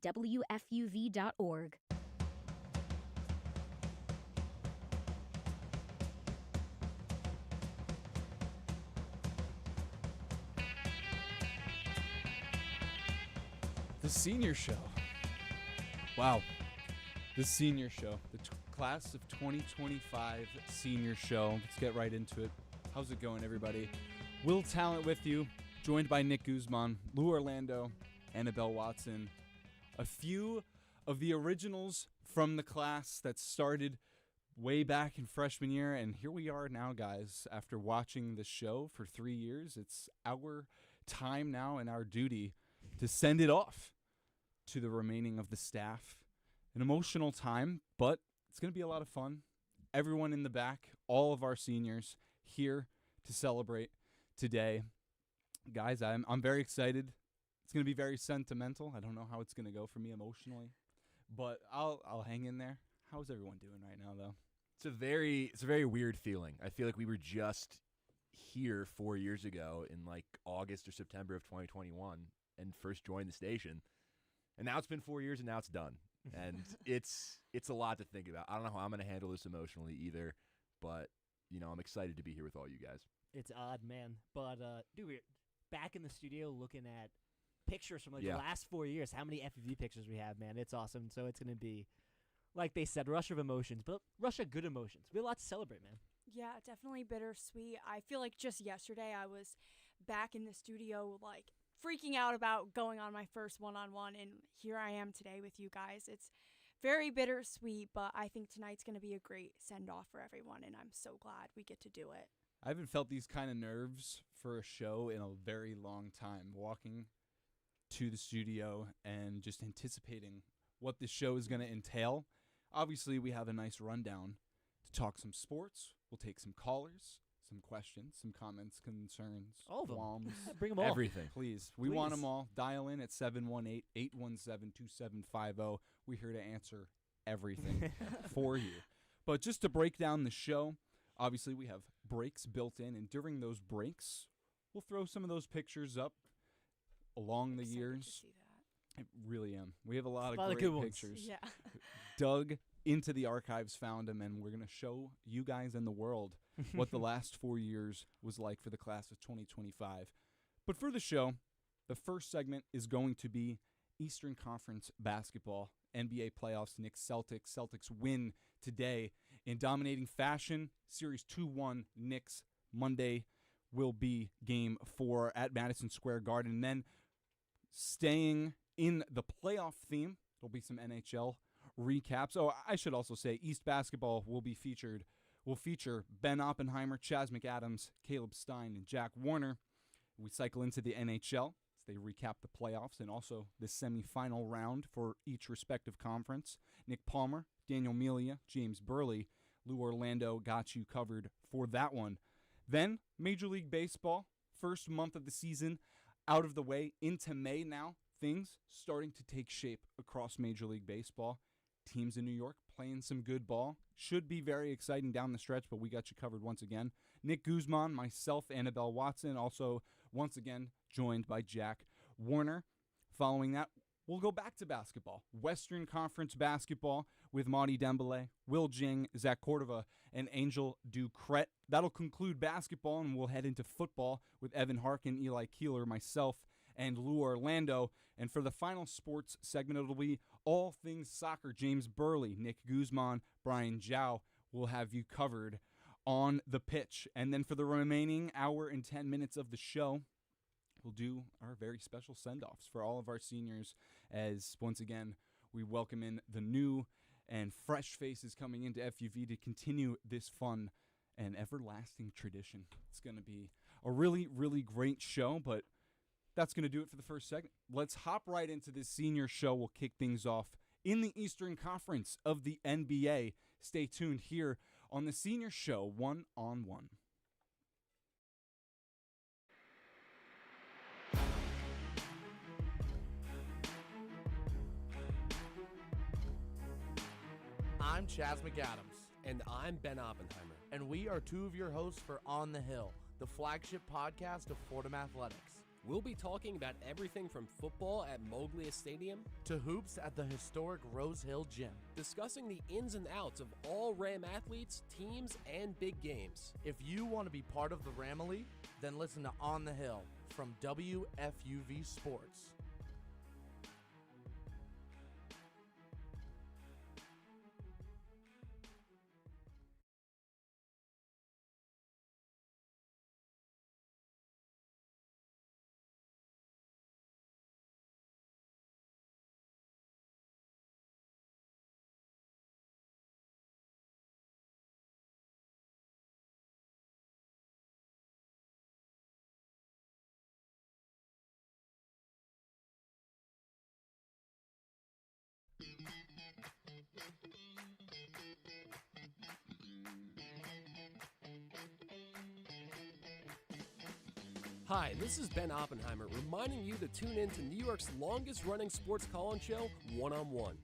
WFUV.org. The senior show. Wow. The senior show. The class of 2025 senior show. Let's get right into it. How's it going, everybody? Will Talent with you, joined by Nick Guzman, Lou Orlando, Annabelle Watson. A few of the originals from the class that started way back in freshman year, and here we are now, guys, after watching the show for 3 years. It's our time now and our duty to send it off to the remaining of the staff. An emotional time, but it's going to be a lot of fun. Everyone in the back, all of our seniors here to celebrate today. Guys, I'm very excited. It's going to be very sentimental. I don't know how it's going to go for me emotionally, but I'll hang in there. How's everyone doing right now, though? It's a very weird feeling. I feel like we were just here 4 years ago in like August or September of 2021 and first joined the station. And now it's been 4 years, and now it's done. And it's a lot to think about. I don't know how I'm going to handle this emotionally either, but, you know, I'm excited to be here with all you guys. It's odd, man. But, dude, we're back in the studio looking at pictures from, the last 4 years. How many FUV pictures we have, man. It's awesome. So it's going to be, like they said, rush of emotions, but rush of good emotions. We have a lot to celebrate, man. Yeah, definitely bittersweet. I feel like just yesterday I was back in the studio, like, freaking out about going on my first one-on-one, and here I am today with you guys. It's very bittersweet, but I think tonight's going to be a great send-off for everyone, and I'm so glad we get to do it. I haven't felt these kind of nerves for a show in a very long time. Walking to the studio and just anticipating what this show is going to entail. Obviously, we have a nice rundown to talk some sports. We'll take some callers, some questions, some comments, concerns, all of them. qualms. Bring them all. Everything. Please. We want them all. Dial in at 718-817-2750. We're here to answer everything for you. But just to break down the show, obviously we have breaks built in, and during those breaks, we'll throw some of those pictures up along the years. To see that. I really am. We have a lot of good great ones. pictures. Yeah. Dug into the archives, found them, and we're going to show you guys and the world what the last 4 years was like for the class of 2025. But for the show, the first segment is going to be Eastern Conference basketball, NBA playoffs, Knicks Celtics. Celtics win today in dominating fashion. Series 2-1 Knicks. Monday will be game 4 at Madison Square Garden. And then staying in the playoff theme, there'll be some NHL recaps. Oh, I should also say East basketball will feature Ben Oppenheimer, Chaz McAdams, Caleb Stein, and Jack Warner. We cycle into the NHL as they recap the playoffs and also the semifinal round for each respective conference. Nick Palmer, Daniel Melia, James Burley, Lou Orlando got you covered for that one. Then Major League Baseball, first month of the season out of the way, into May now. Things starting to take shape across Major League Baseball. Teams in New York playing some good ball. Should be very exciting down the stretch, but we got you covered once again. Nick Guzman, myself, Annabelle Watson, also once again joined by Jack Warner. Following that, we'll go back to basketball. Western Conference basketball with Monty Dembele, Will Jing, Zach Cordova, and Angel Ducret. That'll conclude basketball, and we'll head into football with Evan Harkin, Eli Keeler, myself, and Lou Orlando. And for the final sports segment, it'll be all things soccer. James Burley, Nick Guzman, Brian Zhao will have you covered on the pitch. And then for the remaining hour and 10 minutes of the show, we'll do our very special send-offs for all of our seniors as, once again, we welcome in the new and fresh faces coming into FUV to continue this fun and everlasting tradition. It's going to be a really, really great show, but that's going to do it for the first segment. Let's hop right into this senior show. We'll kick things off in the Eastern Conference of the NBA. Stay tuned here on the Senior Show 1-on-1. I'm Chaz McAdams. And I'm Ben Oppenheimer. And we are two of your hosts for On the Hill, the flagship podcast of Fordham Athletics. We'll be talking about everything from football at Moglia Stadium To hoops at the historic Rose Hill Gym. discussing the ins and outs of all Ram athletes, teams, and big games. If you want to be part of the Ramily, then listen to On the Hill from WFUV Sports. Hi, this is Ben Oppenheimer reminding you to tune in to New York's longest running sports call-in show, One on One.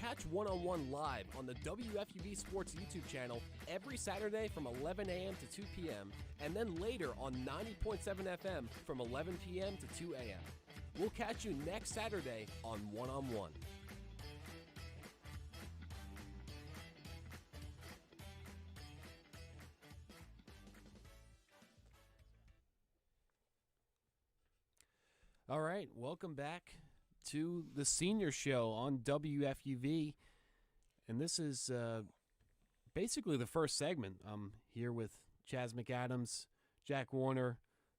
Catch One on One live on the WFUV Sports YouTube channel every Saturday from 11 a.m. to 2 p.m. and then later on 90.7 FM from 11 p.m. to 2 a.m. We'll catch you next Saturday on One on One. All right, welcome back to the Senior Show on WFUV. And this is basically the first segment. I'm here with Chaz McAdams, Jack Warner,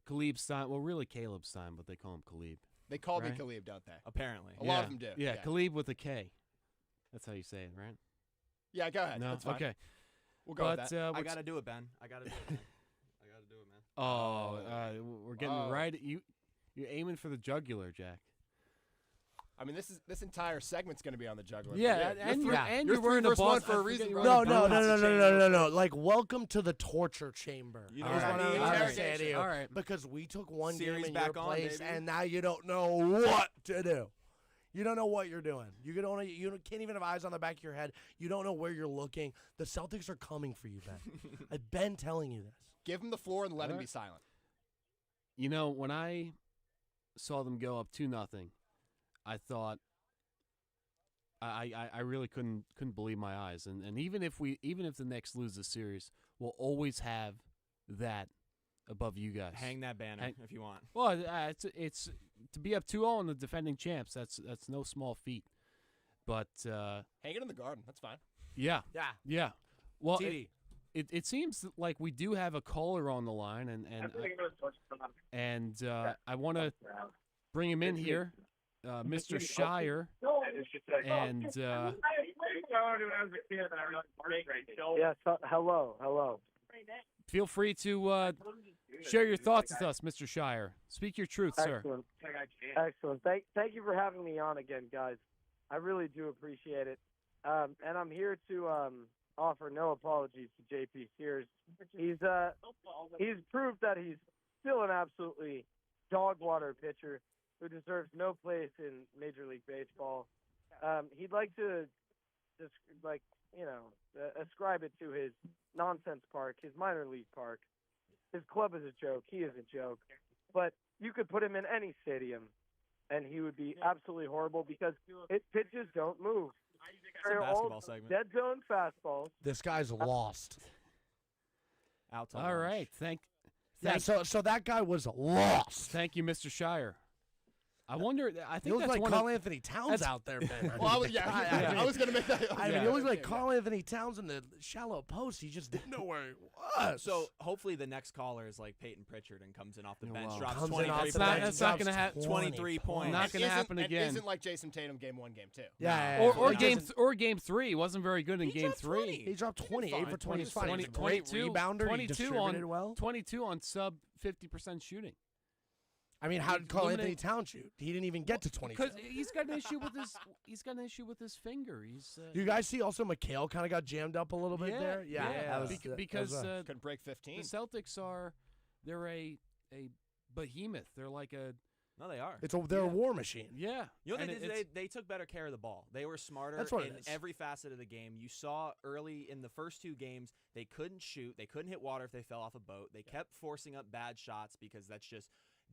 Khalib Stein. Well, really Caleb Stein, but they call him Khalib. They call Right? me Khalib, don't they? Apparently. A lot of them do. Yeah, Khalib with a K. That's how you say it, right? Yeah, go ahead. No? That's fine. Okay. We'll go But with that. I got to do it, Ben. I got to do it. I got to do it, man. we're getting Oh. right at you. You're aiming for the jugular, Jack. I mean, this entire segment's going to be on the jugular. Yeah, and you're You're wearing three a versus boss one for a I reason, forget bro. you're No, wearing a no, no, boss no, no, chain. no, no, no. Like, welcome to the torture chamber. You know All what I right. mean? I'm Interrogation. saying to you, All right. because we took one Series game in your back on, place, baby. and now you don't know what to do. You don't know what you're doing. You can't even have eyes on the back of your head. You don't know where you're looking. The Celtics are coming for you, Ben. I've been telling you this. Give him the floor and let him All be right. silent. You know, when I saw them go up 2-0, I thought I really couldn't believe my eyes. And even if the Knicks lose the series, we'll always have that above you guys. Hang that banner if you want. Well, it's to be up 2-0 on the defending champs. That's no small feat. But Hang it in the garden. That's fine. yeah, Yeah. yeah. Well, TD. it seems like we do have a caller on the line, and I want to bring him in here, Mr. Shire, and Yes, hello. feel free to share your thoughts with us, Mr. Shire. Speak your truth, sir. Excellent. Thank you for having me on again, guys. I really do appreciate it. And I'm here to offer no apologies to JP Sears. He's proved that he's still an absolutely dog water pitcher who deserves no place in Major League Baseball. He'd like to just ascribe it to his nonsense park, his minor league park. His club is a joke. He is a joke. But you could put him in any stadium, and he would be absolutely horrible because his pitches don't move. It's a They're all basketball segment. dead zone fastballs. This guy's lost. Out to All lunch. right, thank So that guy was lost. you, Mr. Shire. I wonder. I He think looks that's like one Carl of, Anthony Towns that's- out there, man. Well, I was going to make that. I mean, Yeah. he looks like Carl Anthony Towns in the shallow post. He just didn't know where he was. So hopefully the next caller is like Peyton Pritchard and comes in off the bench, Well, drops comes in 23 off points. the bench, That's not drops gonna happen. 23 points. Not gonna happen And again. isn't like Jason Tatum game 1, game 2. Yeah, or he game doesn't- or game 3. He wasn't very good in He game dropped 3. 20. He dropped 28 for 20. He's fine. He was a 20, great 22, rebounder. He 22 distributed on well. 22 on sub 50% shooting. I mean, how did Carl Eliminate- Anthony Towns shoot? He didn't even get to 20. Because he's got an issue with his finger. He's You guys see also McHale kind of got jammed up a little bit yeah, there. Yeah, that was, because that was, Couldn't break the 15. Celtics they're a behemoth. They're like a No, they are. they're a war machine. yeah. You know what and they did? it's- They took better care of the ball. They were smarter That's what it in is. every facet of the game. You saw early in the first 2 games, they couldn't shoot. They couldn't hit water if they fell off a boat. They kept forcing up bad shots because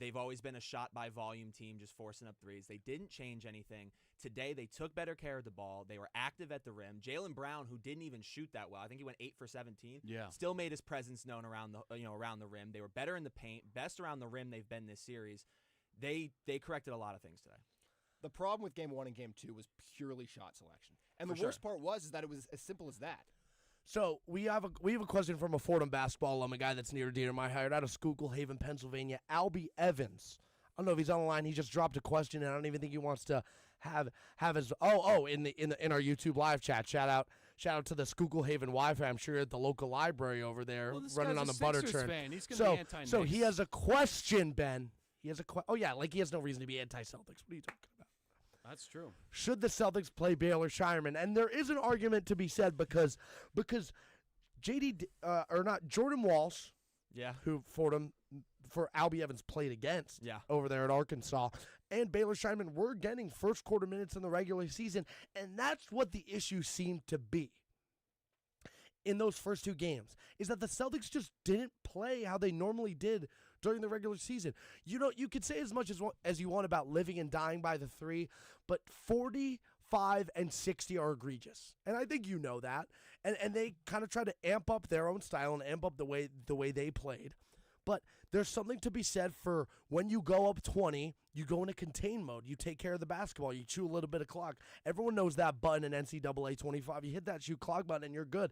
They've always been a shot by volume team, just forcing up threes. They didn't change anything. Today, they took better care of the ball. They were active at the rim. Jaylen Brown, who didn't even shoot that well, I think he went 8 for 17. Yeah. Still made his presence known around the rim. They were better in the paint, best around the rim they've been this series. They corrected a lot of things today. The problem with Game 1 and Game 2 was purely shot selection. And For the worst part was is that it was as simple as that. So we have a question from a Fordham basketball alum, a guy that's near dear to my heart, out of Schuylkill Haven, Pennsylvania, Albie Evans. I don't know if he's on the line. He just dropped a question, and I don't even think he wants to have his in our YouTube live chat. Shout out to the Schuylkill Haven Wi-Fi. I'm sure at the local library over there, running on the butter churn. He's gonna be anti-Knicks. So he has a question, Ben. He has a oh yeah, like he has no reason to be anti-Celtics. What are you talking about? That's true. Should the Celtics play Baylor Shireman? And there is an argument to be said because Jordan Walsh, who Fordham for Albie Evans played against over there at Arkansas, and Baylor Shireman were getting first quarter minutes in the regular season, and that's what the issue seemed to be in those first two games, is that the Celtics just didn't play how they normally did during the regular season. You know, you could say as much as you want about living and dying by the three, but 45 and 60 are egregious. And I think you know that. And they kind of try to amp up their own style and amp up the way they played. But there's something to be said for when you go up 20, you go into contain mode. You take care of the basketball. You chew a little bit of clock. Everyone knows that button in NCAA 25. You hit that shoot clock button and you're good.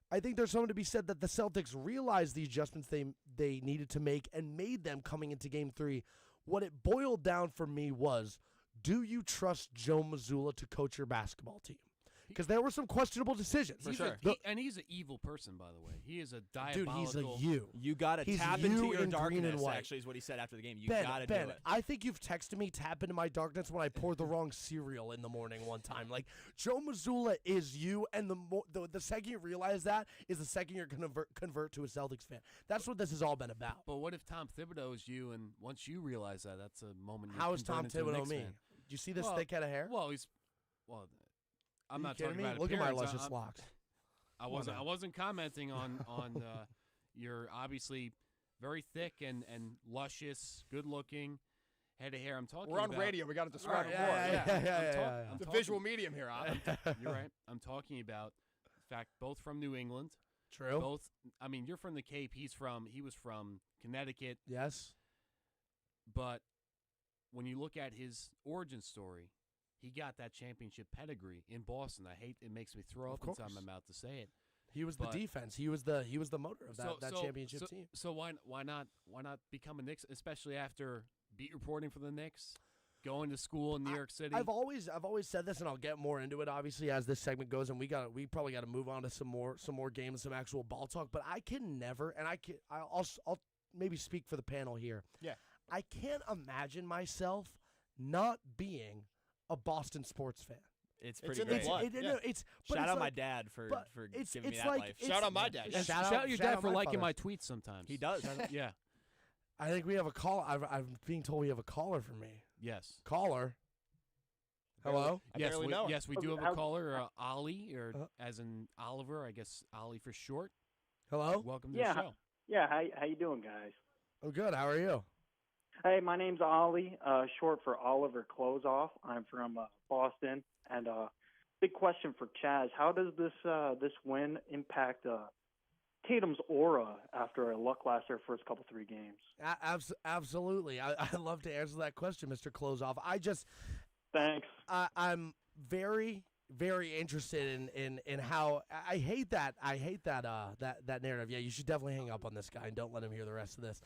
I think there's something to be said that the Celtics realized the adjustments they needed to make and made them coming into Game 3. What it boiled down for me was, do you trust Joe Mazzulla to coach your basketball team? Because there were some questionable decisions. He's an evil person, by the way. He is a diabolical. Dude, he's a you. You got to tap into your darkness, actually, is what he said after the game. You got to do it. I think you've texted me, tap into my darkness when I poured the wrong cereal in the morning one time. Like, Joe Mazzulla is you, and the second you realize that is the second you're going to convert to a Celtics fan. That's what this has all been about. But what if Tom Thibodeau is you, and once you realize that, that's a moment you How is Tom convert into a Thibodeau Knicks me? fan. Do you see this thick head of hair? Well, I'm not talking about Look at my appearance. luscious locks. I wasn't commenting on your obviously very thick and luscious, good looking head of hair. I'm talking. We're on about, radio. We got to describe it more. Yeah. It's a visual medium here. You're right. I'm talking about, in fact, both from New England. True. Both. I mean, you're from the Cape. He was from Connecticut. Yes. But when you look at his origin story, he got that championship pedigree in Boston. It makes me throw up inside my mouth to say it. He was the defense. He was the motor of that championship team. So why not become a Knicks, especially after beat reporting for the Knicks, going to school in New York City? I've always said this, and I'll get more into it obviously as this segment goes, and we probably got to move on to some more games, some actual ball talk. But I can never, and I'll maybe speak for the panel here. Yeah, I can't imagine myself not being a Boston sports fan. It's pretty in the great. blood. Shout out my dad for giving me that life. Shout out my dad. Shout out your dad for liking my tweets sometimes. He does. Yeah. I think we have a call. I'm being told we have a caller for me. Yes. Caller. Hello? Yes, we do have a caller, Ollie, or as in Oliver, I guess Ollie for short. Hello? Welcome to the show. Yeah, how you doing, guys? Oh, good. How are you? Hey, my name's Ollie, short for Oliver Closeoff. I'm from Boston, and big question for Chaz: how does this win impact Tatum's aura after a lackluster first couple 3 games? Absolutely. I'd love to answer that question, Mr. Closeoff. Thanks. I'm very, very interested in how I hate that narrative. Yeah, you should definitely hang up on this guy and don't let him hear the rest of this.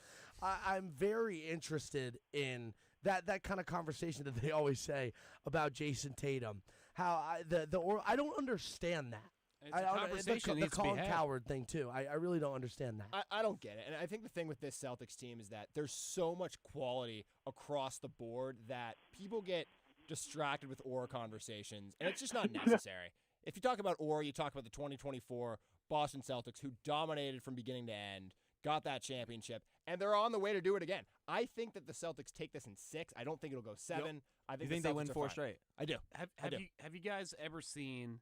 I'm very interested in that kind of conversation that they always say about Jason Tatum. How I don't understand that. It's a conversation the Colin Coward thing too. I really don't understand that. I don't get it. And I think the thing with this Celtics team is that there's so much quality across the board that people get distracted with aura conversations, and it's just not necessary. If you talk about aura, you talk about the 2024 Boston Celtics, who dominated from beginning to end, got that championship, and they're on the way to do it again. I think that the Celtics take this in 6. I don't think it'll go 7. Yep. I think you think the they Celtics win are 4 fine. straight? I do. Have you guys ever seen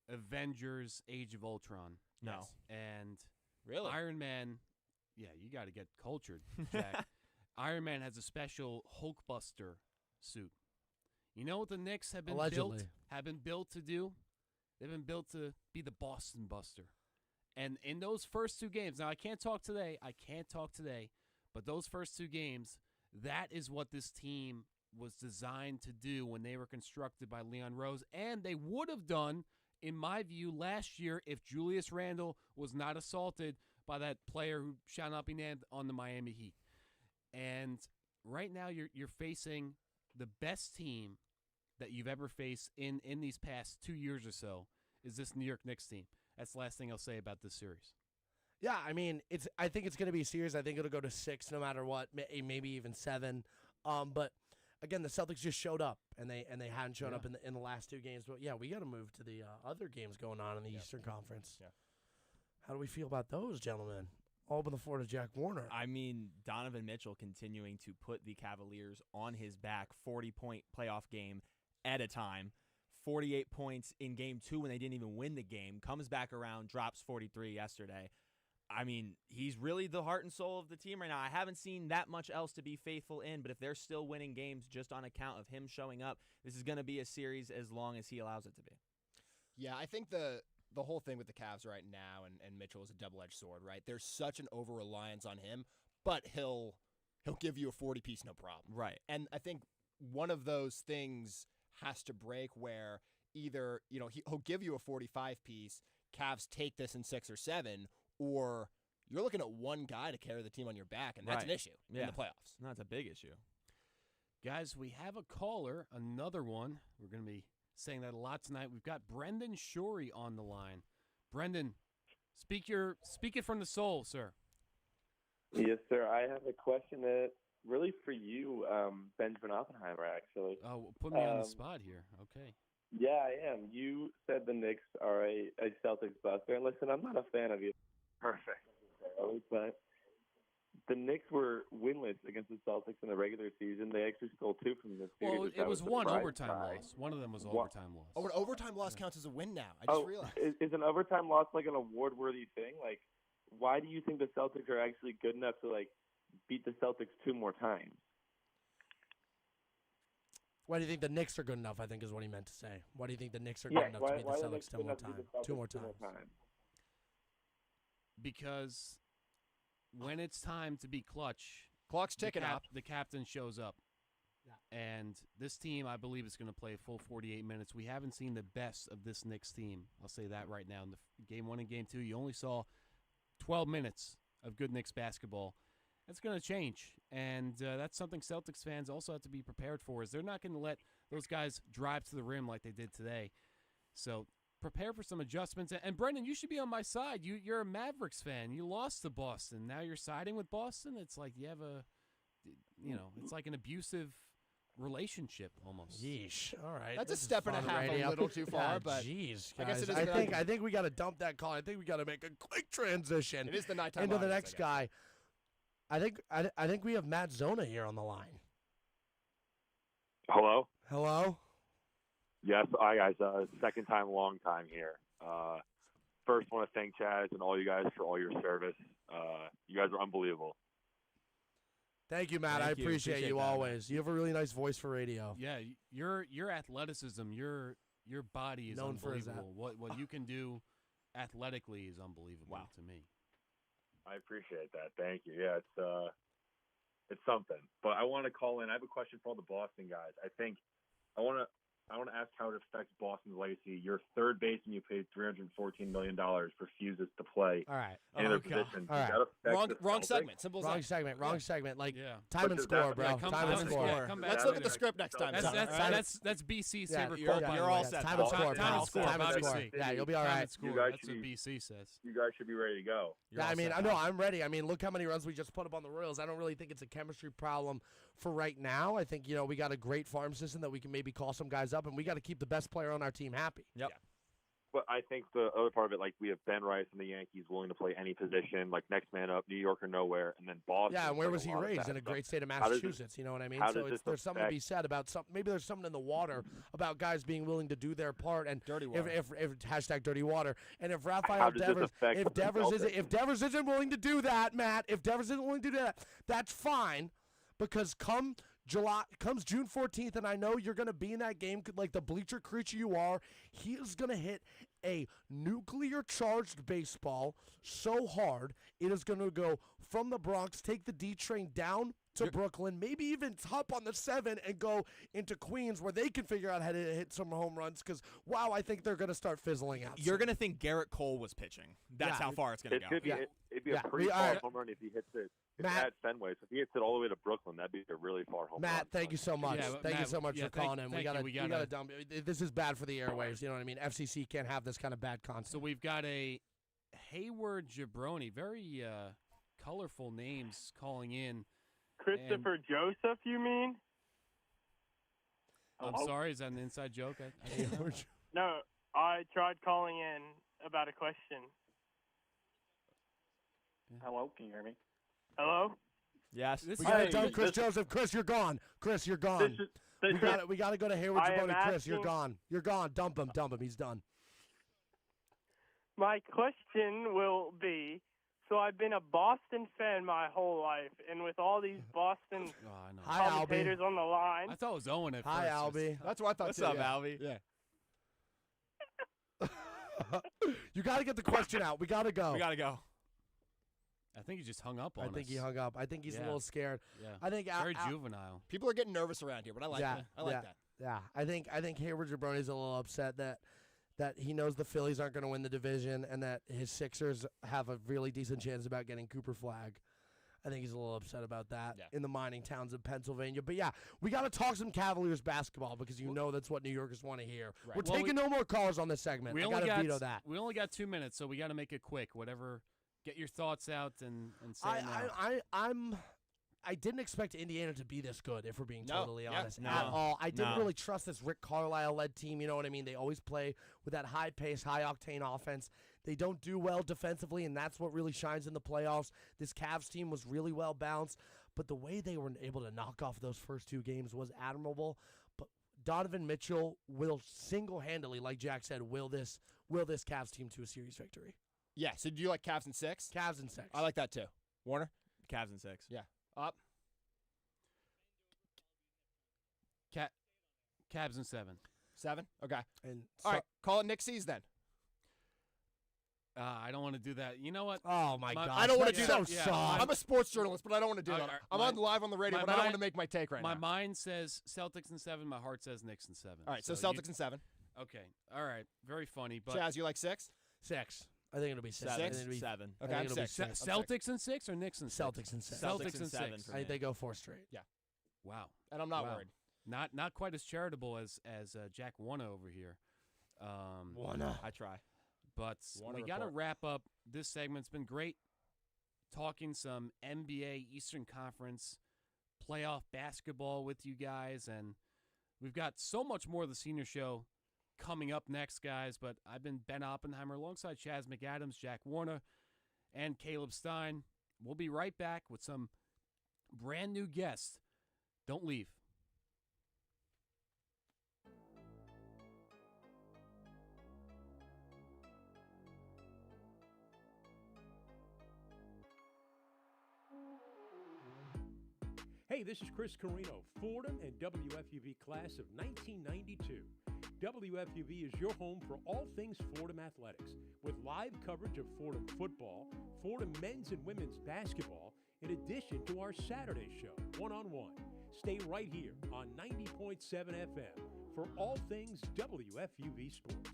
Avengers: Age of Ultron? No. Yes. And Really? Iron Man, Yeah, you got to get cultured, Jack. Iron Man has a special Hulkbuster suit. You know what the Knicks have been built to do? They've been built to be the Boston Buster. And in those first 2 games, now I can't talk today, but those first 2 games, that is what this team was designed to do when they were constructed by Leon Rose, and they would have done, in my view, last year if Julius Randle was not assaulted by that player who shall not be named on the Miami Heat. And right now you're facing the best team that you've ever faced in these past 2 years or so is this New York Knicks team. That's the last thing I'll say about this series. Yeah, I mean, I think it's going to be a series. I think it'll go to 6 no matter what, maybe even 7. But again, the Celtics just showed up, and they hadn't shown up in the last 2 games. But yeah, we got to move to the other games going on in the Eastern Conference. Yeah. How do we feel about those, gentlemen? All open the floor to Jack Warner. I mean, Donovan Mitchell continuing to put the Cavaliers on his back, 40-point playoff game at a time. 48 points in Game 2 when they didn't even win the game. Comes back around, drops 43 yesterday. I mean, he's really the heart and soul of the team right now. I haven't seen that much else to be faithful in, but if they're still winning games just on account of him showing up, this is going to be a series as long as he allows it to be. Yeah, I think the whole thing with the Cavs right now and Mitchell is a double-edged sword, right? There's such an over-reliance on him, but he'll give you a 40-piece no problem. Right. And I think one of those things has to break where either, he'll give you a 45-piece, Cavs take this in 6 or 7, or you're looking at one guy to carry the team on your back, and that's an issue in the playoffs. No, it's a big issue. Guys, we have a caller, another one. We're going to be saying that a lot tonight. We've got Brendan Shorey on the line. Brendan, speak it from the soul, sir. Yes, sir. I have a question that really for you, Benjamin Oppenheimer, actually. Oh, put me on the spot here. Okay. Yeah, I am. You said the Knicks are a Celtics buster. And listen, I'm not a fan of you. Perfect. But the Knicks were winless against the Celtics in the regular season. They actually stole 2 from this series. Well, it was one overtime loss. One of them was overtime loss. Oh, an overtime loss counts as a win now. I just realized. Is an overtime loss like an award-worthy thing? Like, why do you think the Celtics are actually good enough to, beat the Celtics 2 more times? Why do you think the Knicks are good enough, I think is what he meant to say. Why do you think the Knicks are good enough to beat the Celtics 2 more times? Because when it's time to be clutch, clock's ticking up. The captain shows up. Yeah. And this team, I believe, is going to play a full 48 minutes. We haven't seen the best of this Knicks team. I'll say that right now. In the Game 1 and Game 2, you only saw 12 minutes of good Knicks basketball. That's going to change, and that's something Celtics fans also have to be prepared for, is they're not going to let those guys drive to the rim like they did today. So prepare for some adjustments. And Brendan, you should be on my side. You're a Mavericks fan. You lost to Boston. Now you're siding with Boston? It's like you have it's like an abusive relationship almost. Yeesh. All right. That's a step and a half a little too far, but jeez, I guess it is. I think we got to dump that call. I think we got to make a quick transition. It is the nighttime into the audience, next guy. I think we have Matt Zona here on the line. Hello? Hello? Yes, hi guys. Second time, long time here. First, want to thank Chaz and all you guys for all your service. You guys are unbelievable. Thank you, Matt. I appreciate you always. You have a really nice voice for radio. Yeah, your athleticism, your body is known unbelievable. What you can do athletically is unbelievable to me. I appreciate that. Thank you. Yeah, it's something. But I want to call in. I have a question for all the Boston guys. I want to ask how it affects Boston's legacy. Your third baseman you paid $314 million refuses to play in their position. All right. Wrong segment. Simple wrong segment. Wrong segment. Time and score, bro. Time and score. Let's look at the script next time. That's BC's favorite quote. You're all set. Time and score. Time and score. Yeah, you'll be all right. That's what BC says. You guys should be ready to go. Yeah, I mean, I know I'm ready. I mean, look how many runs we just put up on the Royals. I don't really think it's a chemistry problem for right now. I think, we got a great farm system that we can maybe call some guys up, and we got to keep the best player on our team happy. Yep. But I think the other part of it, like we have Ben Rice and the Yankees willing to play any position, like next man up, New York or nowhere, and then Boston. Yeah, and where like was he raised? In a great state of Massachusetts, you know what I mean? So there's something to be said about maybe there's something in the water about guys being willing to do their part. And dirty water. If hashtag dirty water. And if Rafael Devers isn't willing to do that, Matt, if Devers isn't willing to do that, that's fine, because comes June 14th, and I know you're going to be in that game like the bleacher creature you are. He is going to hit a nuclear-charged baseball so hard it is going to go from the Bronx, take the D train down to Brooklyn, maybe even hop on the 7 and go into Queens where they can figure out how to hit some home runs because, wow, I think they're going to start fizzling out. You're going to think Garrett Cole was pitching. That's how far it's going to go. It'd be a pretty far home run if he hits it. At Fenway. So if he hits it all the way to Brooklyn, that'd be a really far home run. Matt, thank you so much. Thank you so much for calling in. We got to dump. This is bad for the airwaves. You know what I mean? FCC can't have this kind of bad content. So we've got a Hayward Jabroni, very colorful names calling in. Christopher Joseph, you mean? I'm sorry, is that an inside joke? No, I tried calling in about a question. Hello, can you hear me? Hello? Yes. We got it done, Chris Joseph. Chris, you're gone. Chris, you're gone. We got to go to Hayward Jabroni. Chris, you're gone. You're gone. Dump him. He's done. My question will be, so I've been a Boston fan my whole life, and with all these Boston commentators on the line. I thought it was Owen at Hi, first. Albie. That's what I thought What's too. up, yeah. Albie? Yeah. You got to get the question out. We got to go. We got to go. I think he just hung up on us. I think he hung up. I think he's a little scared. Yeah. I think very juvenile. People are getting nervous around here, but I like that. I like that. Yeah. I think Hayward Jabroni's a little upset that he knows the Phillies aren't going to win the division and that his Sixers have a really decent chance about getting Cooper Flag. I think he's a little upset about that in the mining towns of Pennsylvania. But yeah, we got to talk some Cavaliers basketball because you know that's what New Yorkers want to hear. Right. We're taking no more calls on this segment. I got to veto that. We only got 2 minutes, so we got to make it quick. Whatever. Get your thoughts out and say I didn't expect Indiana to be this good, if we're being totally honest, at all. I didn't really trust this Rick Carlisle-led team, you know what I mean? They always play with that high-pace, high-octane offense. They don't do well defensively, and that's what really shines in the playoffs. This Cavs team was really well-balanced, but the way they were able to knock off those first 2 games was admirable. But Donovan Mitchell will single-handedly, like Jack said, will this Cavs team to a series victory. Yeah, so do you like Cavs in 6? Cavs in 6. I like that too. Warner? Cavs in 6. Yeah. Up. Cavs in 7. 7? Okay. And all right, call it Nick C's then. I don't want to do that. You know what? Oh, my God. I don't want to do that. So I'm a sports journalist, but I don't want to do that. I'm on live on the radio, but I don't want to make my take right now. My mind says Celtics in 7. My heart says Knicks in 7. All right, so Celtics in 7. Okay. All right. Very funny. But Chaz, you like 6? 6. I think it'll be 6. 7. Okay, I'm 6. Celtics in 6 or Knicks in 6? Celtics in 6. Celtics in 6. I think they go 4 straight. Yeah. Wow. And I'm not worried. Not quite as charitable as Jack Warner over here. I try. But we got to wrap up this segment. It's been great talking some NBA Eastern Conference playoff basketball with you guys. And we've got so much more of the senior show coming up next, guys. But I've been Ben Oppenheimer alongside Chaz McAdams, Jack Warner, and Caleb Stein. We'll be right back with some brand new guests. Don't leave. Hey, this is Chris Carino, Fordham and WFUV class of 1992. WFUV is your home for all things Fordham athletics, with live coverage of Fordham football, Fordham men's and women's basketball, in addition to our Saturday show, One on One. Stay right here on 90.7 FM for all things WFUV sports.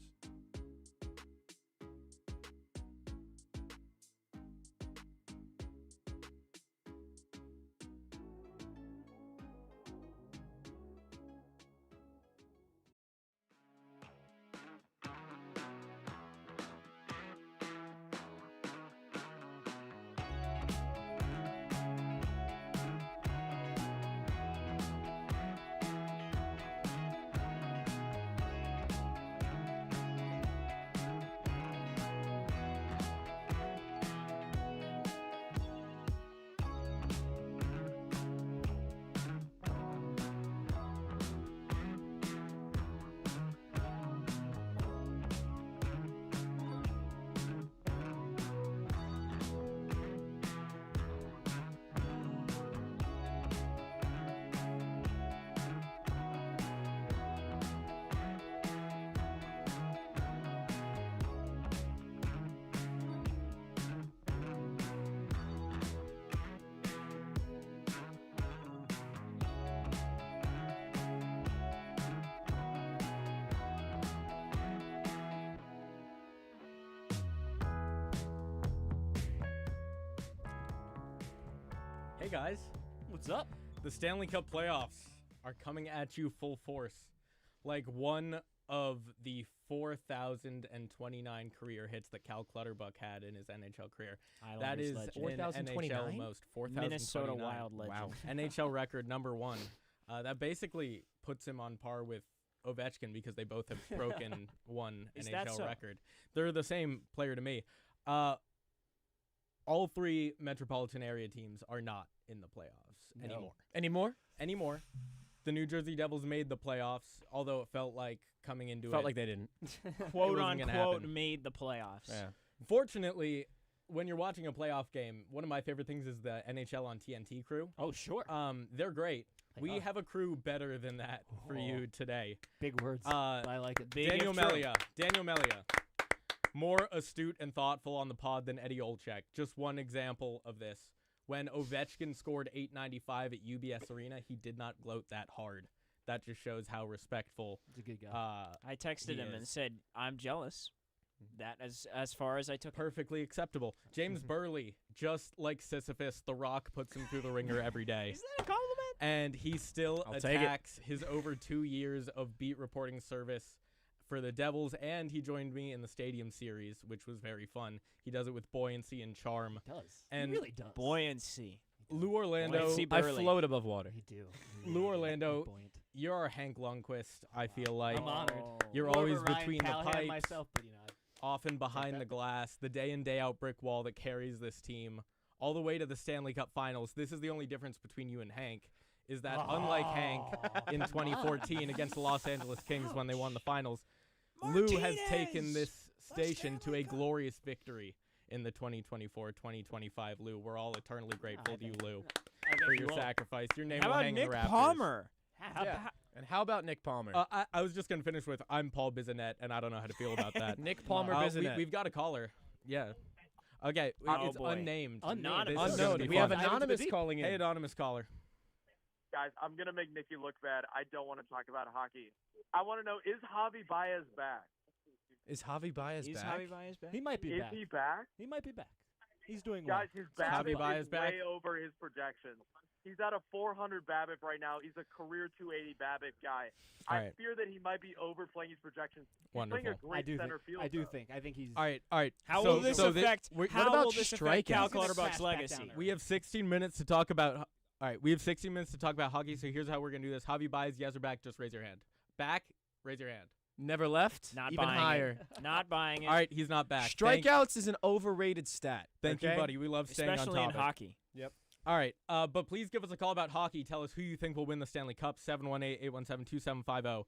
Hey guys, what's up? The Stanley Cup playoffs are coming at you full force. Like one of the 4,029 career hits that Cal Clutterbuck had in his NHL career. That is an NHL most. 4,029. Minnesota Wild legend. Wow. NHL record number 1. That basically puts him on par with Ovechkin because they both have broken one NHL record. They're the same player to me. All 3 metropolitan area teams are not in the playoffs anymore. The New Jersey Devils made the playoffs, although it felt like coming into Felt like they didn't. Quote unquote made the playoffs. Yeah. Fortunately, when you're watching a playoff game, one of my favorite things is the NHL on TNT crew. Oh, sure. They're great. We have a crew better than that for you today. Big words. I like it. Big Daniel Melia. More astute and thoughtful on the pod than Eddie Olczyk. Just one example of this. When Ovechkin scored $8.95 at UBS Arena, he did not gloat that hard. That just shows how respectful. He's a good guy. I texted him and said, "I'm jealous." That as far as I took. Perfectly acceptable. James Burley, just like Sisyphus, The Rock puts him through the ringer every day. Is that a compliment? And he still I'll take it. attacks his over 2 years of beat reporting service for the Devils, and he joined me in the Stadium Series, which was very fun. He does it with buoyancy and charm. He does. And he really does. Buoyancy. Lou Orlando. I float above water. You do. Lou Orlando, you're our Hank Lundqvist, I feel like. I'm honored. You're More always of a Ryan between the Callahan pipes, myself, but, you know, often behind the glass, the day in, day out brick wall that carries this team all the way to the Stanley Cup Finals. This is the only difference between you and Hank, is that unlike Hank in 2014 against the Los Angeles Kings when they won the Finals, Lou has taken this station to a glorious victory in the 2024-2025 Lou. We're all eternally grateful to you, Lou, for your sacrifice. Your name How will about hang Nick in the rafters. Palmer? And how about Nick Palmer? I was just going to finish with, I'm Paul Bizanet, and I don't know how to feel about that. Nick Palmer Bizanet. We've got a caller. Yeah. Okay, it's boy. unnamed. Unknown. We have Anonymous calling in. Hey, Anonymous caller. Guys, I'm going to make Nikki look bad. I don't want to talk about hockey. I want to know, is Javi Baez back? Is Javi Baez back? Javi Baez back? He might be back. Is he back? He might be back. He's doing Guys, well. his BABIP Baez is back? way over his projections. He's at a 400 BABIP right now. He's a career 280 BABIP guy. All I right. fear that he might be overplaying his projections. He's Wonderful. playing a great center field. I do though. think. I think he's. All right. How so, will this so affect? what How about will this affect Cal strikeouts? Clutterbuck's Back legacy? down there. We have 16 minutes to talk about. All right, we have 16 minutes to talk about hockey. So here's how we're gonna do this. Javi Baez, yes or back? Just raise your hand. Back. Raise your hand. Never left. Not even buying higher. It. Not buying it. All right, he's not back. Strikeouts is an overrated stat. Thank okay? you, buddy. We love staying Especially on in topic. hockey. Yep. All right, but please give us a call about hockey. Tell us who you think will win the Stanley Cup. 718-817-2750.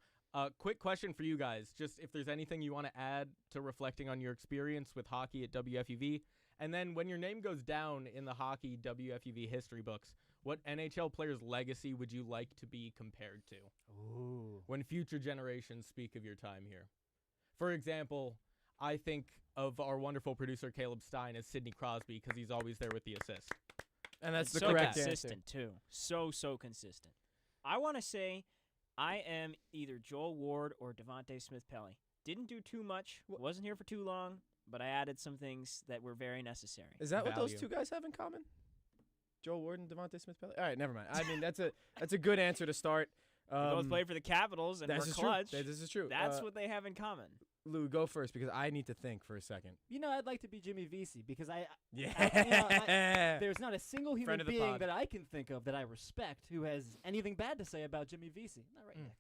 Quick question for you guys. Just if there's anything you want to add to reflecting on your experience with hockey at WFUV. And then when your name goes down in the hockey WFUV history books, what NHL player's legacy would you like to be compared to? Ooh. When future generations speak of your time here. For example, I think of our wonderful producer Caleb Stein as Sidney Crosby because he's always there with the assist. And that's the so correct consistent answer. too. So consistent. I want to say I am either Joel Ward or Devontae Smith-Pelly. Didn't do too much. Wasn't here for too long, but I added some things that were very necessary. Is that what those two guys have in common? Joel Ward and Devontae Smith-Pelly? All right, never mind. I mean, that's a good answer to start. They both played for the Capitals and were clutch. This is true. That's what they have in common. Lou, go first because I need to think for a second. You know, I'd like to be Jimmy Vesey because Yeah. there's not a single human Friend of the being pod. that I can think of that I respect who has anything bad to say about Jimmy Vesey. Not right, Nick.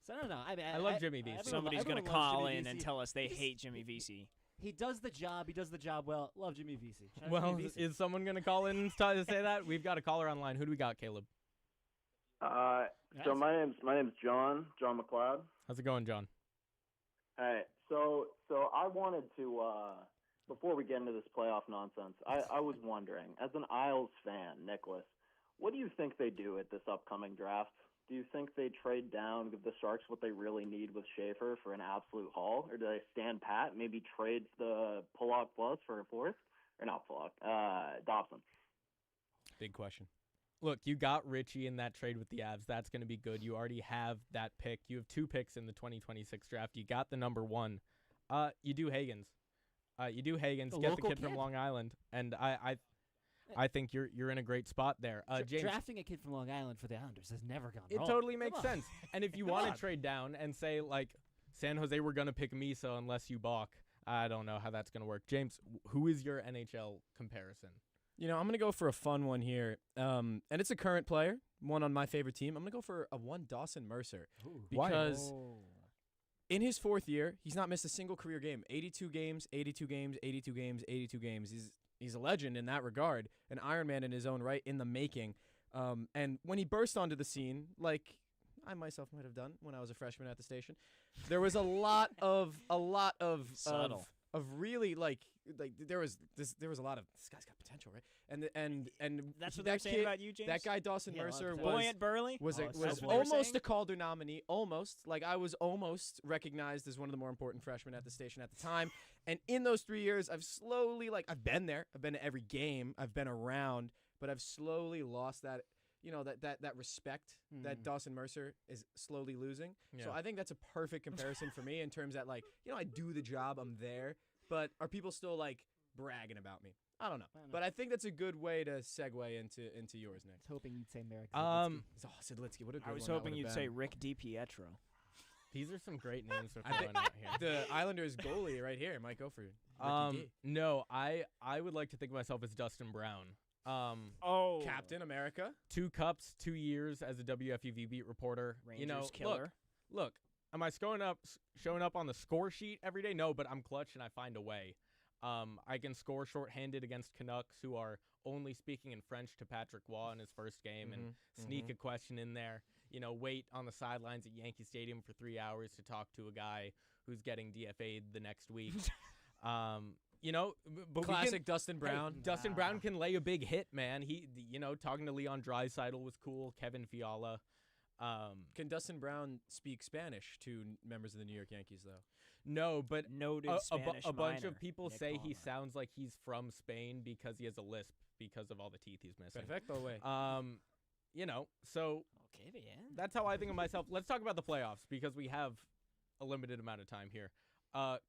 So I don't know. I love Jimmy Vesey. Somebody's going to call in and tell us they hate Jimmy Vesey. He does the job. He does the job well. Love Jimmy Vesey. Shout out Well, Jimmy Vesey. is someone going to call in and to say that? We've got a caller online. Who do we got, Caleb? So my name's John McLeod. How's it going, John? Hey, so I wanted to before we get into this playoff nonsense, I was wondering, as an Isles fan, Nicholas, what do you think they do at this upcoming draft? Do you think they trade down, give the Sharks what they really need with Schaefer for an absolute haul, or do they stand pat, maybe trade the Pollock Plus for a fourth, or not Pollock, Dobson? Big question. Look, you got Richie in that trade with the Avs. That's going to be good. You already have that pick. You have 2 picks in the 2026 draft. You got the number 1. You do Hagens. Get the local kid from Long Island. And I think you're in a great spot there. James, drafting a kid from Long Island for the Islanders has never gone wrong. it totally makes sense. And if you want to trade down and say, like, San Jose, we're going to pick Misa unless you balk, I don't know how that's going to work. James, who is your NHL comparison? I'm going to go for a fun one here. And it's a current player, one on my favorite team. I'm going to go for a one Dawson Mercer. Ooh. Because in his 4th year, he's not missed a single career game. 82 games, 82 games, 82 games, 82 games. He's a legend in that regard, an Iron Man in his own right, in the making. And when he burst onto the scene, like I myself might have done when I was a freshman at the station, there was a lot of really like there was a lot of this guy's got potential, right? And that's what that they're saying about you, James. That guy Dawson Mercer Buoyant Burley was so almost a Calder nominee, almost. Like I was almost recognized as one of the more important freshmen at the station at the time. And in those 3 years, I've slowly I've been there, I've been to every game, I've been around, but I've slowly lost that. That respect that Dawson Mercer is slowly losing. Yeah. So I think that's a perfect comparison for me in terms that I do the job, I'm there, but are people still bragging about me? I don't know. But I think that's a good way to segue into yours next. I was hoping you'd say Merrick. Sidlitsky. What a good I was one hoping that you'd would've say been. Rick DiPietro. These are some great names we're throwing out here. The Islanders goalie right here might go for Ricky D. No, I would like to think of myself as Dustin Brown. Captain America. 2 cups, 2 years as a WFUV beat reporter. Rangers killer. Look, am I showing up on the score sheet every day? No, but I'm clutch and I find a way. I can score shorthanded against Canucks, who are only speaking in French to Patrick Waugh in his first game, and sneak a question in there. Wait on the sidelines at Yankee Stadium for 3 hours to talk to a guy who's getting DFA'd the next week. But Classic Dustin Brown. Hey, Dustin Brown can lay a big hit, man. He, talking to Leon Draisaitl was cool. Kevin Fiala. Can Dustin Brown speak Spanish to members of the New York Yankees, though? No, but noted Spanish a bunch minor, of people Nick say Palmer. he sounds like he's from Spain because he has a lisp because of all the teeth he's missing. Perfecto way. So okay, bien. That's how I think of myself. Let's talk about the playoffs because we have a limited amount of time here.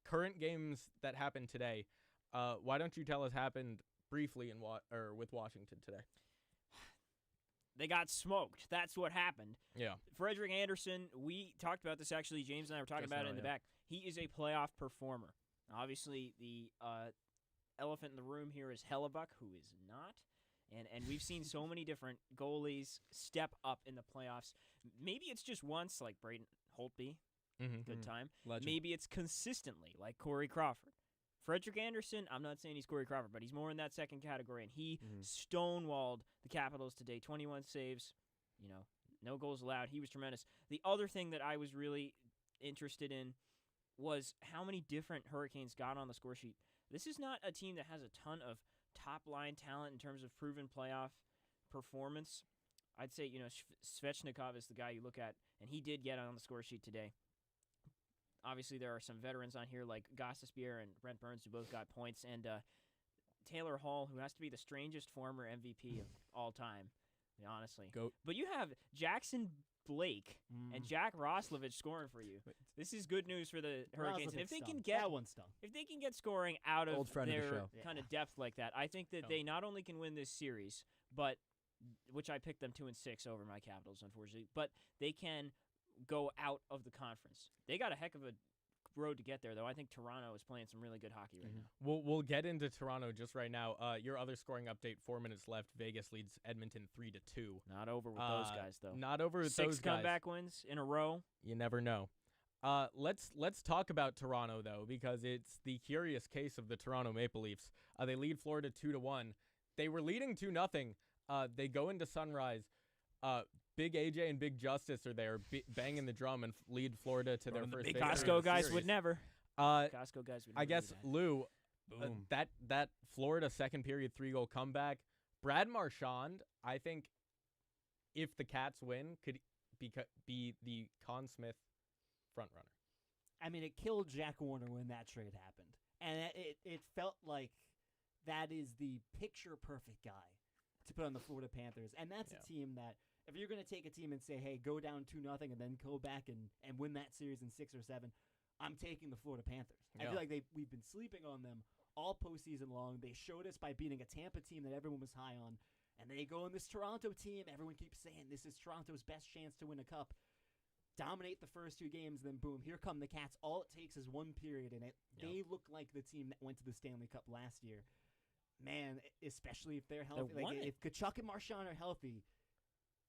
Current games that happened today. Why don't you tell us happened briefly with Washington today? They got smoked. That's what happened. Yeah. Frederick Anderson, we talked about this actually. James and I were talking about it in the back. He is a playoff performer. Obviously, the elephant in the room here is Hellebuck, who is not. And we've seen so many different goalies step up in the playoffs. Maybe it's just once, like Braden Holtby. Good time. Legend. Maybe it's consistently, like Corey Crawford. Frederick Anderson, I'm not saying he's Corey Crawford, but he's more in that second category, and he stonewalled the Capitals today. 21 saves, no goals allowed. He was tremendous. The other thing that I was really interested in was how many different Hurricanes got on the score sheet. This is not a team that has a ton of top-line talent in terms of proven playoff performance. I'd say, Svechnikov is the guy you look at, and he did get on the score sheet today. Obviously, there are some veterans on here like Gostisbehere and Brent Burns who both got points, and Taylor Hall, who has to be the strangest former MVP of all time, honestly. Goat. But you have Jackson Blake and Jack Roslovich scoring for you. This is good news for the Hurricanes. And if they can get if they can get scoring out of their kind of depth like that, I think that they not only can win this series, but which I picked them 2-6 over my Capitals, unfortunately, but they can go out of the conference. They got a heck of a road to get there, though. I think Toronto is playing some really good hockey right now. We'll get into Toronto just right now. Your other scoring update, 4 minutes left. Vegas leads Edmonton 3-2. Not over with those guys, though. Not over with 6 those guys. comeback wins in a row. You never know. Let's talk about Toronto, though, because it's the curious case of the Toronto Maple Leafs. They lead Florida 2-1. They were leading 2-0. They go into Sunrise. Big AJ and Big Justice are there banging the drum and lead Florida to their first victory. Costco guys would never. Costco guys would never. I guess, do that. Lou, that Florida second period 3-goal comeback, Brad Marchand, I think if the Cats win, could be the Conn Smythe front runner. I mean, it killed Jack Warner when that trade happened. And it felt like that is the picture-perfect guy to put on the Florida Panthers. And that's a team that, if you're going to take a team and say, hey, go down 2-0 and then go back and win that series in 6 or 7, I'm taking the Florida Panthers. I feel like we've been sleeping on them all postseason long. They showed us by beating a Tampa team that everyone was high on. And they go in this Toronto team. Everyone keeps saying this is Toronto's best chance to win a cup. Dominate the first 2 games, then boom, here come the Cats. All it takes is 1 period, and they look like the team that went to the Stanley Cup last year. Man, especially if they're healthy. If Tkachuk and Marchand are healthy,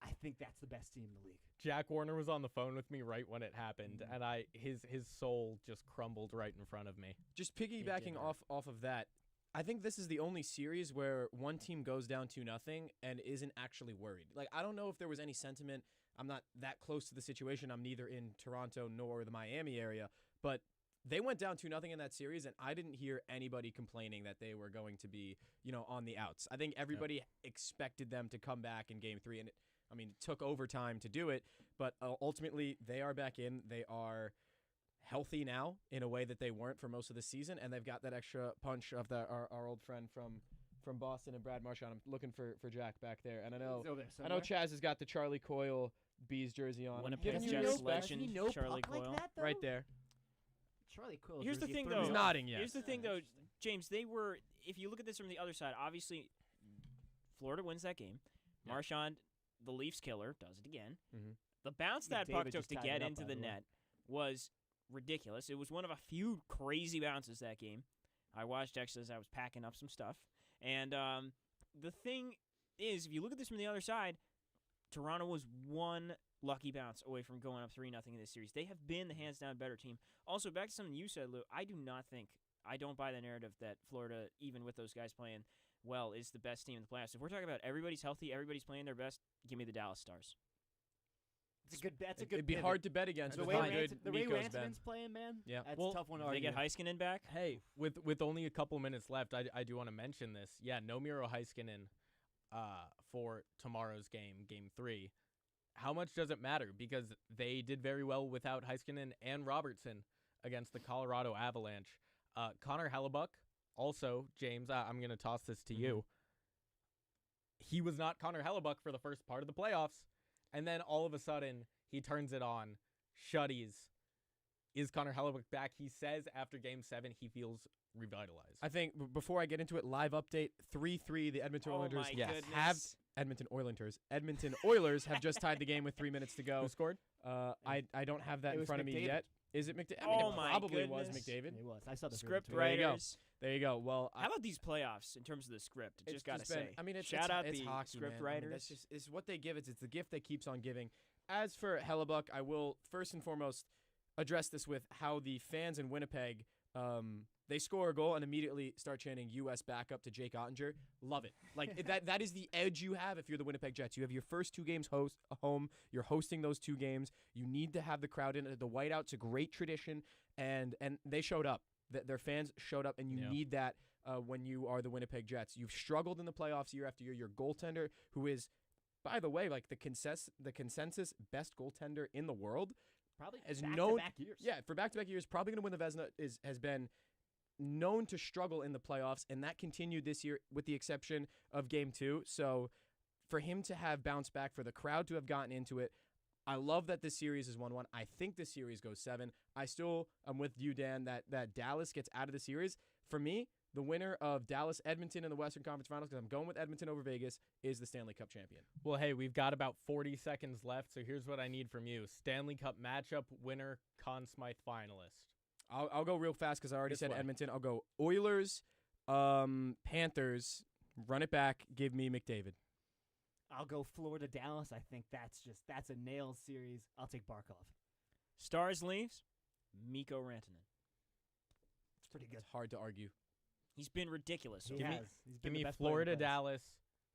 I think that's the best team in the league. Jack Warner was on the phone with me right when it happened, and his soul just crumbled right in front of me. Just piggybacking off of that, I think this is the only series where one team goes down 2-0 and isn't actually worried. Like, I don't know if there was any sentiment. I'm not that close to the situation. I'm neither in Toronto nor the Miami area, but they went down 2-0 in that series, and I didn't hear anybody complaining that they were going to be, on the outs. I think everybody expected them to come back in Game 3, and it took overtime to do it, but ultimately they are back in. They are healthy now in a way that they weren't for most of the season, and they've got that extra punch of our old friend from Boston and Brad Marchand. I'm looking for Jack back there, and I know Chaz has got the Charlie Coyle Bees jersey on. Winnipeg Jets legend Charlie Coyle, like that, right there. Charlie Coyle. Here's the thing, though. He's nodding. Yes. Here's the thing, though, James. They were. If you look at this from the other side, obviously, Florida wins that game. Yeah. Marchand, the Leafs killer, does it again. Mm-hmm. The bounce that puck took to get into the net was ridiculous. It was one of a few crazy bounces that game. I watched actually as I was packing up some stuff. And the thing is, if you look at this from the other side, Toronto was one lucky bounce away from going up 3-0 in this series. They have been the hands-down better team. Also, back to something you said, Lou, I don't buy the narrative that Florida, even with those guys playing well, is the best team in the playoffs. If we're talking about everybody's healthy, everybody's playing their best, give me the Dallas Stars. That's a good. It'd be hard to bet against the with way how good Mikko's been. Rantanen's playing, man. Yeah, that's a tough one to They argue. get Heiskanen back. Hey, with only a couple minutes left, I do want to mention this. Yeah, no Miro Heiskanen for tomorrow's Game 3. How much does it matter? Because they did very well without Heiskanen and Robertson against the Colorado Avalanche. Connor Hellebuck, also, James, I'm going to toss this to you. He was not Connor Hellebuck for the first part of the playoffs, and then all of a sudden, he turns it on. Shutties. Is Connor Hellebuck back? He says after Game 7 he feels revitalized. I think before I get into it, live update 3-3. The Edmonton Oilers have Edmonton Oilers have just tied the game with 3 minutes to go. Who scored? I don't have that in front of me yet. Is it McDavid? Oh my probably goodness. was McDavid. It was. I saw the Script writers. There you go. Well, how about these playoffs in terms of the script? Just gotta say. Shout out it's the hockey, script man. writers. It's what they give. It's the gift that keeps on giving. As for Hellebuck, I will first and foremost address this with how the fans in Winnipeg, they score a goal and immediately start chanting U.S. backup to Jake Ottinger. Love it. Like that is the edge you have if you're the Winnipeg Jets. You have your first 2 games home. You're hosting those 2 games. You need to have the crowd in. The whiteout's a great tradition, and they showed up. Their fans showed up, and you need that when you are the Winnipeg Jets. You've struggled in the playoffs year after year. Your goaltender, who is, by the way, like the consensus best goaltender in the world, probably as back-to-back years. Yeah, for back-to-back years, probably going to win the Vezina has been known to struggle in the playoffs, and that continued this year with the exception of Game 2. So for him to have bounced back, for the crowd to have gotten into it, I love that this series is 1-1. I think this series goes 7. I still am with you, Dan, that Dallas gets out of the series. For me, the winner of Dallas-Edmonton in the Western Conference Finals, because I'm going with Edmonton over Vegas, is the Stanley Cup champion. Well, hey, we've got about 40 seconds left, so here's what I need from you. Stanley Cup matchup, winner, Conn Smythe finalist. I'll go real fast because I already said Edmonton. I'll go Oilers, Panthers, run it back, give me McDavid. I'll go Florida, Dallas. I think that's a nailed series. I'll take Barkov. Stars, Leafs, Mikko Rantanen. It's pretty good. It's hard to argue. He's been ridiculous. Give me Florida, Dallas,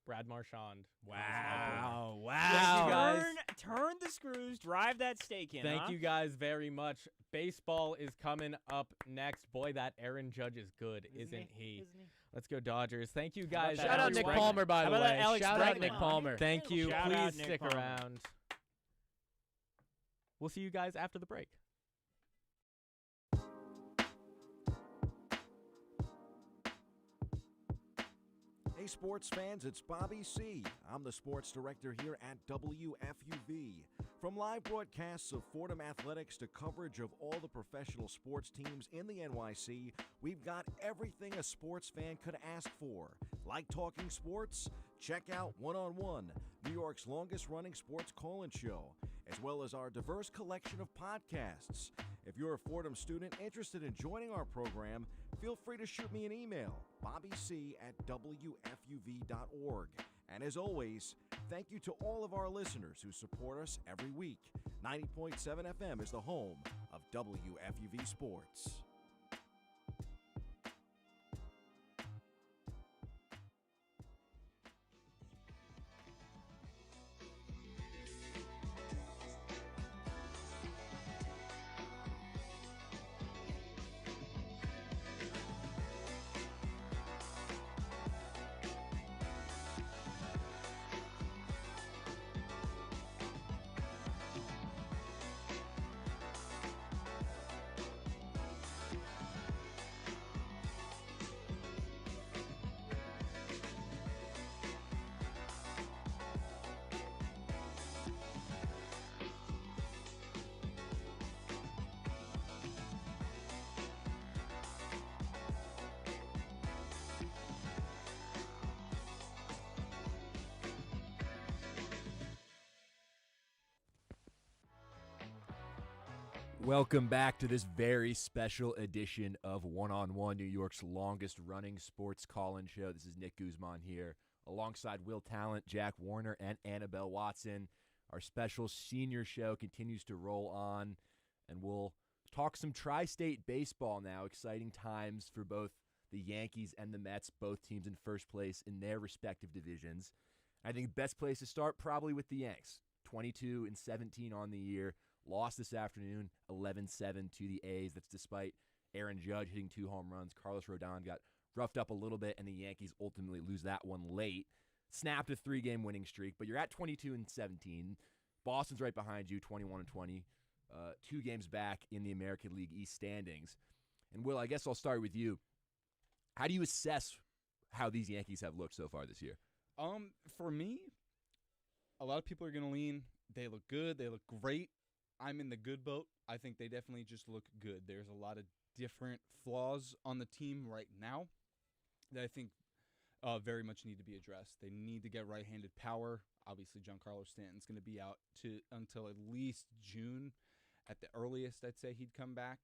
Brad Marchand. Wow. Turn the screws, drive that stake in. Thank you guys very much. Baseball is coming up next. Boy, that Aaron Judge is good, isn't he? Let's go Dodgers. Thank you guys. Shout out Nick Palmer, by the way. Shout out Nick Palmer. Thank you. Shout out Please Nick stick Palmer. around. We'll see you guys after the break. Hey sports fans, it's Bobby C. I'm the sports director here at WFUV. From live broadcasts of Fordham athletics to coverage of all the professional sports teams in the NYC, we've got everything a sports fan could ask for. Like talking sports? Check out One-on-One, New York's longest-running sports call-in show, as well as our diverse collection of podcasts. If you're a Fordham student interested in joining our program, feel free to shoot me an email, bobbyc@wfuv.org. And as always, thank you to all of our listeners who support us every week. 90.7 FM is the home of WFUV Sports. Welcome back to this very special edition of One-on-One, New York's longest-running sports call-in show. This is Nick Guzman here, alongside Will Talent, Jack Warner, and Annabelle Watson. Our special senior show continues to roll on, and we'll talk some tri-state baseball now. Exciting times for both the Yankees and the Mets, both teams in first place in their respective divisions. I think the best place to start probably with the Yanks, 22-17 on the year. Lost this afternoon, 11-7 to the A's. That's despite Aaron Judge hitting 2 home runs. Carlos Rodon got roughed up a little bit, and the Yankees ultimately lose that one late. Snapped a 3-game winning streak, but you're at 22-17. Boston's right behind you, 21-20. 2 games back in the American League East standings. And Will, I guess I'll start with you. How do you assess how these Yankees have looked so far this year? For me, a lot of people are going to lean, they look good, they look great. I'm in the good boat. I think they definitely just look good. There's a lot of different flaws on the team right now that I think very much need to be addressed. They need to get right-handed power. Obviously, Giancarlo Stanton's going to be out until at least June. At the earliest, I'd say he'd come back.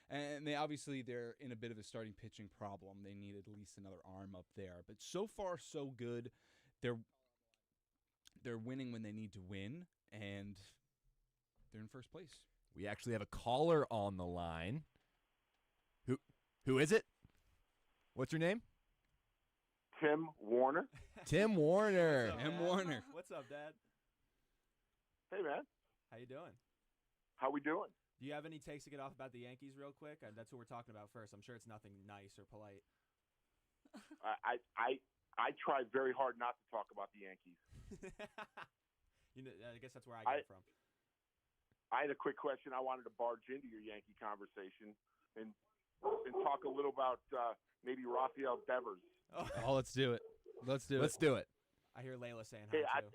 And they're in a bit of a starting pitching problem. They need at least another arm up there. But so far, so good. They're winning when they need to win, and they're in first place. We actually have a caller on the line. Who is it? What's your name? Tim Warner. Tim Warner. Tim Warner. What's up, Dad? Hey, man. How you doing? How we doing? Do you have any takes to get off about the Yankees real quick? That's what we're talking about first. I'm sure it's nothing nice or polite. I try very hard not to talk about the Yankees. I guess that's where I get it from. I had a quick question. I wanted to barge into your Yankee conversation and talk a little about maybe Rafael Devers. Oh, let's do it. Let's do it. I hear Layla saying hi, too.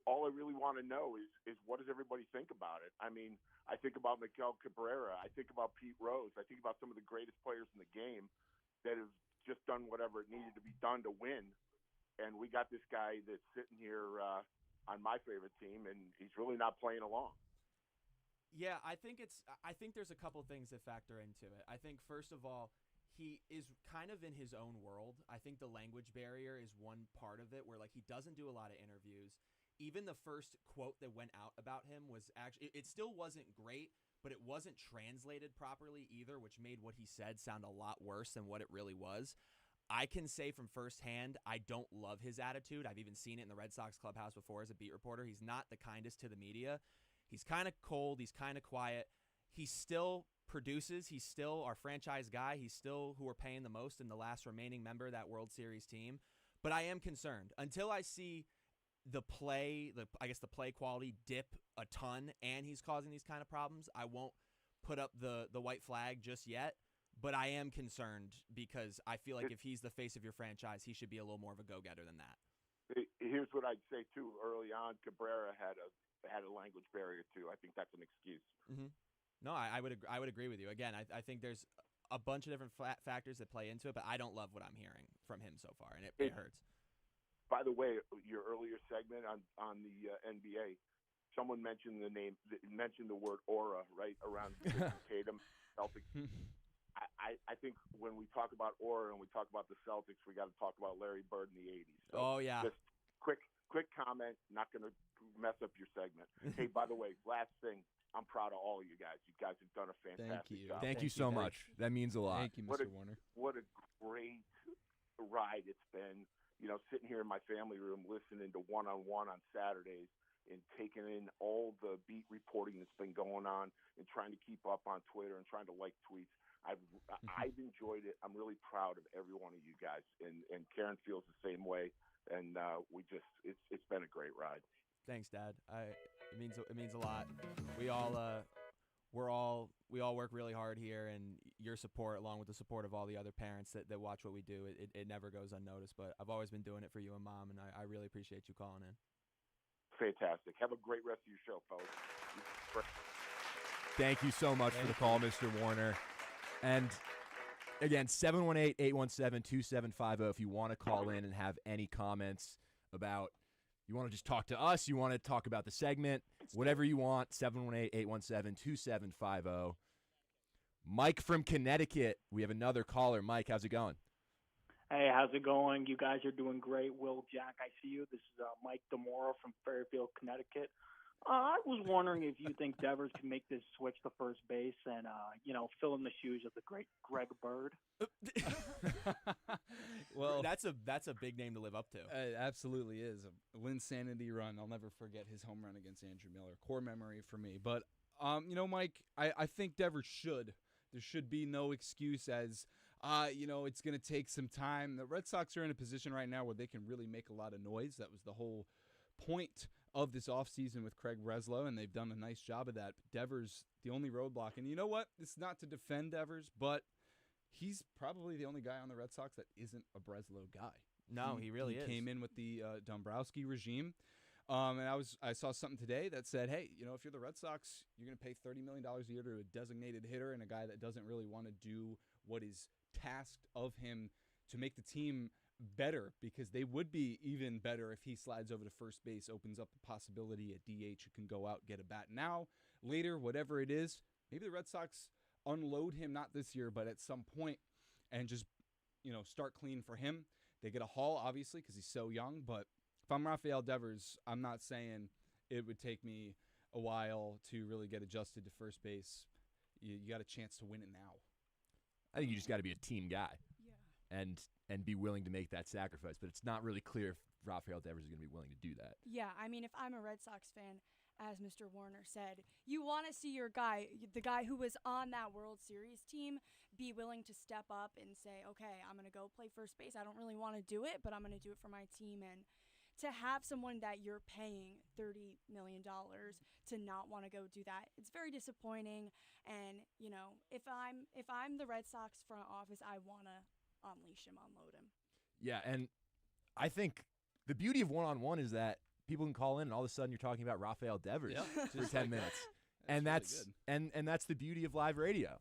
All I really want to know is what does everybody think about it? I mean, I think about Miguel Cabrera. I think about Pete Rose. I think about some of the greatest players in the game that have just done whatever it needed to be done to win. And we got this guy that's sitting here on my favorite team, and he's really not playing along. Yeah, I think there's a couple things that factor into it. I think, first of all, he is kind of in his own world. I think the language barrier is one part of it where, like, he doesn't do a lot of interviews. Even the first quote that went out about him was actually – it still wasn't great, but it wasn't translated properly either, which made what he said sound a lot worse than what it really was. I can say from firsthand, I don't love his attitude. I've even seen it in the Red Sox clubhouse before as a beat reporter. He's not the kindest to the media. He's kind of cold. He's kind of quiet. He still produces. He's still our franchise guy. He's still who we're paying the most and the last remaining member of that World Series team. But I am concerned. Until I see the play quality dip a ton and he's causing these kind of problems, I won't put up the white flag just yet. But I am concerned because I feel like if he's the face of your franchise, he should be a little more of a go-getter than that. Here's what I'd say, too. Early on, Cabrera had a had a language barrier to. I think that's an excuse. Mm-hmm. No, I would agree with you. Again, I think there's a bunch of different factors that play into it, but I don't love what I'm hearing from him so far, and it hurts. By the way, your earlier segment on the NBA, someone mentioned the word aura right around Tatum Celtics. I think when we talk about aura and we talk about the Celtics, we got to talk about Larry Bird in the '80s. So oh yeah. Just quick comment. Not going to mess up your segment. Hey, by the way, last thing. I'm proud of all of you guys. You guys have done a fantastic job. Thank you so much. That means a lot. Thank you, Mr. Warner. What a great ride it's been. You know, sitting here in my family room listening to one-on-one on Saturdays and taking in all the beat reporting that's been going on and trying to keep up on Twitter and trying to like tweets. I've enjoyed it. I'm really proud of every one of you guys, and Karen feels the same way. And it's been a great ride. Thanks, Dad. It means a lot. We all work really hard here, and your support, along with the support of all the other parents that watch what we do, it never goes unnoticed. But I've always been doing it for you and Mom, and I really appreciate you calling in. Fantastic. Have a great rest of your show, fellas. Thank you so much for the call, Mr. Warner. And again, 718-817-2750 if you want to call in and have any comments about. You want to just talk to us? You want to talk about the segment? Whatever you want, 718-817-2750. Mike from Connecticut. We have another caller. Mike, how's it going? Hey, how's it going? You guys are doing great. Will, Jack, I see you. This is Mike DeMora from Fairfield, Connecticut. I was wondering if you think Devers can make this switch to first base and, fill in the shoes of the great Greg Bird. Well, that's a big name to live up to. It absolutely is. A Linsanity run. I'll never forget his home run against Andrew Miller. Core memory for me. But, Mike, I think Devers should. There should be no excuse as, it's going to take some time. The Red Sox are in a position right now where they can really make a lot of noise. That was the whole point of this offseason with Craig Breslow, and they've done a nice job of that. But Devers, the only roadblock. And you know what? It's not to defend Devers, but he's probably the only guy on the Red Sox that isn't a Breslow guy. No, he really is. He came in with the Dombrowski regime. And I saw something today that said, hey, if you're the Red Sox, you're going to pay $30 million a year to a designated hitter and a guy that doesn't really want to do what is tasked of him to make the team better, because they would be even better if he slides over to first base, opens up the possibility at DH who can go out, get a bat now, later, whatever it is. Maybe the Red Sox unload him, not this year, but at some point, and just, start clean for him. They get a haul, obviously, because he's so young, but if I'm Rafael Devers, I'm not saying it would take me a while to really get adjusted to first base. You got a chance to win it now. I think you just got to be a team guy. Yeah. And be willing to make that sacrifice. But it's not really clear if Rafael Devers is going to be willing to do that. Yeah, I mean, if I'm a Red Sox fan, as Mr. Warner said, you want to see your guy, the guy who was on that World Series team, be willing to step up and say, okay, I'm going to go play first base. I don't really want to do it, but I'm going to do it for my team. And to have someone that you're paying $30 million to not want to go do that, it's very disappointing. And, if I'm the Red Sox front office, I want to unleash him, unload him. Yeah, and I think the beauty of one-on-one is that people can call in and all of a sudden you're talking about Rafael Devers for 10 minutes. And that's really and that's the beauty of live radio.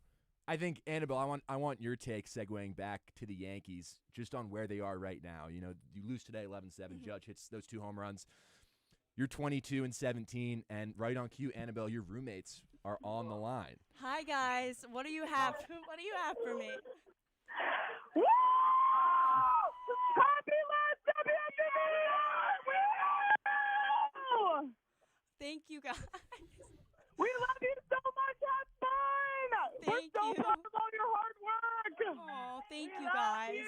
I think, Annabelle, I want your take segueing back to the Yankees just on where they are right now. You lose today 11-7. Judge hits those 2 home runs. You're 22-17, and right on cue, Annabelle, your roommates are on the line. Hi guys, what do you have? What do you have for me? Woo! Happy last WFUV! Thank you guys. We love you so much. Have fun. We're so proud of all your hard work. Oh, thank you guys.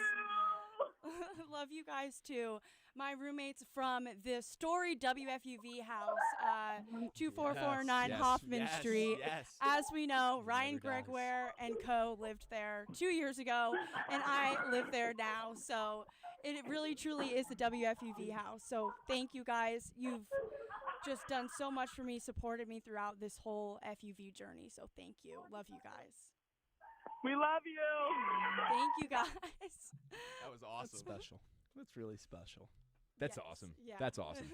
Love you guys too. My roommates from the storied WFUV house, 2449 Hoffman Street. Yes. As we know, Ryan Gregoire and co. lived there 2 years ago, and I live there now. So it really, truly is the WFUV house. So thank you guys. You've just done so much for me, supported me throughout this whole FUV journey. So thank you. Love you guys. We love you. Thank you guys. That was awesome. That's special. That's really special. That's Yes, awesome. yeah. That's awesome.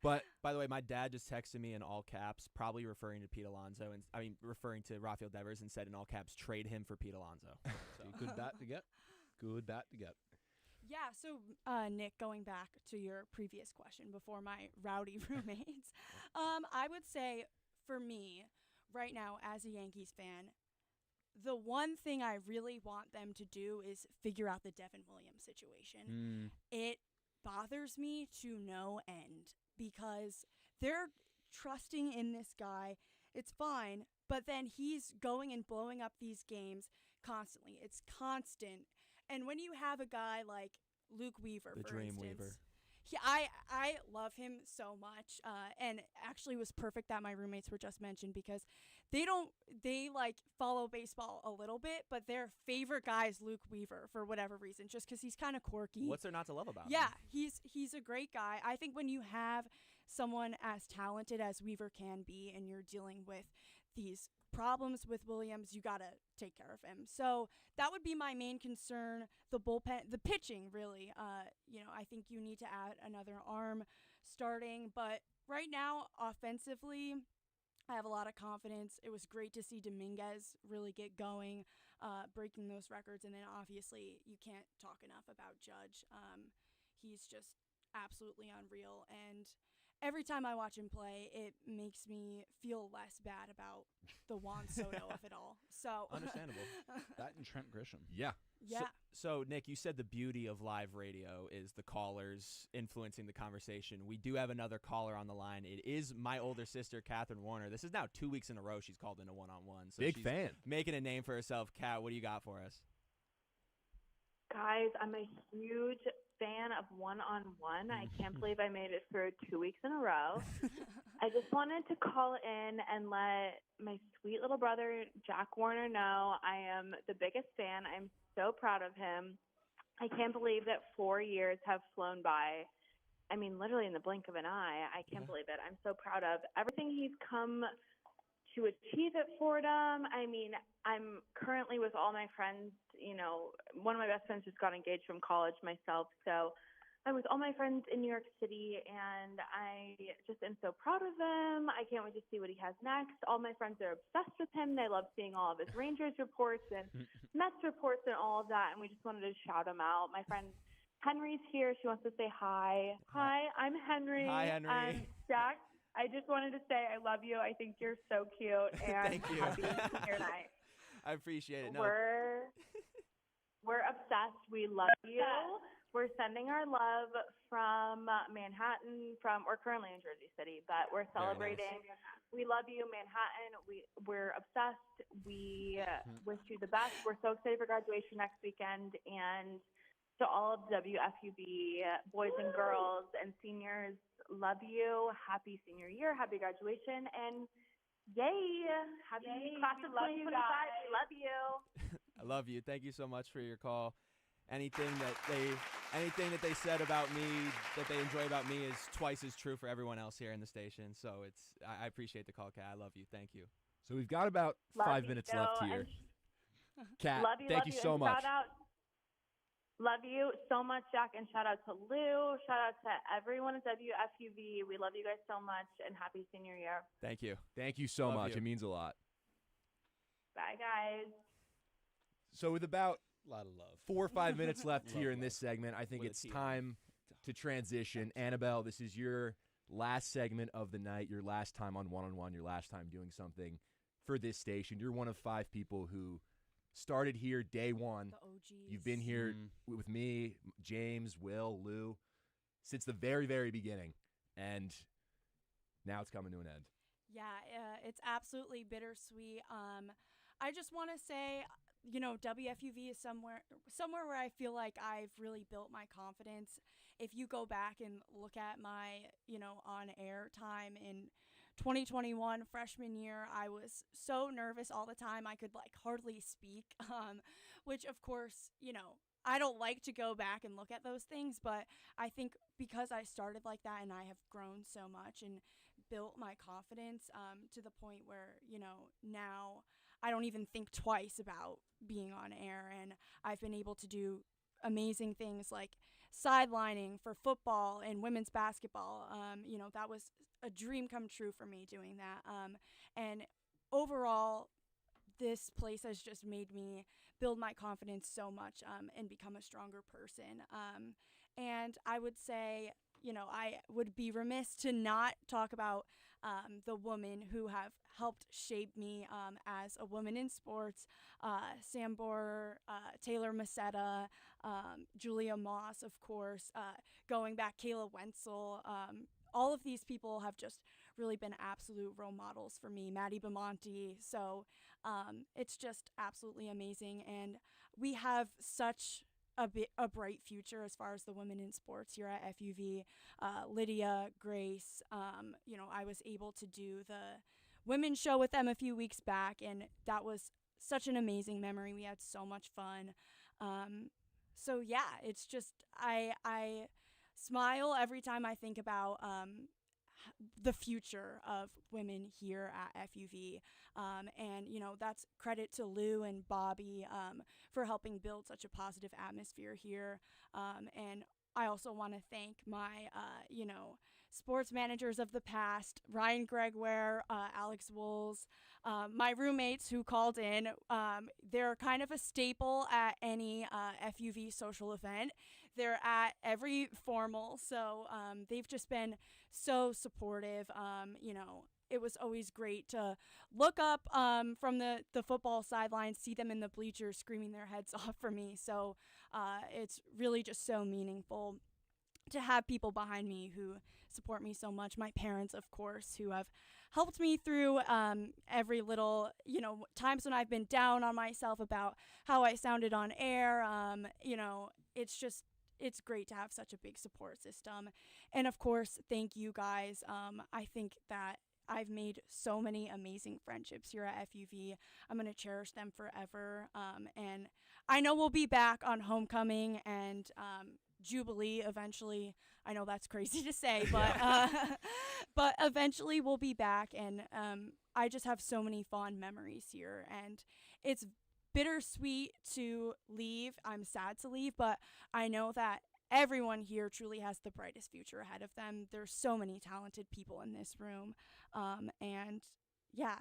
But by the way, my dad just texted me in all caps, probably referring to Pete Alonso, and referring to Rafael Devers, and said in all caps, trade him for Pete Alonso. So. Good bat to get. Good bat to get. Yeah, so Nick, going back to your previous question before my rowdy roommates, I would say for me, right now as a Yankees fan, the one thing I really want them to do is figure out the Devin Williams situation. It bothers me to no end because they're trusting in this guy. It's fine, but then he's going and blowing up these games constantly. It's constant. And when you have a guy like Luke Weaver, The for Dream instance, Weaver. I love him so much, and actually was perfect that my roommates were just mentioned because they like follow baseball a little bit, but their favorite guy is Luke Weaver for whatever reason, just because he's kind of quirky. What's there not to love about him? Yeah, he's a great guy. I think when you have someone as talented as Weaver can be, and you're dealing with these problems with Williams, you gotta take care of him. So that would be my main concern. The bullpen, the pitching, really. I think you need to add another arm starting. But right now, offensively, I have a lot of confidence. It was great to see Dominguez really get going, breaking those records. And then obviously you can't talk enough about Judge. He's just absolutely unreal. And every time I watch him play, it makes me feel less bad about the Juan Soto of it all. So Understandable. That and Trent Grisham. Yeah. Yeah. So, Nick, you said the beauty of live radio is the callers influencing the conversation. We do have another caller on the line. It is my older sister, Catherine Warner. This is now 2 weeks in a row she's called in a one-on-one. So Big she's fan. making a name for herself. Kat, what do you got for us? Guys, I'm a huge fan of one-on-one. I can't believe I made it through 2 weeks in a row. I just wanted to call in and let my sweet little brother, Jack Warner, know I am the biggest fan. I'm so proud of him. I can't believe that 4 years have flown by. I mean, literally in the blink of an eye. I can't believe it. I'm so proud of everything he's come to achieve at Fordham. I mean, I'm currently with all my friends. One of my best friends just got engaged from college myself. So I'm with all my friends in New York City, and I just am so proud of him. I can't wait to see what he has next. All my friends are obsessed with him. They love seeing all of his Rangers reports and Mets reports and all of that, and we just wanted to shout him out. My friend Henry's here. She wants to say hi. Hi, I'm Henry. Hi, Henry. Jack, I just wanted to say I love you. I think you're so cute, and Thank you. happy senior night. I appreciate it. No. We're obsessed. We love you. We're sending our love from Manhattan. We're currently in Jersey City, but we're celebrating. We love you, Manhattan. We're obsessed. We wish you the best. We're so excited for graduation next weekend. And to all of WFUV boys and girls and seniors, love you. Happy senior year. Happy graduation. And yay. Happy class of 2025. We love you. I love you. Thank you so much for your call. Anything that they said about me, that they enjoy about me, is twice as true for everyone else here in the station. So I appreciate the call, Kat. I love you. Thank you. So we've got about 5 minutes left here. Kat, Love you, thank you so and much. Love you so much, Jack, and shout out to Lou. Shout out to everyone at WFUV. We love you guys so much, and happy senior year. Thank you. Thank you so Love much. you. It means a lot. Bye, guys. So with about A lot of love. 4 or 5 minutes left Love, here in love. this segment, I think With a it's T. time to transition. Annabelle, this is your last segment of the night, your last time on one-on-one, your last time doing something for this station. You're one of 5 people who started here day one. The OGs. You've been here with me, James, Will, Lou, since the very, very beginning. And now it's coming to an end. Yeah, it's absolutely bittersweet. I just want to say, WFUV is somewhere where I feel like I've really built my confidence. If you go back and look at my, on-air time in 2021, freshman year, I was so nervous all the time. I could hardly speak, which of course, I don't like to go back and look at those things, but I think because I started like that and I have grown so much and built my confidence to the point where, now I don't even think twice about being on air, and I've been able to do amazing things like sidelining for football and women's basketball. That was a dream come true for me doing that. And overall, this place has just made me build my confidence so much and become a stronger person. And I would say, I would be remiss to not talk about the women who have helped shape me as a woman in sports. Sam Borer, Taylor Macetta, Julia Moss, of course, going back, Kayla Wenzel. All of these people have just really been absolute role models for me. Maddie Bamonte. So it's just absolutely amazing. And we have such a bright future as far as the women in sports here at FUV. Lydia, Grace, I was able to do the women's show with them a few weeks back, and that was such an amazing memory. We had so much fun. So yeah, it's just, I smile every time I think about the future of women here at FUV. And, that's credit to Lou and Bobby for helping build such a positive atmosphere here. And I also want to thank my, sports managers of the past, Ryan Gregware, Alex Wools, my roommates who called in. They're kind of a staple at any FUV social event. They're at every formal, so they've just been so supportive. It was always great to look up from the football sidelines, see them in the bleachers screaming their heads off for me. So it's really just so meaningful to have people behind me who support me so much. My parents, of course, who have helped me through every little, times when I've been down on myself about how I sounded on air. It's great to have such a big support system. And of course, thank you guys. I think that I've made so many amazing friendships here at FUV. I'm going to cherish them forever. And I know we'll be back on homecoming and Jubilee eventually. I know that's crazy to say, but but eventually we'll be back. And I just have so many fond memories here. And it's bittersweet to leave. I'm sad to leave, but I know that everyone here truly has the brightest future ahead of them. There's so many talented people in this room. And yeah,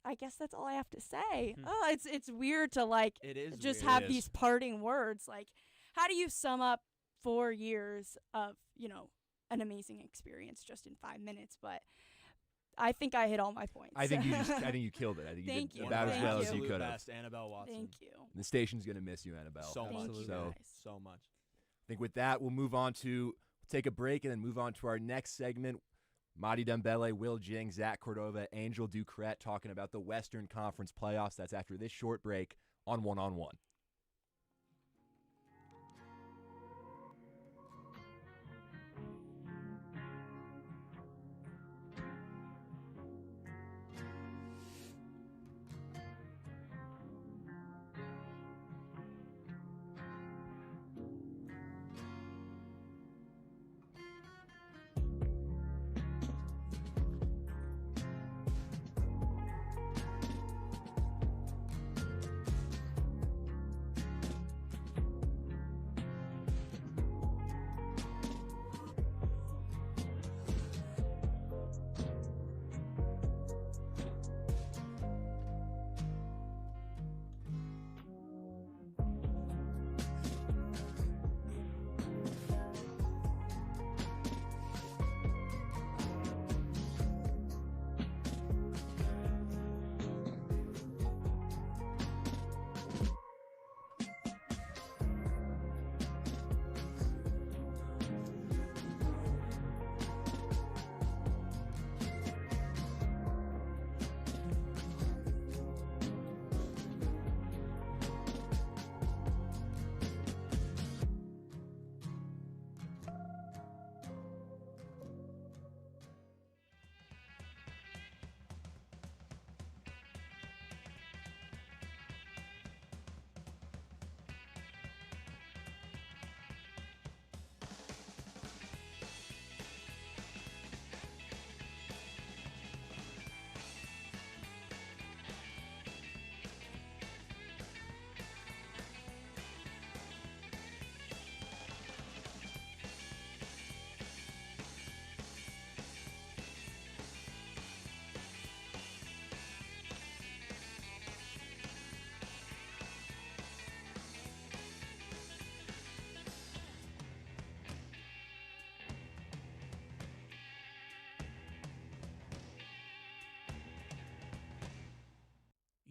I guess that's all I have to say. Oh, it's weird to just weird. have these parting words. Like, how do you sum up 4 years of, an amazing experience just in 5 minutes? But I think I hit all my points. I think you killed it. I think Thank you did you. about as well as Absolute you could have. best, Annabelle Watson. Thank you. The station's gonna miss you, Annabelle. So much. you So guys. So much. I think with that, we'll move on to take a break and then move on to our next segment. Madi Dembele, Will Jing, Zach Cordova, Angel Ducret talking about the Western Conference playoffs. That's after this short break on One on One.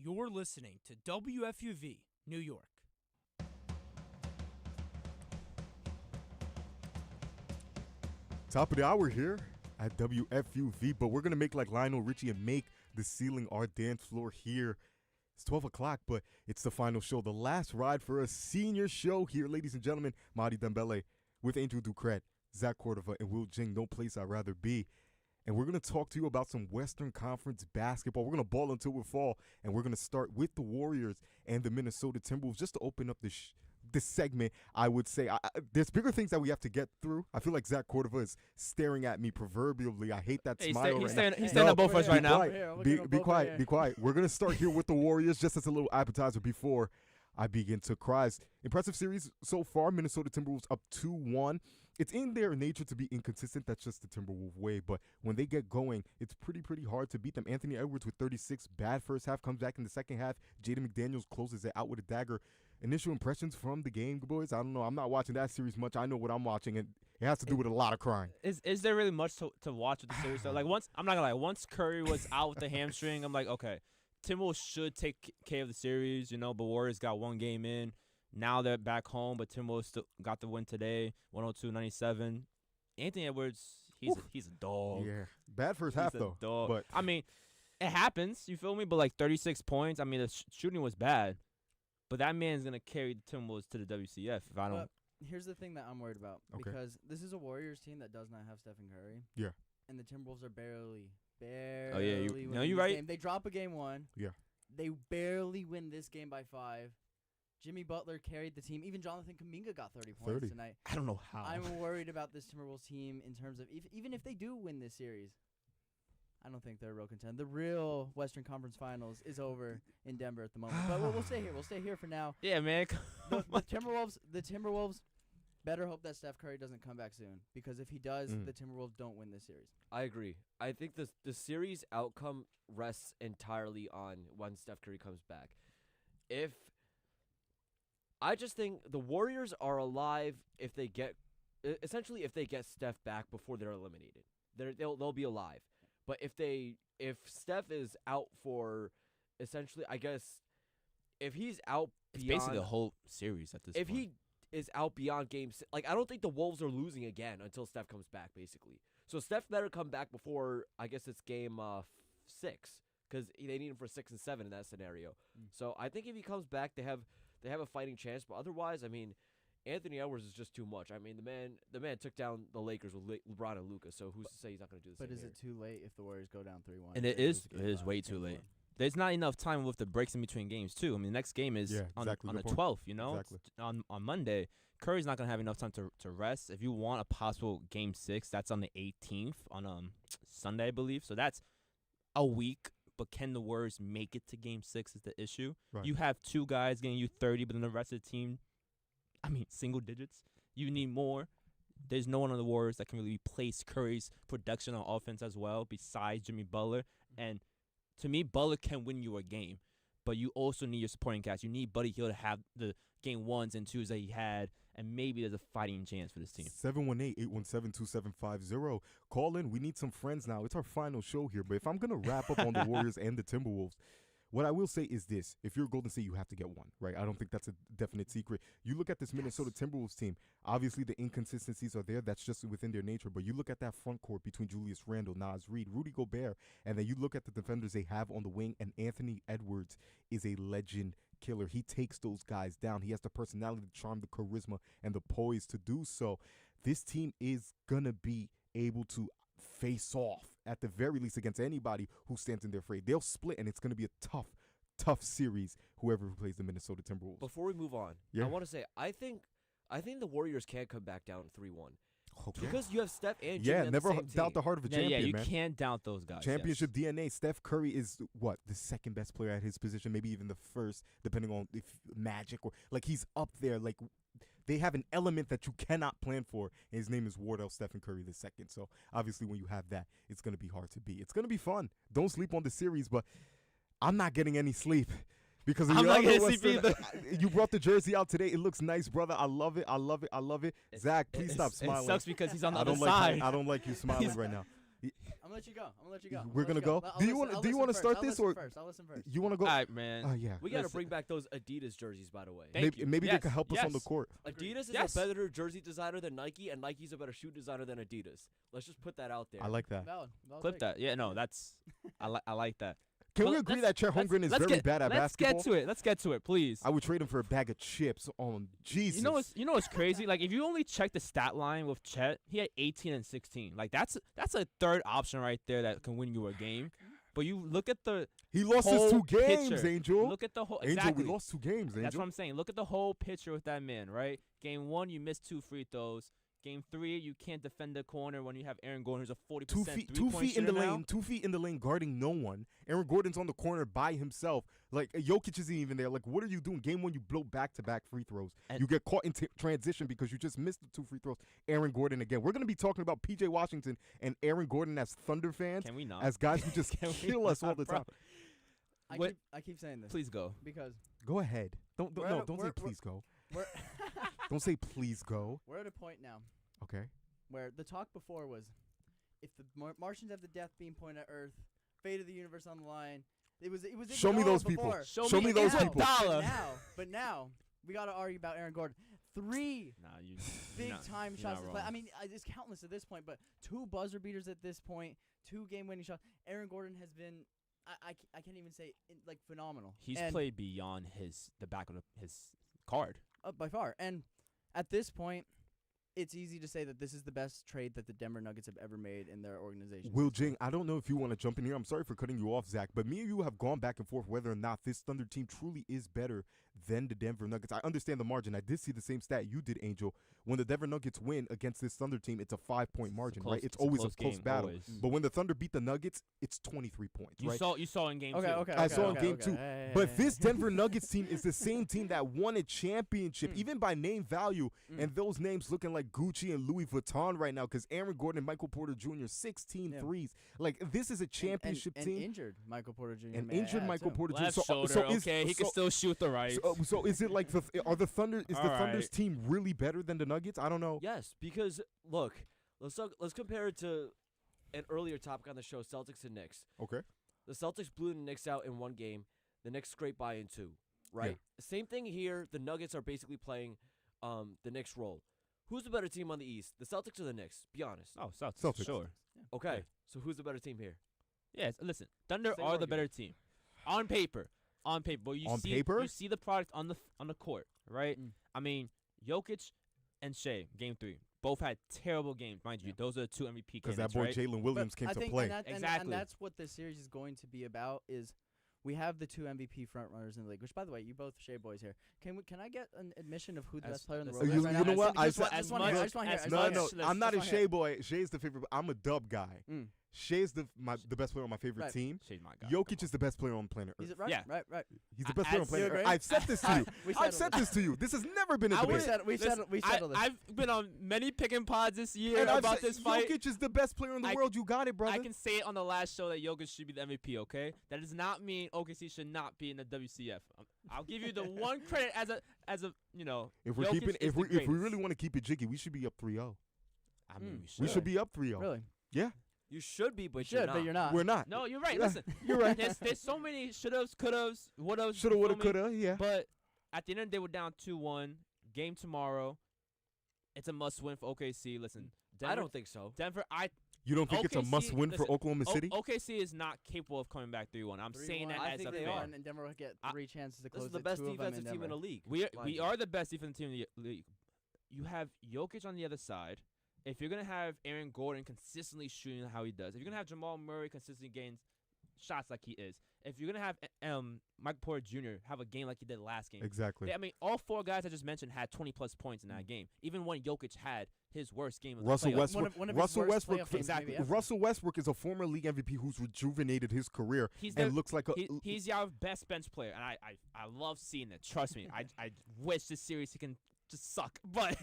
You're listening to WFUV, New York. Top of the hour here at WFUV, but we're going to make like Lionel Richie and make the ceiling our dance floor here. It's 12 o'clock, but it's the final show, the last ride for a senior show here, ladies and gentlemen. Madi Dembele with Angel Ducret, Zach Cordova, and Will Jing, no place I'd rather be. And we're going to talk to you about some Western Conference basketball. We're going to ball until we fall, and we're going to start with the Warriors and the Minnesota Timberwolves just to open up this segment. I would say there's bigger things that we have to get through. I feel like Zach Cordova is staring at me proverbially. I hate that smile right now. He's standing up both of us right now. Be quiet. Be quiet. We're going to start here with the Warriors just as a little appetizer before I begin to cry. Impressive series so far. Minnesota Timberwolves up 2-1. It's in their nature to be inconsistent. That's just the Timberwolves way. But when they get going, it's pretty hard to beat them. Anthony Edwards with 36. Bad first half. Comes back in the second half. Jaden McDaniels closes it out with a dagger. Initial impressions from the game, boys? I don't know. I'm not watching that series much. I know what I'm watching, and it has to do with a lot of crying. Is there really much to watch with the series? So, like, I'm not gonna lie. Once Curry was out with the hamstring, I'm like, okay, Timberwolves should take care of the series. You know, but Warriors got one game in. Now they're back home, but Timberwolves still got the win today, 102-97. Anthony Edwards, he's a dog. Yeah, bad first half though. Dog. But I mean, it happens. You feel me? But like 36 points. I mean, the shooting was bad. But that man's going to carry the Timberwolves to the WCF if I don't. But here's the thing that I'm worried about. Okay. Because this is a Warriors team that does not have Stephen Curry. Yeah. And the Timberwolves are barely you're right. Game. They drop a game 1. Yeah. They barely win this game by 5. Jimmy Butler carried the team. Even Jonathan Kuminga got 30 points tonight. I don't know how. I'm worried about this Timberwolves team in terms of even if they do win this series. I don't think they're a real contender. The real Western Conference Finals is over in Denver at the moment. But we'll stay here. We'll stay here for now. Yeah, man. The Timberwolves better hope that Steph Curry doesn't come back soon. Because if he does, the Timberwolves don't win this series. I agree. I think the series outcome rests entirely on when Steph Curry comes back. I just think the Warriors are alive if they get Steph back before they're eliminated. They'll be alive. But if Steph is out for essentially, I guess, if he's out It's beyond, basically the whole series at this point. If he is out beyond game 6, like, I don't think the Wolves are losing again until Steph comes back, basically. So Steph better come back before, I guess it's game 6, because they need him for 6 and 7 in that scenario. So I think if he comes back, they have a fighting chance. But otherwise, I mean, Anthony Edwards is just too much. I mean, the man took down the Lakers with LeBron and Luka, so who's to say he's not going to do the same? But is it too late if the Warriors go down 3-1? And it is way too late. There's not enough time with the breaks in between games, too. I mean, the next game is on the 12th, you know? Exactly. On Monday. Curry's not going to have enough time to rest. If you want a possible game 6, that's on the 18th on Sunday, I believe. So that's a week. But can the Warriors make it to game 6 is the issue. Right. You have 2 guys getting you 30, but then the rest of the team, I mean, single digits. You need more. There's no one on the Warriors that can really replace Curry's production on offense as well besides Jimmy Butler. And to me, Butler can win you a game, but you also need your supporting cast. You need Buddy Hield to have the game 1s and 2s that he had, and maybe there's a fighting chance for this team. 718-817-2750. Call in. We need some friends now. It's our final show here, but if I'm going to wrap up on the Warriors and the Timberwolves, what I will say is this. If you're Golden State, you have to get one, right? I don't think that's a definite secret. You look at this Minnesota Timberwolves team, obviously the inconsistencies are there. That's just within their nature. But you look at that front court between Julius Randle, Naz Reid, Rudy Gobert, and then you look at the defenders they have on the wing, and Anthony Edwards is a legend killer. He takes those guys down. He has the personality, the charm, the charisma, and the poise to do so. This team is going to be able to face off at the very least against anybody who stands in their fray. They'll split, and it's going to be a tough series, whoever plays the Minnesota Timberwolves. Before we move on, I want to say I think the Warriors can come back down 3-1. Okay. Because you have Steph and Jimmy on never the same doubt team. the heart of a champion, you man. can't doubt those guys. Championship DNA. Steph Curry is the second best player at his position, maybe even the first, depending on if Magic or he's up there. Like, they have an element that you cannot plan for. And his name is Wardell Stephen Curry the second. So obviously, when you have that, it's gonna be hard to beat. It's gonna be fun. Don't sleep on the series, but I'm not getting any sleep. Because I'm not getting sleep either. You brought the jersey out today. It looks nice, brother. I love it. I love it. I love it. Zach, please stop smiling. It sucks because he's on the other side. I don't like you smiling right now. I'm gonna let you go. I'm gonna let you go. We're gonna go. Do you want to start this or I'll listen first. you want to go? All right, man. Yeah. We got to bring back those Adidas jerseys, by the way. Maybe they can help us on the court. Adidas is a better jersey designer than Nike, and Nike's a better shoe designer than Adidas. Let's just put that out there. I like that. Valid Clip that. Yeah, no, that's I like that. Can we agree that Chet Holmgren is very bad at basketball? Let's get to it, please. I would trade him for a bag of chips. On Jesus. You know what's crazy? Like if you only check the stat line with Chet, he had 18 and 16. Like that's a third option right there that can win you a game. But you look at he lost his 2 games, picture. Angel. Look at the whole Angel, exactly. we lost 2 games, Angel. That's what I'm saying. Look at the whole picture with that man, right? Game 1, you missed 2 free throws. Game 3, you can't defend the corner when you have Aaron Gordon, who's a 40% 2 feet in the lane, 2 feet in the lane, guarding no one. Aaron Gordon's on the corner by himself. Like Jokic isn't even there. Like, what are you doing? Game 1, you blow back-to-back free throws. You get caught in transition because you just missed the 2 free throws. Aaron Gordon again. We're gonna be talking about PJ Washington and Aaron Gordon as Thunder fans. Can we not? As guys who just kill us all the time. I keep saying this. Please go. Because go ahead. Don't say please go. Don't say please go. We're at a point now. Okay. Where the talk before was, if the Martians have the death beam point at Earth, fate of the universe on the line. It was. Show me those people. Show me those people. But now we got to argue about Aaron Gordon. 3 big time shots. I mean, it's countless at this point, but 2 buzzer beaters at this point, 2 game winning shots. Aaron Gordon has been. I can't even say like phenomenal. He's played beyond the back of his card by far. And at this point, it's easy to say that this is the best trade that the Denver Nuggets have ever made in their organization. Will Jing, I don't know if you want to jump in here. I'm sorry for cutting you off, Zach, but me and you have gone back and forth whether or not this Thunder team truly is better than the Denver Nuggets. I understand the margin. I did see the same stat you did, Angel. When the Denver Nuggets win against this Thunder team, it's a 5-point margin, right? It's always a close battle. Always. But when the Thunder beat the Nuggets, it's 23 points, right? You saw in game 2. I saw in game 2. But this Denver Nuggets team is the same team that won a championship, even by name value, and those names looking like Gucci and Louis Vuitton right now because Aaron Gordon and Michael Porter Jr. 16 threes. Like, this is a championship team. And injured Michael Porter Jr. And injured Michael Porter Jr. Left shoulder, he can still shoot the right. So is it like the Thunder's team really better than the Nuggets? I don't know. Yes, because look, let's compare it to an earlier topic on the show, Celtics and Knicks. Okay. The Celtics blew the Knicks out in 1 game. The Knicks scraped by in 2. Right. Yeah. Same thing here. The Nuggets are basically playing the Knicks role. Who's the better team on the East? The Celtics or the Knicks? Be honest. Oh, Celtics. Sure. Yeah. Okay. So who's the better team here? Yes. Listen, Thunder are the better team on paper. But you see the product on the court, right? I mean, Jokic and Shea, game 3, both had terrible games, mind you. Those are the 2 MVP candidates, because that boy Jalen Williams came to play. Exactly. And that's what this series is going to be about. Is we have the 2 MVP frontrunners in the league, which, by the way, you both Shea boys here. Can I get an admission of who the best player in the world is right now? You know what? I just want to hear. No, I'm not a Shea boy. Shea's the favorite. I'm a Dub guy. Shea's the best player on my favorite team. Shea's my guy. Jokic is the best player on planet Earth. Is it right? Yeah. Right. He's the best player on planet Earth. I've said this to you. I've said this to you. This has never been a debate. We settled this. I've been on many picking pods this year about this fight. Jokic is the best player in the world. You got it, brother. I can say it on the last show that Jokic should be the MVP, okay? That does not mean OKC should not be in the WCF. I'll give you the one credit as a if we're keeping if we really want to keep it jiggy, we should be up 3-0. I mean, we should be up 3-0. Really? Yeah. You should be, but you're not. We're not. No, you're right. Listen, you're right. There's so many shoulda, coulda, woulda. Shoulda, woulda, coulda. Yeah. But at the end of the day, we're down 2-1. Game tomorrow. It's a must-win for OKC. Listen, Denver, I don't think so. Denver, You don't think OKC, it's a must-win for Oklahoma City? OKC is not capable of coming back 3-1. I'm saying that as a fan. And Denver will get 3 chances to close. This is the best defensive team in the league. We are the best defensive team in the league. You have Jokic on the other side. If you're going to have Aaron Gordon consistently shooting how he does, if you're going to have Jamal Murray consistently getting shots like he is, if you're going to have Michael Porter Jr. have a game like he did last game. Exactly. I mean, all 4 guys I just mentioned had 20-plus points in that game. Even when Jokic had his worst game of the Russell playoffs. Westbrook. Exactly. Russell Westbrook is a former league MVP who's rejuvenated his career looks like he's our best bench player, and I love seeing it. Trust me. I wish this series he can just suck. But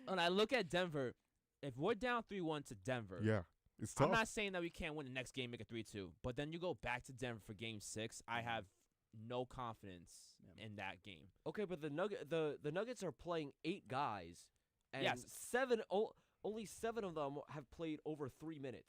when I look at Denver, if we're down 3-1 to Denver, yeah, it's tough. I'm not saying that we can't win the next game, make it 3-2. But then you go back to Denver for Game 6. I have no confidence in that game. Okay, but the Nuggets are playing 8 guys, and yes. only 7 of them have played over 3 minutes.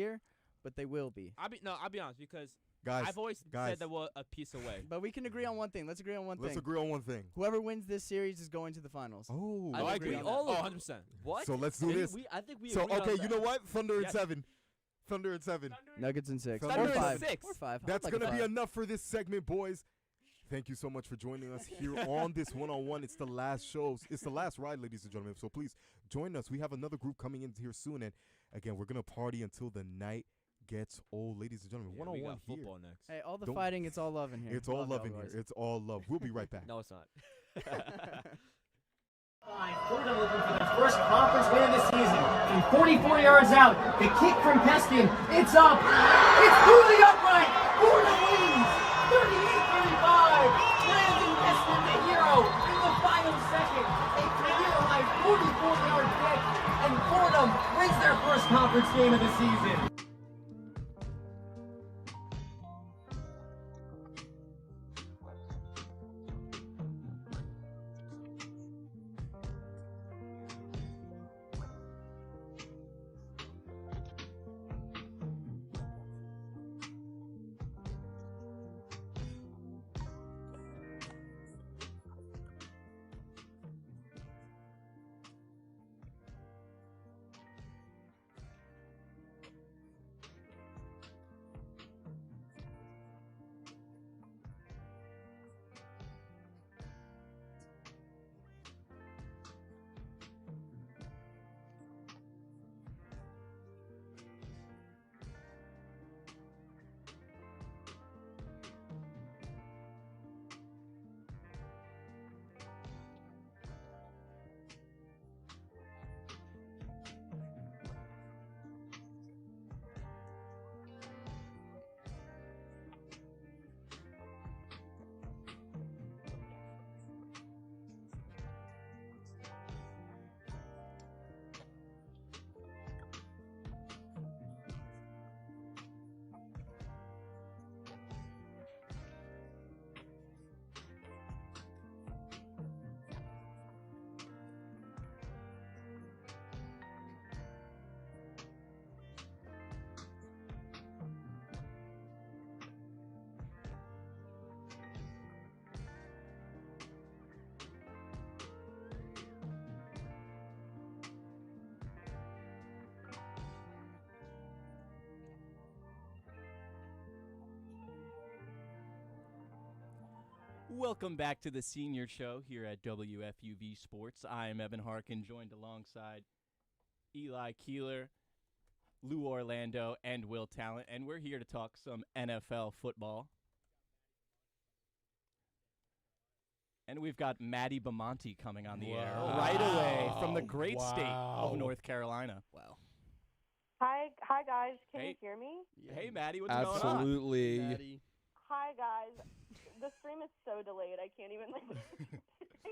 year, but they will be. I'll be honest because Guys, I've always guys. said that we're a piece away. But we can agree on one thing. Let's agree on one Let's thing. agree on one thing. Whoever wins this series is going to the finals. Oh, I agree. on Oh, that. 100%. What? So let's do Maybe this. I think we So agreed on okay, you that. know what? Thunder at Yes. 7. Thunder at 7. Nuggets in 6. Thunder Or in 5. 6. Or 5. That's I'd like a gonna be 5. enough for this segment, boys. Thank you so much for joining us here on this one-on-one. It's the last shows. It's the last ride, ladies and gentlemen. So please join us. We have another group coming in here soon, and again, we're gonna party until the night gets old, ladies and gentlemen. Yeah, One-on-one we got here. football next. Hey, all the Don't- fighting, it's all love in here. It's all love in y'all, here. boys. It's all love. We'll be right back. No, it's not. Fordham looking for their first conference win of the season. From 44 yards out, the kick from Peskin. It's up. It's through the upright. Fordham wins. 38-35. Brandon Peskin, the hero, in the final second. A career-high 44-yard kick, and Fordham wins their first conference game of the season. Welcome back to the Senior Show here at WFUV Sports. I am Evan Harkin, joined alongside Eli Keeler, Lou Orlando, and Will Talent, and we're here to talk some NFL football. And we've got Maddie Bamonte coming on the air right away from the great state of North Carolina. Wow. Hi guys. Can Hey. you hear me? Hey, Maddie, what's going on? Absolutely. Hi guys. The stream is so delayed. I can't even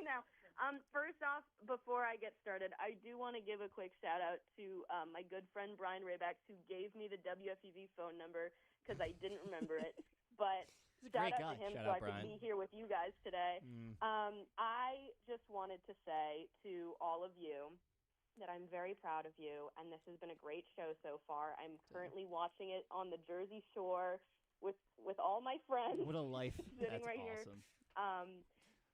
now. First off, before I get started, I do want to give a quick shout out to my good friend Brian Raybacks, who gave me the WFUV phone number because I didn't remember it. But He's a great shout out guy. to him Shout so out, I Brian. could be here with you guys today. I just wanted to say to all of you that I'm very proud of you, and this has been a great show so far. I'm currently watching it on the Jersey Shore with all my friends. What a life. Sitting That's right awesome. here.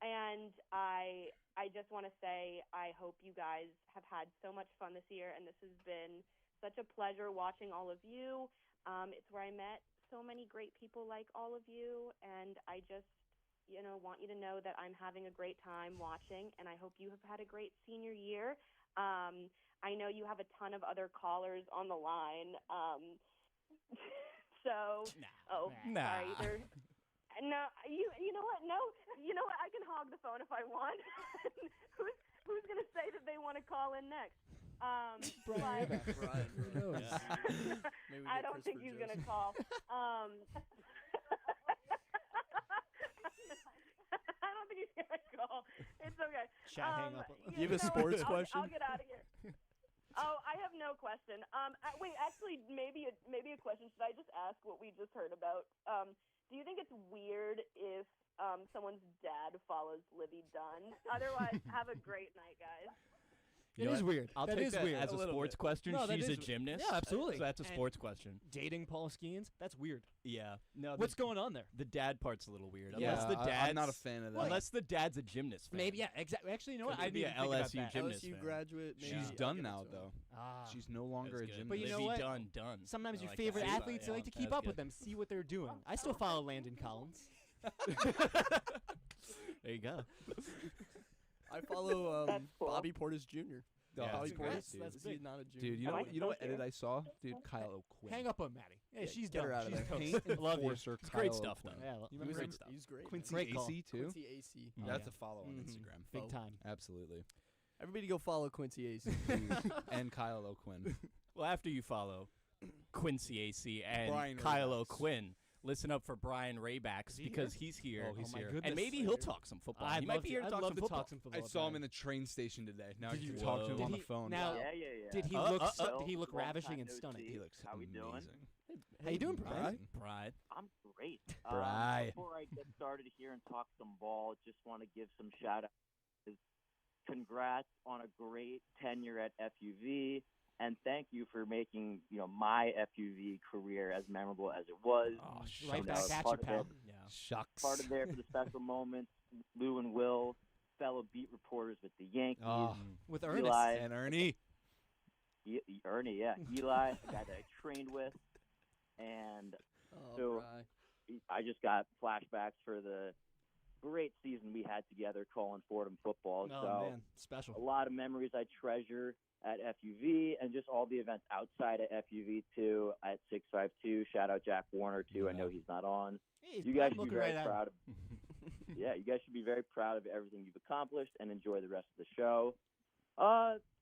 And I just want to say I hope you guys have had so much fun this year, and this has been such a pleasure watching all of you. It's where I met so many great people like all of you, and I just want you to know that I'm having a great time watching, and I hope you have had a great senior year. I know you have a ton of other callers on the line. So, sorry. No, you know what? No, you know what? I can hog the phone if I want. Who's gonna say that they want to call in next? Brian. Who knows? I don't think he's gonna call. I don't think he's gonna call. It's okay. Hang up. You have a sports question? I'll get out of here. Oh, I have no question. Wait, actually, maybe a question. Should I just ask what we just heard about? Do you think it's weird if someone's dad follows Libby Dunn? Otherwise, have a great night, guys. You It know is what? weird. I'll That take is that weird. as a sports question. No, that She's a is- gymnast. Yeah, absolutely. So that's a And sports question. Dating Paul Skeens, that's weird. Yeah. No. What's going on there? The dad part's a little weird. Yeah, Unless the dad's, I'm not a fan of that. Unless the dad's a gymnast fan. Maybe, yeah, exactly. Actually, you know what? Could I be need a to think about LSU that. gymnast LSU fan. graduate. Maybe She's I'll done give it now, to him. though. Ah. She's no longer a That's good. gymnast. But you know Livy what? Done. Sometimes I your like favorite that. athletes, you like to keep That's up with good. them, see what they're doing. I still follow Landon Collins. There you go. I follow Bobby Portis Jr. Oh, Bobby that's great, Portis. dude. Is he not a junior? Dude, you know what edit I saw? Dude, Kyle O'Quinn. Hang up on Maddie. Hey, Yeah, she's get done. her out of She's there. toast. Paint Love you. enforcer It's Kyle great stuff, O'Quinn. though. Yeah, You he remember was him? great. He's great. Quincy Great call. AC too. Quincy AC. Oh, That's yeah. a follow on Mhm. Instagram. Big Oh. time. Absolutely. Everybody go follow Quincy AC. And Kyle O'Quinn. Well, after you follow Quincy AC and Brian Kyle Raybacks. O'Quinn, listen up for Brian Raybacks he because here? he's here. Oh, he's my here. goodness. And maybe he'll talk some football. He might be here to I'd talk love some to football. talk some I football. saw him Brian. in the train station today. Now Did you you- can talk to him Did on he- the phone. now- Yeah, yeah, yeah. Did he Uh, look? uh, stu- uh. did he look Long ravishing time and no stunning? see. He looks How we doing? amazing. How you doing, Brian? Brian? Brian. I'm great. Bri. Before I get started here and talk some ball, just want to give some shout outs. Congrats on a great tenure at FUV, and thank you for making my FUV career as memorable as it was. Oh, Right know, back at you, part of pal. it. Yeah. Shucks. Part of there for the special moments. Lou and Will, fellow beat reporters with the Yankees. Oh, With Ernest. Eli, and Ernie. Ernie, yeah, Eli, the guy that I trained with, and Oh, So- Bri. I just got flashbacks for the great season we had together calling Fordham football. Oh so man, special. a lot of memories I treasure at FUV and just all the events outside of FUV too. At 652, shout out Jack Warner too. I know he's not on. Hey, You guys I'm should be looking very right at him. proud of. Yeah, you guys should be very proud of everything you've accomplished and enjoy the rest of the show.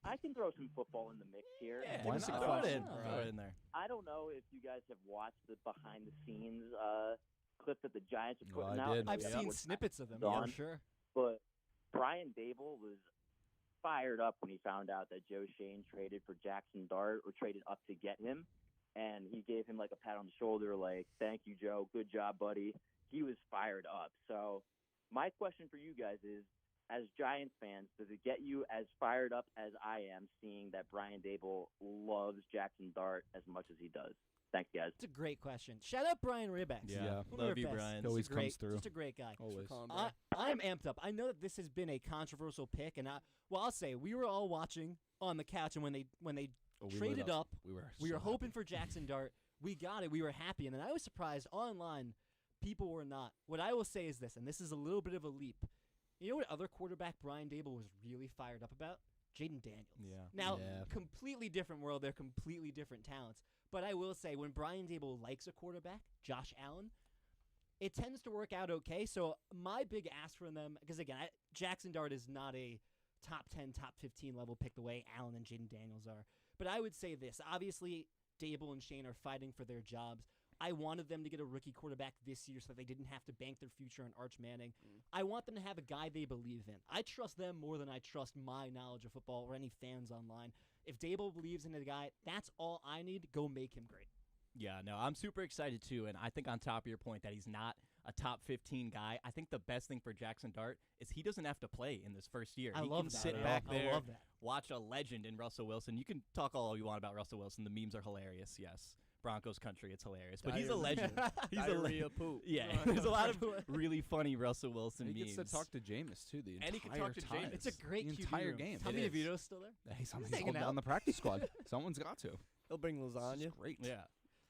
I can throw some football in the mix here. Yeah, Why give us a not? throw it in. All Throw right. it in there. I don't know if you guys have watched the behind the scenes clip that the Giants are Well, putting I out. did. I've Yeah. seen Which snippets of them. Dawn. Yeah, for sure. But Brian Dable was fired up when he found out that Joe Shane traded for Jackson Dart or traded up to get him. And he gave him like a pat on the shoulder, like, thank you, Joe. Good job, buddy. He was fired up. So my question for you guys is, as Giants fans, does it get you as fired up as I am seeing that Brian Dable loves Jackson Dart as much as he does? Thanks, guys. It's a great question. Shout out Brian Raybacks. Yeah. One of our Love you, best. Brian. He always Just a great, comes through. Just a great guy. Always. I'm amped up. I know that this has been a controversial pick, and I'll say we were all watching on the couch, and when they Oh, we lit traded up, We were. we so were hoping happy. for Jackson Dart. We got it. We were happy, and then I was surprised online. People were not. What I will say is this, and this is a little bit of a leap. You know what other quarterback Brian Dable was really fired up about? Jaden Daniels. Yeah. Now, Yeah. completely different world. They're completely different talents. But I will say, when Brian Dable likes a quarterback, Josh Allen, it tends to work out okay. So my big ask from them, because again, Jackson Dart is not a top 10, top 15 level pick the way Allen and Jaden Daniels are. But I would say this. Obviously, Dable and Shane are fighting for their jobs. I wanted them to get a rookie quarterback this year so that they didn't have to bank their future on Arch Manning. I want them to have a guy they believe in. I trust them more than I trust my knowledge of football or any fans online. If Dable believes in a guy, that's all I need. Go make him great. Yeah, no, I'm super excited too, and I think on top of your point that he's not a top 15 guy, I think the best thing for Jackson Dart is he doesn't have to play in this first year. I he love can that. sit Yeah. back I there, love that. watch a legend in Russell Wilson. You can talk all you want about Russell Wilson. The memes are hilarious, yes. Broncos country, it's hilarious. But he's a legend. He's a Diarrhea poop. Yeah, there's a lot of really funny Russell Wilson And he memes. gets to talk to Jameis too. The And he can entire talk to time. Jameis. It's a great the QB entire room. game. Tommy It is. DeVito's still there? He's He's on hanging the out. practice squad. Someone's got to. He'll bring lasagna. Great. Yeah.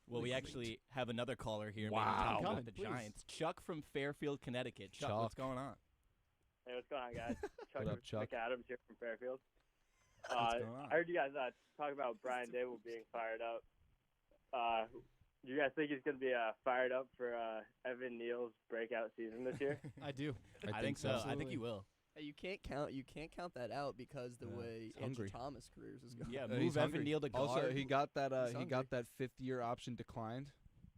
Well, we Really actually have another caller here. Wow. Maybe talk Coming, about the please. Giants. Chuck from Fairfield, Connecticut. Chuck, what's going on? Hey, what's going on, guys? Chuck, What up, Chuck? McAdams here from Fairfield. What's going on? I heard you guys talk about Brian Dable being fired up. Do you guys think he's going to be fired up for Evan Neal's breakout season this year? I do. I think so. I think he will. Hey, you can't count that out because the way he's Andrew hungry. Thomas' careers is going. Yeah, He's move Evan hungry. Neal to guard. Also, he got that. He's He hungry. got that 5th-year option declined.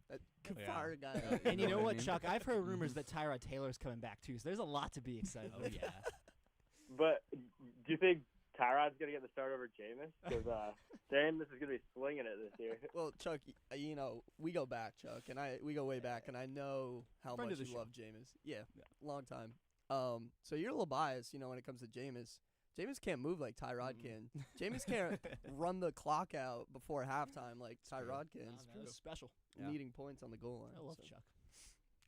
That could Yeah. fire a guy. And you know what I what, mean? Chuck? I've heard rumors that Tyrod Taylor's coming back too, so there's a lot to be excited Oh about. yeah. But do you think Tyrod's going to get the start over Jameis? Because Jameis is going to be slinging it this year. Well, Chuck, you know, we go back, Chuck, and we go way back, and I know how Friend much of the you show. love Jameis. Yeah, long time. So you're a little biased, you know, when it comes to Jameis. Jameis can't move like Tyrod can. Jameis can't run the clock out before halftime like Tyrod can. That's special. Needing points on the goal line. I love so. Chuck.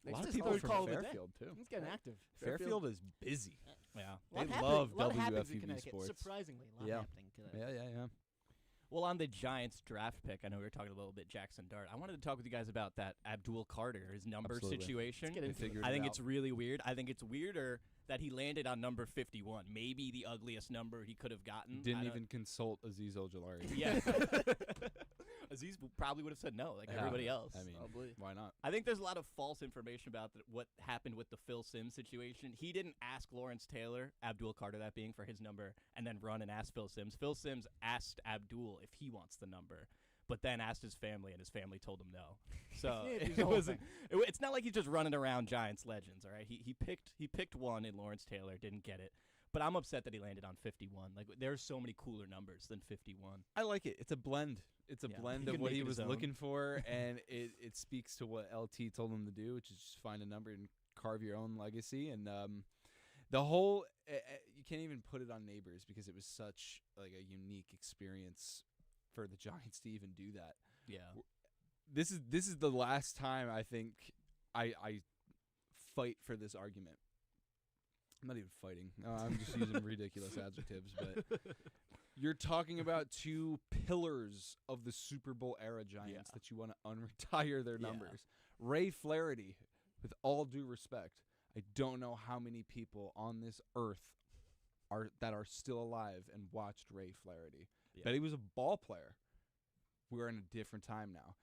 A lot Next of to people third from call of the day. Fairfield, too. He's getting active. Fairfield is busy. Yeah. They Lot love happening- lot happens in WFUV Connecticut. sports. Surprisingly, a lot yeah. happening in Connecticut. Yeah. Well, on the Giants draft pick, I know we were talking a little bit Jackson Dart. I wanted to talk with you guys about that Abdul Carter, his number Absolutely. situation. Let's get into it. I think it's really weird. I think it's weirder that he landed on number 51, maybe the ugliest number he could have gotten. Didn't even consult Aziz Ojolari. Yeah. Aziz probably would have said no, like everybody else. I mean, why not? I think there's a lot of false information about what happened with the Phil Simms situation. He didn't ask Lawrence Taylor, Abdul Carter that being, for his number, and then run and ask Phil Simms. Phil Simms asked Abdul if he wants the number, but then asked his family, and his family told him no. So it wasn't. It's not like he's just running around Giants legends, all right? He picked one in Lawrence Taylor, didn't get it. But I'm upset that he landed on 51. Like, there's so many cooler numbers than 51. I like it. It's a blend. It's a blend He of can what make he it his was own. looking for, and it speaks to what LT told him to do, which is just find a number and carve your own legacy. And the whole you can't even put it on Neighbors because it was such like a unique experience for the Giants to even do that. Yeah. This is the last time I think I fight for this argument. I'm not even fighting. I'm just using ridiculous adjectives, but you're talking about two pillars of the Super Bowl era Giants that you want to unretire their numbers. Ray Flaherty, with all due respect, I don't know how many people on this earth are still alive and watched Ray Flaherty. But he was a ball player. We're in a different time now.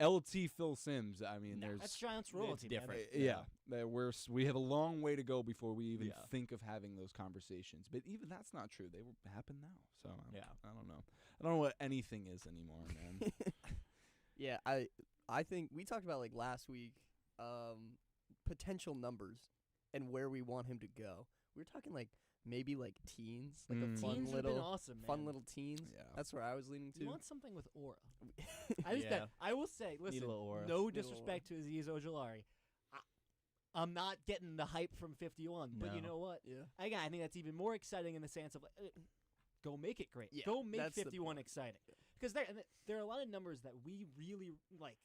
LT Phil Simms, I mean, That's Giants royalty. It's different. We have a long way to go before we even think of having those conversations. But even that's not true. They happen now. So I don't know. I don't know what anything is anymore, man. Yeah, I think we talked about like last week potential numbers and where we want him to go. We were talking like maybe like teens, like a fun Teens would've been little awesome, fun man. little teens. Yeah. That's where I was leaning to. You want something with aura. I will say, listen, a little aura. no disrespect to Aziz Ojolari. I'm not getting the hype from 51, but you No. know what? Yeah. Again, I think that's even more exciting in the sense of like, go make it great. Yeah, Go make that's the 51 exciting. Because there are a lot of numbers that we really like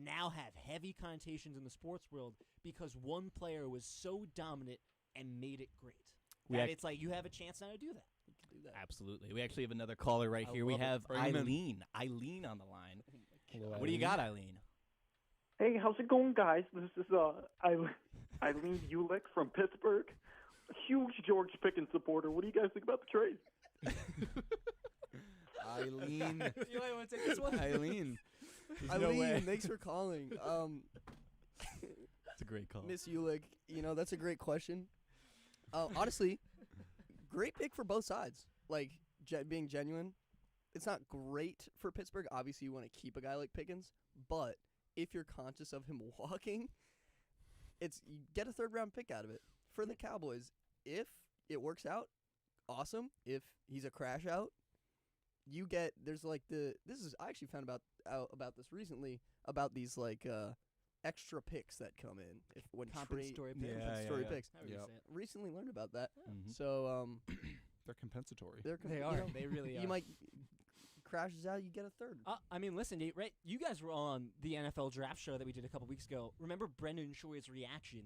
now have heavy connotations in the sports world because one player was so dominant and made it great. It's like you have a chance now to do that. You can do that. Absolutely. We actually have another caller right I here. We love it. have Bring him in. Eileen. Eileen on the line. Hello, What do you got, Eileen? Hey, how's it going, guys? This is Eileen Ulick from Pittsburgh. A huge George Pickens supporter. What do you guys think about the trade? Eileen. You might want to take this one. Eileen. Eileen, thanks for calling. It's a great call. Miss Ulick, that's a great question. Honestly, great pick for both sides. Like, being genuine, it's not great for Pittsburgh. Obviously, you want to keep a guy like Pickens, but if you're conscious of him walking, you get a third-round pick out of it. For the Cowboys, if it works out, awesome. If he's a crash out, I actually found out about this recently, about these like extra picks that come in when Compensatory picks. compensatory picks. How would you say it? Recently learned about that. Mhm. So They're compensatory. They are. They really are. You might crashes out, you get a third. I mean, listen, you guys were on the NFL draft show that we did a couple weeks ago. Remember Brendan Shoy's reaction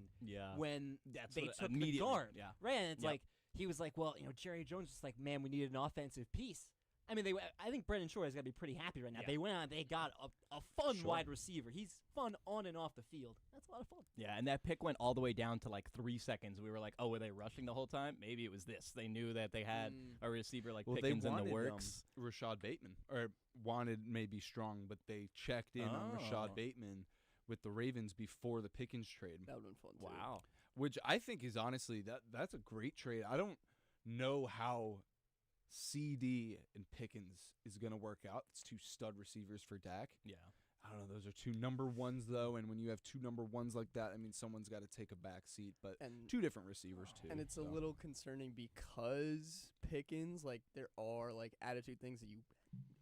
when That's they what- took the immediately, guard? yeah. Right, and it's Yep. like, he was like, well, Jerry Jones was like, man, we needed an offensive piece. I mean, I think Brendan Shoy is going to be pretty happy right now. Yeah. They went out and they got a fun Sure. wide receiver. He's fun on and off the field. That's a lot of fun. Yeah, and that pick went all the way down to like 3 seconds. We were like, oh, were they rushing the whole time? Maybe it was this. They knew that they had a receiver like Pickens in the works. Rashad Bateman, or wanted maybe strong, but they checked in on Rashad Oh. Bateman with the Ravens before the Pickens trade. That would have been fun too. Wow. Which I think is honestly that's a great trade. I don't know how CD and Pickens is going to work out. It's two stud receivers for Dak. Yeah. I don't know. Those are two number ones, though. And when you have two number ones like that, I mean, someone's got to take a back seat. But two different receivers, too. And it's a little concerning because Pickens, like, there are, like, attitude things that you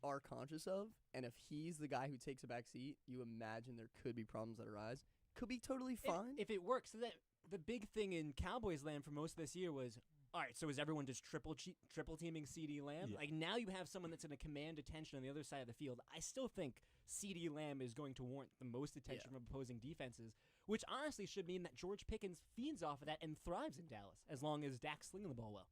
are conscious of. And if he's the guy who takes a back seat, you imagine there could be problems that arise. Could be totally fine. If it works, so that the big thing in Cowboys land for most of this year was all right, so is everyone just triple teaming CeeDee Lamb? Yeah. Like, now you have someone that's going to command attention on the other side of the field. I still think CeeDee Lamb is going to warrant the most attention from opposing defenses, which honestly should mean that George Pickens feeds off of that and thrives in Dallas, as long as Dak's slinging the ball well.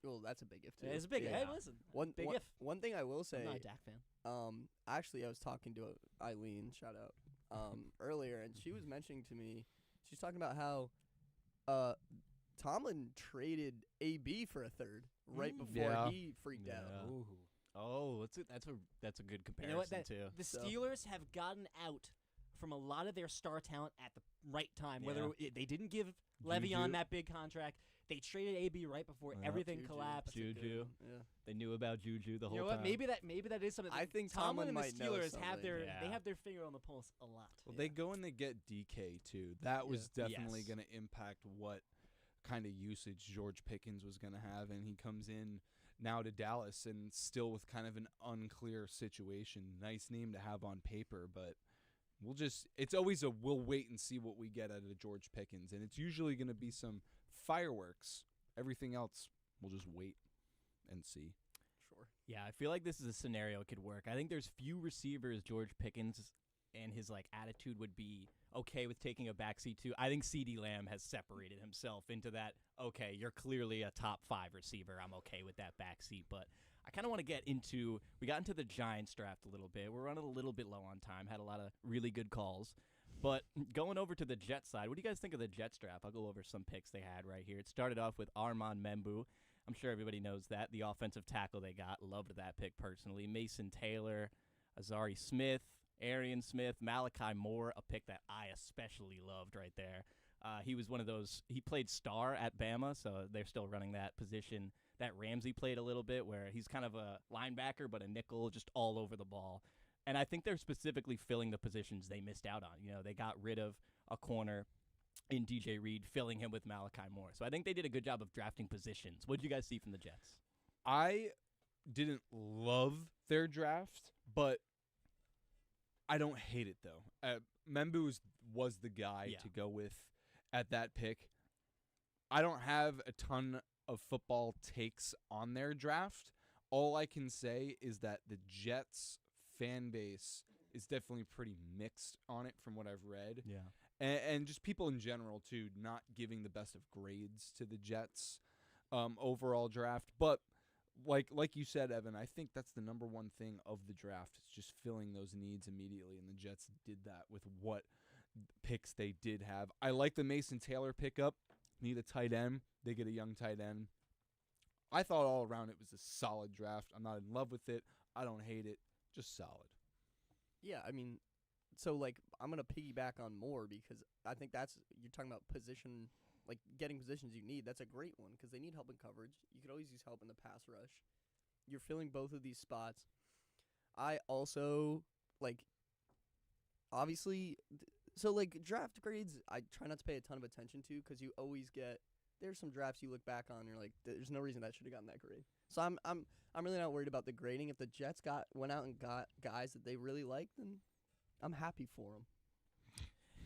Well, that's a big if, too. It's a big if. Hey, listen, big if. One thing I will say. I'm not a Dak fan. Actually, I was talking to Eileen, shout out, earlier, and she was mentioning to me, she's talking about how Tomlin traded AB for a third right before he freaked out. Ooh. Oh, that's a good comparison, you know what, too. The Steelers have gotten out from a lot of their star talent at the right time. Whether they didn't give Le'Veon that big contract, they traded AB right before everything collapsed. Juju. They knew about Juju the whole you know time. what? Maybe that is something. I think Tomlin and the might know Steelers something. have their finger on the pulse a lot. Well, they go and they get DK too. That was definitely going to impact what kind of usage George Pickens was going to have, and he comes in now to Dallas and still with kind of an unclear situation. Nice name to have on paper, but it's always we'll wait and see what we get out of George Pickens, and it's usually going to be some fireworks. Everything else, we'll just wait and see. Sure. Yeah, I feel like this is a scenario that could work. I think there's few receivers George Pickens and his attitude would be okay with taking a backseat to. I think CeeDee Lamb has separated himself into that, okay, you're clearly a top 5 receiver. I'm okay with that backseat. But I kind of want to we got into the Giants draft a little bit. We're running a little bit low on time, had a lot of really good calls. But going over to the Jets side, what do you guys think of the Jets draft? I'll go over some picks they had right here. It started off with Armand Membu. I'm sure everybody knows that. The offensive tackle they got. Loved that pick personally. Mason Taylor, Azari Smith, Arian Smith, Malachi Moore, a pick that I especially loved right there. He was one of those, he played star at Bama, so they're still running that position that Ramsey played a little bit, where he's kind of a linebacker but a nickel, just all over the ball. And I think they're specifically filling the positions they missed out on. You know, they got rid of a corner in DJ Reed, filling him with Malachi Moore. So I think they did a good job of drafting positions. What did you guys see from the Jets? I didn't love their draft, but I don't hate it, though. Membu was the guy to go with at that pick. I don't have a ton of football takes on their draft. All I can say is that the Jets fan base is definitely pretty mixed on it from what I've read. Yeah. And just people in general, too, not giving the best of grades to the Jets overall draft. But like you said, Evan, I think that's the number one thing of the draft. It's just filling those needs immediately, and the Jets did that with what picks they did have. I like the Mason Taylor pickup. Need a tight end. They get a young tight end. I thought all around it was a solid draft. I'm not in love with it. I don't hate it. Just solid. Yeah, I mean, so, I'm going to piggyback on Moore because I think you're talking about position, getting positions you need. That's a great one because they need help in coverage. You could always use help in the pass rush. You're filling both of these spots. I also, obviously, draft grades, I try not to pay a ton of attention to because you always there's some drafts you look back on and you're like, there's no reason that should have gotten that grade. So I'm really not worried about the grading. If the Jets went out and got guys that they really liked, then I'm happy for them.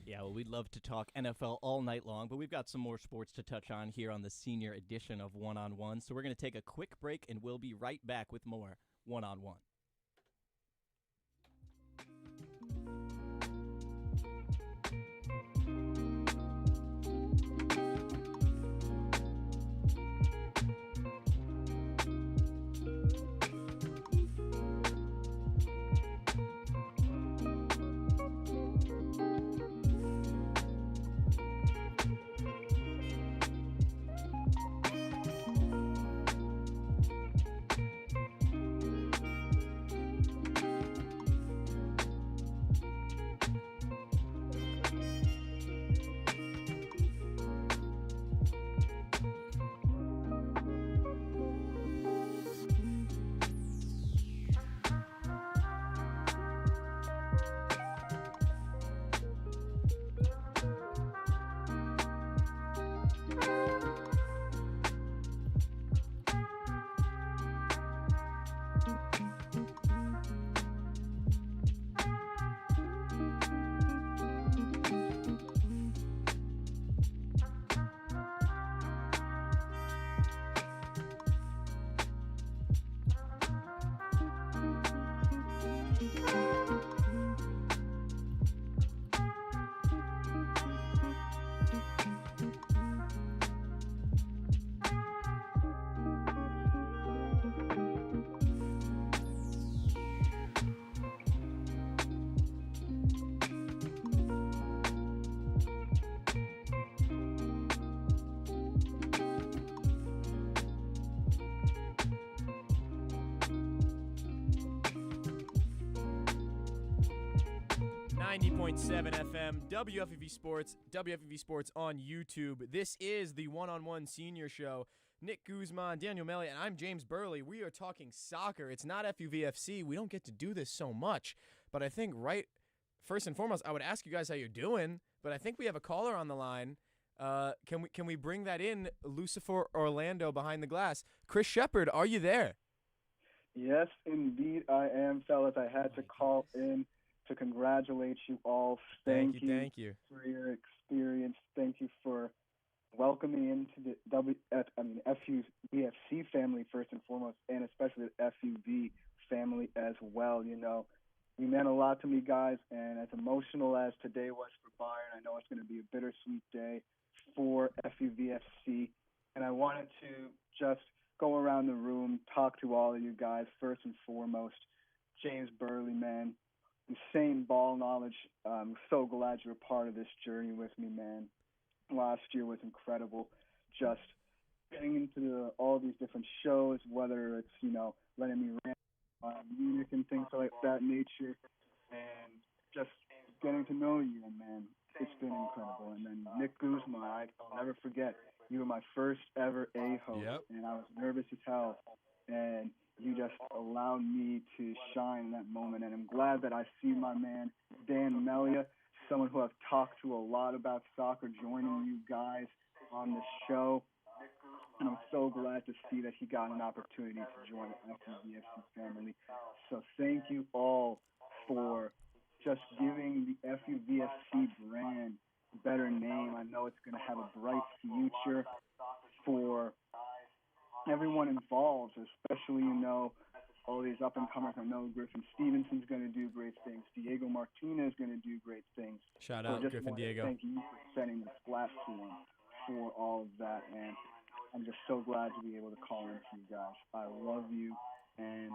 Yeah, well, we'd love to talk NFL all night long, but we've got some more sports to touch on here on the senior edition of One on One. So we're going to take a quick break, and we'll be right back with more One on One. FM, WFUV Sports, WFUV Sports on YouTube. This is the one-on-one senior show. Nick Guzman, Daniel Melly, and I'm James Burley. We are talking soccer. It's not FUVFC. We don't get to do this so much. But I think first and foremost, I would ask you guys how you're doing. But I think we have a caller on the line. Can we bring that in? Lucifer Orlando behind the glass. Chris Shepard, are you there? Yes, indeed I am, fellas. I had to call in to congratulate you all. Thank you for your experience. Thank you for welcoming into the FUVFC family first and foremost, and especially the FUV family as well. You know, you meant a lot to me, guys, and as emotional as today was for Bayern, I know it's going to be a bittersweet day for FUVFC, and I wanted to just go around the room, talk to all of you guys. First and foremost, James Burley, man. Insane ball knowledge. I'm so glad you're a part of this journey with me, man. Last year was incredible. Just getting into all these different shows, whether it's, letting me rant on music and things like that nature, and just getting to know you, man. It's been incredible. And then Nick Guzman, I'll never forget. You were my first ever A-host, and I was nervous as hell. And you just allowed me to shine in that moment, and I'm glad that I see my man Dan Melia, someone who I've talked to a lot about soccer, joining you guys on the show, and I'm so glad to see that he got an opportunity to join the FUVFC family. So thank you all for just giving the FUVFC brand a better name. I know it's going to have a bright future for everyone involved, especially, all these up-and-comers. I know Griffin Stevenson's going to do great things. Diego Martinez is going to do great things. Shout out Griffin Diego. Thank you for setting this platform for all of that, and I'm just so glad to be able to call in to you guys. I love you, and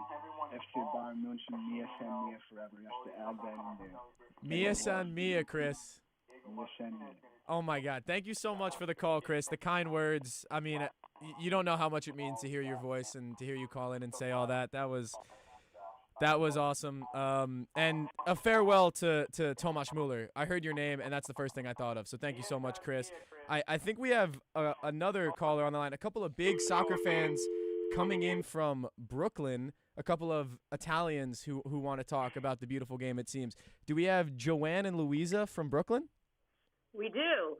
FC Bayern München, Mia San Mia forever. You have to add that in there. Mia San Mia, Chris. Mia San Mia. Oh, my God. Thank you so much for the call, Chris. The kind words. I mean, you don't know how much it means to hear your voice and to hear you call in and say all that. That was awesome. And a farewell to Tomasz Muller. I heard your name, and that's the first thing I thought of. So thank you so much, Chris. I think we have another caller on the line, a couple of big soccer fans coming in from Brooklyn, a couple of Italians who want to talk about the beautiful game, it seems. Do we have Joanne and Louisa from Brooklyn? We do.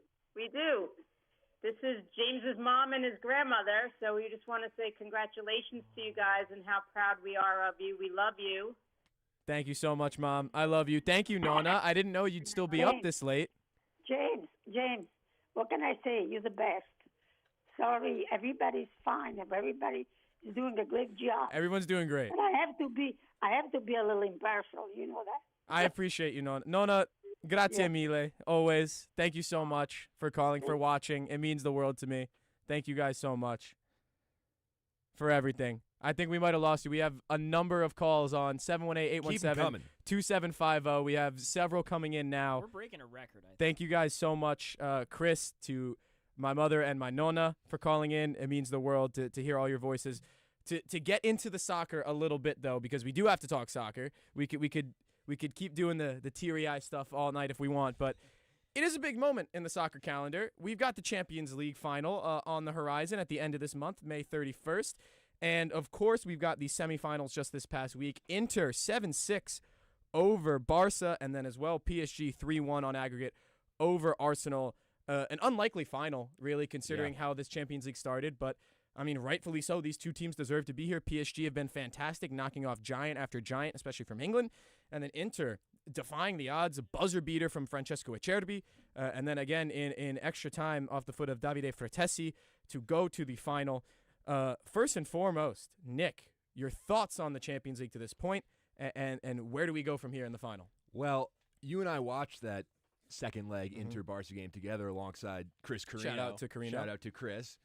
This is James's mom and his grandmother, so we just want to say congratulations to you guys and how proud we are of you. We love you. Thank you so much, Mom. I love you. Thank you, Nona. I didn't know you'd still be up this late. James, what can I say? You're the best. Sorry, everybody's fine. Everybody is doing a great job. Everyone's doing great. But I have to be a little impartial. You know that. I appreciate you, Nona. Nona, grazie mille. Always. Thank you so much for calling, for watching. It means the world to me. Thank you guys so much for everything. I think we might have lost you. We have a number of calls on 718-817-2750. We have several coming in now. We're breaking a record, I think. Thank you guys so much, Chris, to my mother and my Nona for calling in. It means the world to hear all your voices. To get into the soccer a little bit, though, because we do have to talk soccer. We could keep doing the teary-eye stuff all night if we want, but it is a big moment in the soccer calendar. We've got the Champions League final on the horizon at the end of this month, May 31st. And, of course, we've got the semifinals just this past week. Inter 7-6 over Barca, and then as well PSG 3-1 on aggregate over Arsenal. An unlikely final, really, considering how this Champions League started. But, I mean, rightfully so. These two teams deserve to be here. PSG have been fantastic, knocking off giant after giant, especially from England. And then Inter defying the odds, a buzzer beater from Francesco Acerbi. And then again in extra time off the foot of Davide Fratesi to go to the final. First and foremost, Nick, your thoughts on the Champions League to this point, and where do we go from here in the final? Well, you and I watched that second leg Inter-Barca game together alongside Chris Carino. Shout out to Carino. Shout out to Chris.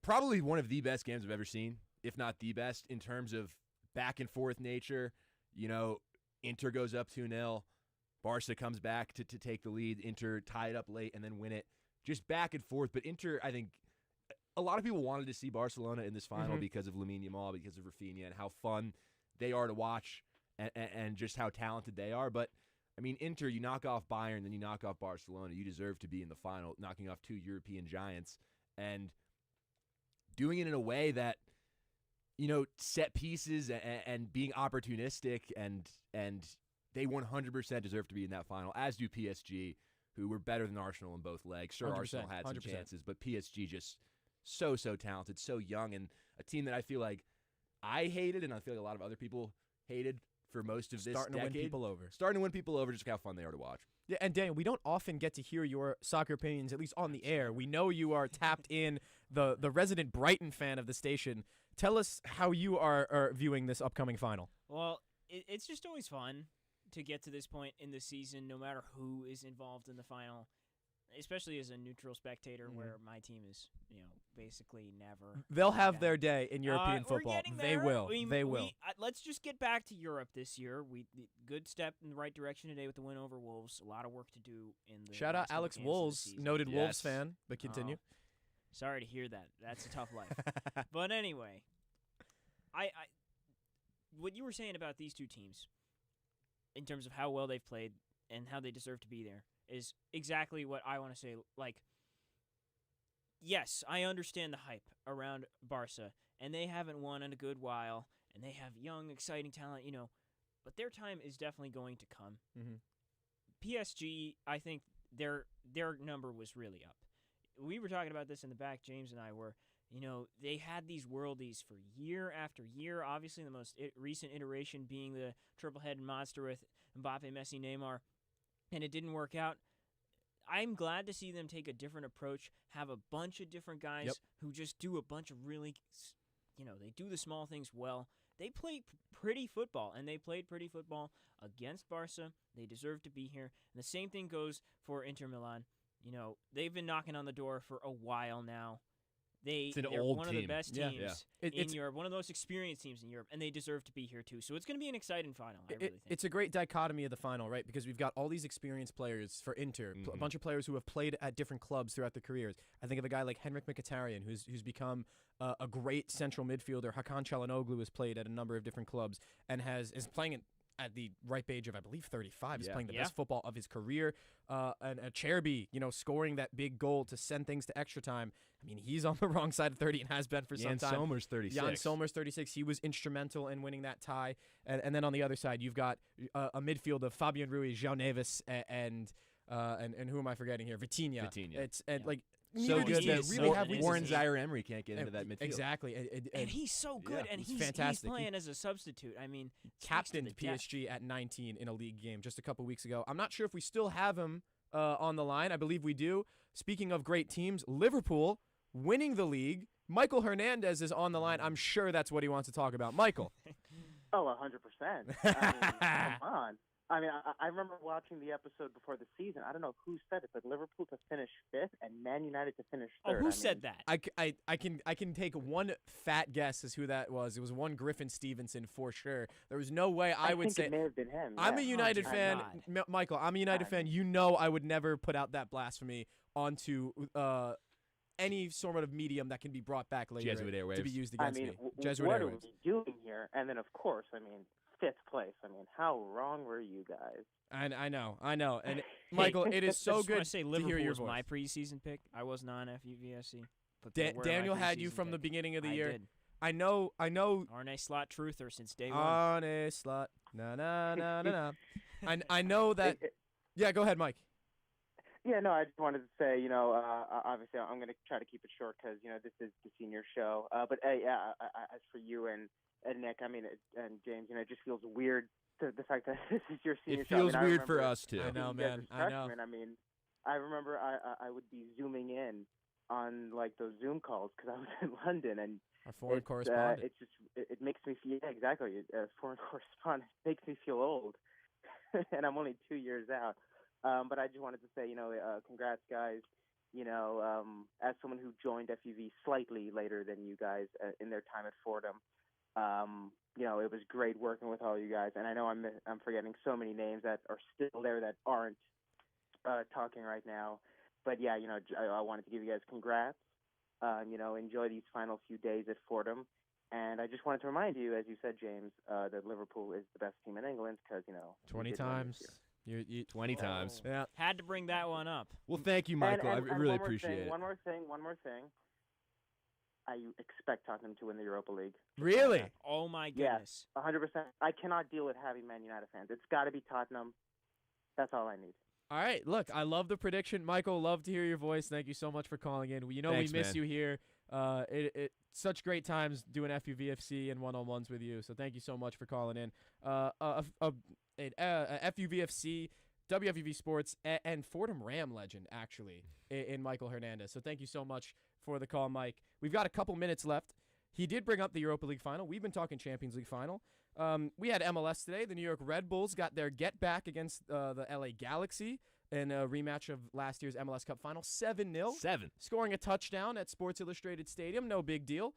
Probably one of the best games I've ever seen, if not the best, in terms of back-and-forth nature. You know, Inter goes up 2-0. Barca comes back to take the lead. Inter tie it up late and then win it. Just back and forth. But Inter, I think, a lot of people wanted to see Barcelona in this final because of Lamine Yamal, because of Rafinha, and how fun they are to watch and just how talented they are. But, I mean, Inter, you knock off Bayern, then you knock off Barcelona. You deserve to be in the final, knocking off two European giants. And doing it in a way that, you know, set pieces and being opportunistic, and they 100% deserve to be in that final, as do PSG, who were better than Arsenal in both legs. Sure, Arsenal had some 100%. chances, but PSG just so talented, so young, and a team that I feel like I hated, and I feel like a lot of other people hated for most of this Starting decade. to win people over. Starting to win people over, just how fun they are to watch. Yeah, and Daniel, we don't often get to hear your soccer opinions, at least on the air. We know you are tapped in, the resident Brighton fan of the station. Tell us how you are viewing this upcoming final. Well, it's just always fun to get to this point in the season, no matter who is involved in the final, especially as a neutral spectator, where my team is, basically never. They'll have their day in European football. They will. They will. Let's just get back to Europe this year. Good step in the right direction today with the win over Wolves. A lot of work to do in the. Shout out last couple Alex games of the Wolves, season. noted Wolves fan. But continue. Sorry to hear that. That's a tough life. But anyway, I what you were saying about these two teams, in terms of how well they've played and how they deserve to be there, is exactly what I want to say. Like, yes, I understand the hype around Barca, and they haven't won in a good while, and they have young, exciting talent, but their time is definitely going to come. PSG, I think their number was really up. We were talking about this in the back, James and I were. They had these worldies for year after year. Obviously, the most recent iteration being the triple-headed monster with Mbappe, Messi, Neymar, and it didn't work out. I'm glad to see them take a different approach, have a bunch of different guys who just do a bunch of really, they do the small things well. They play pretty football, and they played pretty football against Barca. They deserve to be here. And the same thing goes for Inter Milan. They've been knocking on the door for a while now. They're one of the best teams in Europe, one of the most experienced teams in Europe, and they deserve to be here too. So it's going to be an exciting final, I really think. It's a great dichotomy of the final, right? Because we've got all these experienced players for Inter, a bunch of players who have played at different clubs throughout their careers. I think of a guy like Henrik Mkhitaryan, who's become a great central midfielder. Hakan Çalhanoğlu has played at a number of different clubs and is playing at the ripe age of, I believe, 35. He's playing the best football of his career. And Cherby, scoring that big goal to send things to extra time. I mean, he's on the wrong side of 30 and has been for some time. Jan Sommer's 36. Jan Sommer's 36. He was instrumental in winning that tie. And then on the other side, you've got a midfield of Fabian Ruiz, João Neves, and who am I forgetting here? Vitinha. It's like so good that really have Warren Zaire-Emery can't get into that midfield. Exactly. And he's so good, and he's fantastic. He's playing as a substitute. I mean, captained PSG at 19 in a league game just a couple weeks ago. I'm not sure if we still have him on the line. I believe we do. Speaking of great teams, Liverpool winning the league. Michael Hernandez is on the line. I'm sure that's what he wants to talk about. Michael. Oh, 100%. Come on. I mean, I remember watching the episode before the season. I don't know who said it, but Liverpool to finish 5th and Man United to finish 3rd. Oh, who said that? I can take one fat guess as who that was. It was one Griffin Stevenson for sure. There was no way I would think say. It may have been him. I'm a United fan, Michael. I'm a United fan. I would never put out that blasphemy onto any sort of medium that can be brought back later to be used against me. Jesuit what Airwaves. are we doing here? And then, of course, 5th place. How wrong were you guys? I know. And Michael, it is so good to hear your was voice. my preseason pick. I was not on FUVSC. Daniel had you from the beginning of the year. Did. I know. RNA slot truther since day one. RNA slot. Na na na na na. I know that. Yeah, go ahead, Mike. Yeah, no, I just wanted to say, obviously I'm going to try to keep it short because, this is the senior show. But, as for you and Nick, and James, it just feels weird, the fact that this is your senior show. It feels weird for us, too. I know, man. I know. I remember I would be Zooming in on, those Zoom calls because I was in London, and Our foreign correspondent. It's just it makes me feel exactly. Foreign correspondent makes me feel old, and I'm only 2 years out. But I just wanted to say, congrats, guys. As someone who joined FUV slightly later than you guys in their time at Fordham, it was great working with all you guys. And I know I'm forgetting so many names that are still there that aren't talking right now. But yeah, I wanted to give you guys congrats. Enjoy these final few days at Fordham. And I just wanted to remind you, as you said, James, that Liverpool is the best team in England because, 20 times. 20 times. Yeah. Had to bring that one up. Well, thank you, Michael. I really one more appreciate thing, it. One more thing. I expect Tottenham to win the Europa League. Really? Oh, my goodness. Yes, 100%. I cannot deal with having Man United fans. It's got to be Tottenham. That's all I need. All right, look, I love the prediction. Michael, love to hear your voice. Thank you so much for calling in. Thanks, we miss man. you here. It such great times doing FUVFC and one-on-ones with you. So thank you so much for calling in. FUVFC, WFUV Sports, and Fordham Ram legend, actually, in Michael Hernandez. So thank you so much for the call, Mike. We've got a couple minutes left. He did bring up the Europa League final. We've been talking Champions League final. We had MLS today. The New York Red Bulls got their get back against the LA Galaxy in a rematch of last year's MLS Cup final, 7-0. 7. Scoring a touchdown at Sports Illustrated Stadium, no big deal.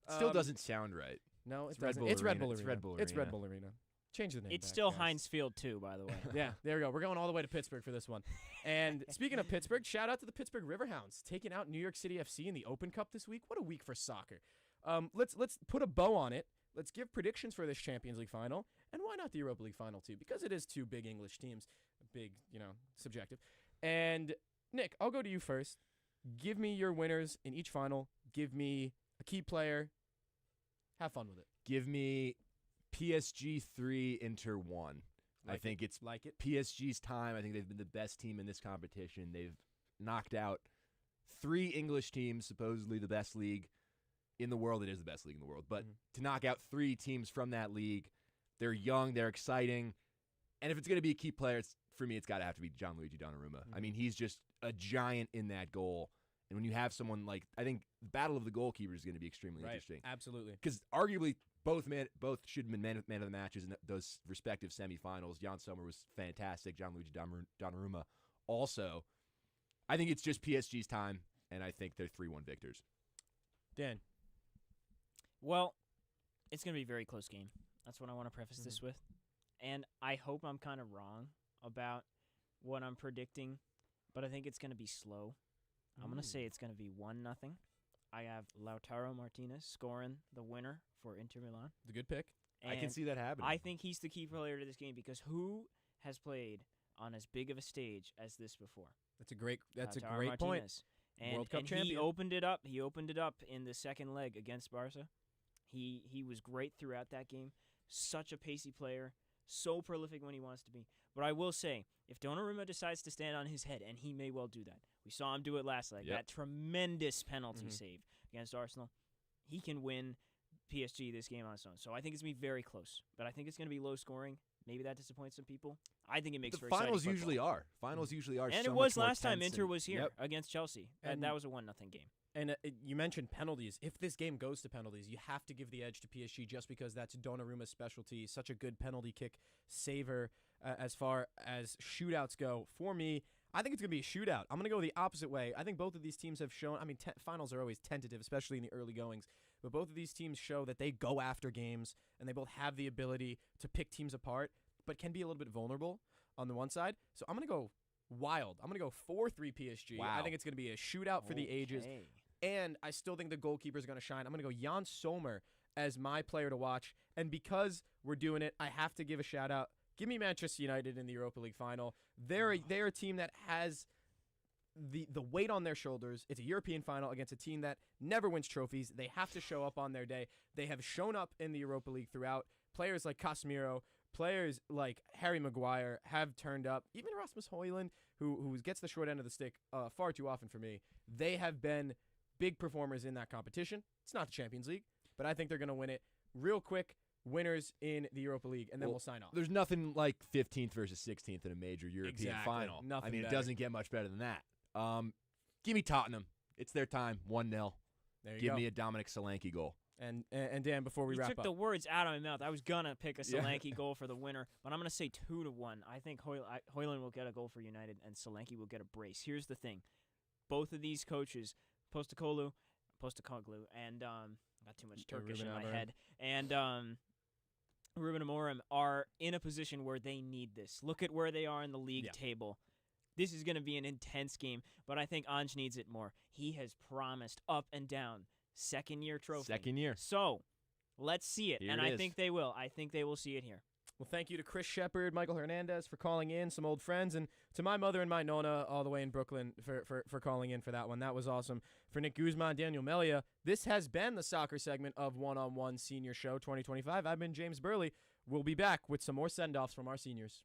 Still doesn't sound right. No, It's it Red doesn't. Bull It's Red Arena. Bull It's Arena. Red Bull It's Red Arena. Bull Arena. Change the name. It's back, still guys. Heinz Field, too, by the way. Yeah, there we go. We're going all the way to Pittsburgh for this one. And speaking of Pittsburgh, shout out to the Pittsburgh Riverhounds taking out New York City FC in the Open Cup this week. What a week for soccer. Let's put a bow on it. Let's give predictions for this Champions League final, and why not the Europa League final too? Because it is two big English teams, big, subjective. And Nick, I'll go to you first. Give me your winners in each final. Give me a key player. Have fun with it. Give me PSG 3, Inter 1. I think it's PSG's time. I think they've been the best team in this competition. They've knocked out 3 English teams, supposedly the best league in the world. It is the best league in the world. But to knock out 3 teams from that league, they're young, they're exciting. And if it's going to be a key player, for me, it's got to have to be Gianluigi Donnarumma. I mean, he's just a giant in that goal. And when you have someone like, I think the battle of the goalkeepers is going to be extremely interesting. Absolutely. Because arguably, both should have been man of the matches in those respective semifinals. Jan Sommer was fantastic. Gianluigi Donnarumma also. I think it's just PSG's time, and I think they're 3-1 victors. Dan. Well, it's going to be a very close game. That's what I want to preface this with. And I hope I'm kind of wrong about what I'm predicting, but I think it's going to be slow. I'm going to say it's going to be 1-0. I have Lautaro Martinez scoring the winner for Inter Milan. It's a good pick. I can see that happening. I think he's the key player to this game because who has played on as big of a stage as this before? That's a great Lautaro point. Martinez. And, World Cup and champion. He opened it up. He opened it up in the second leg against Barca. He was great throughout that game. Such a pacey player. So prolific when he wants to be. But I will say, if Donnarumma decides to stand on his head, and he may well do that. We saw him do it last leg. That tremendous penalty save against Arsenal. He can win PSG this game on its own. So I think it's going to be very close. But I think it's going to be low scoring. Maybe that disappoints some people. I think it makes for exciting finals football. usually are. Finals usually are. And so it was much more last time tense Inter and- was here Yep. against Chelsea. And that was a 1-0 game. And you mentioned penalties. If this game goes to penalties, you have to give the edge to PSG just because that's Donnarumma's specialty. Such a good penalty kick saver as far as shootouts go. For me, I think it's going to be a shootout. I'm going to go the opposite way. I think both of these teams have shown, finals are always tentative, especially in the early goings, but both of these teams show that they go after games and they both have the ability to pick teams apart, but can be a little bit vulnerable on the one side. So I'm going to go wild. I'm going to go 4-3 PSG. Wow. I think it's going to be a shootout for the ages. And I still think the goalkeeper is going to shine. I'm going to go Jan Sommer as my player to watch. And because we're doing it, I have to give a shout out. Give me Manchester United in the Europa League final. They're a team that has the weight on their shoulders. It's a European final against a team that never wins trophies. They have to show up on their day. They have shown up in the Europa League throughout. Players like Casemiro, players like Harry Maguire have turned up. Even Rasmus Højlund, who gets the short end of the stick far too often for me. They have been big performers in that competition. It's not the Champions League, but I think they're going to win it. Real quick, winners in the Europa League, and then we'll sign off. There's nothing like 15th versus 16th in a major European Exactly. final. Nothing I mean, better. it doesn't get much better than that. Give me Tottenham. It's their time. 1-0. There you Give go. me a Dominic Solanke goal. And Dan, before we You wrap took up, the words out of my mouth. I was gonna pick a Yeah. Solanke goal for the winner, but I'm gonna say 2-1. I think Hoyland will get a goal for United, and Solanke will get a brace. Here's the thing: both of these coaches, Postecoglou, and I got too much Turkish in my head, and Ruben Amorim are in a position where they need this. Look at where they are in the league table. This is going to be an intense game, but I think Ange needs it more. He has promised up and down second-year trophy. Second year. So let's see it, Here and it I is. think they will. I think they will see it here. Well, thank you to Chris Shepard, Michael Hernandez for calling in, some old friends, and to my mother and my Nona all the way in Brooklyn for calling in for that one. That was awesome. For Nick Guzman, Daniel Melia, this has been the soccer segment of One-on-One Senior Show 2025. I've been James Burley. We'll be back with some more send-offs from our seniors.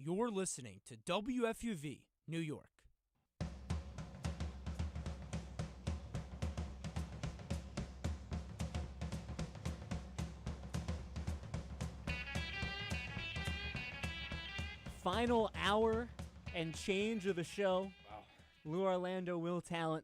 You're listening to WFUV, New York. Final hour and change of the show. Wow. Lou Orlando, Will Talent.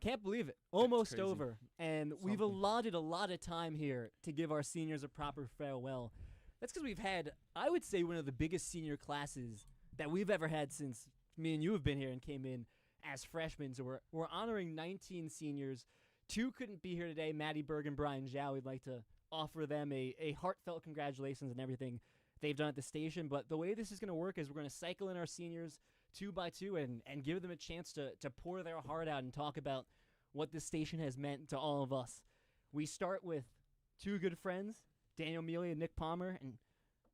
Can't believe it. Almost crazy. over. And we've allotted a lot of time here to give our seniors a proper farewell. That's because we've had, I would say, one of the biggest senior classes that we've ever had since me and you have been here and came in as freshmen. So we're honoring 19 seniors. 2 couldn't be here today, Maddie Berg and Brian Zhao. We'd like to offer them a heartfelt congratulations and everything they've done at the station. But the way this is going to work is we're going to cycle in our seniors 2 by 2 and give them a chance to pour their heart out and talk about what this station has meant to all of us. We start with 2 good friends, Daniel Mealy and Nick Palmer. And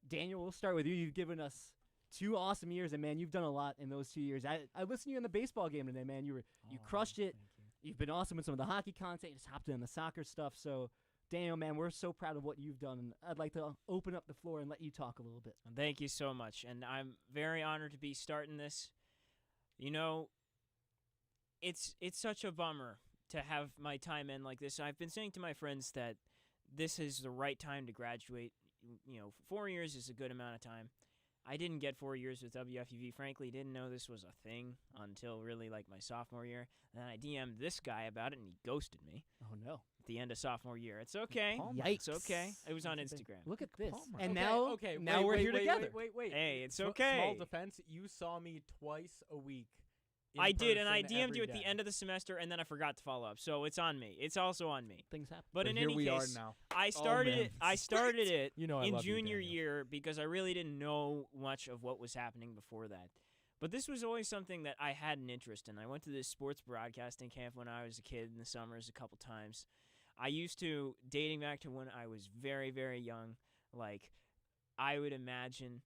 Daniel, we'll start with you. You've given us 2 awesome years, and man, you've done a lot in those 2 years. I listened to you in the baseball game today, man. You crushed it. You've been awesome with some of the hockey content. You just hopped in the soccer stuff. So Daniel, man, we're so proud of what you've done. And I'd like to open up the floor and let you talk a little bit. Thank you so much, and I'm very honored to be starting this. You know, it's such a bummer to have my time end like this. I've been saying to my friends that this is the right time to graduate. 4 years is a good amount of time. I didn't get 4 years with WFUV. Frankly, didn't know this was a thing until really like my sophomore year. And then I DM'd this guy about it, and he ghosted me. Oh, no. At the end of sophomore year. It's okay. Palmer. It's okay. It was on Instagram. Look at this. Palmer. And Okay, now wait, we're wait, here wait, together. Wait. Hey, it's Small okay. defense. You saw me twice a week. I did, and I person DM'd every you at the day. end of the semester, and then I forgot to follow up. So it's on me. It's also on me. Things happen. But in here any we are case, now. I Oh, started man. it. I started it You know I in love you, junior Daniel. year because I really didn't know much of what was happening before that. But this was always something that I had an interest in. I went to this sports broadcasting camp when I was a kid in the summers a couple times. I used to, dating back to when I was very, very young, like I would imagine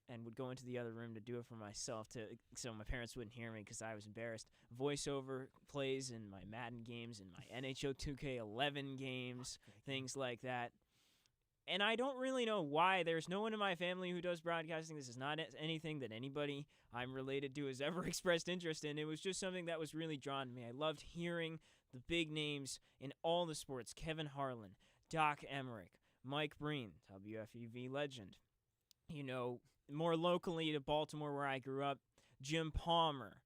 and would go into the other room to do it for myself so my parents wouldn't hear me because I was embarrassed. Voiceover plays in my Madden games, in my NHL 2K11 games, things like that. And I don't really know why. There's no one in my family who does broadcasting. This is not anything that anybody I'm related to has ever expressed interest in. It was just something that was really drawn to me. I loved hearing the big names in all the sports. Kevin Harlan, Doc Emmerich, Mike Breen, WFUV legend. More locally to Baltimore where I grew up, Jim Palmer.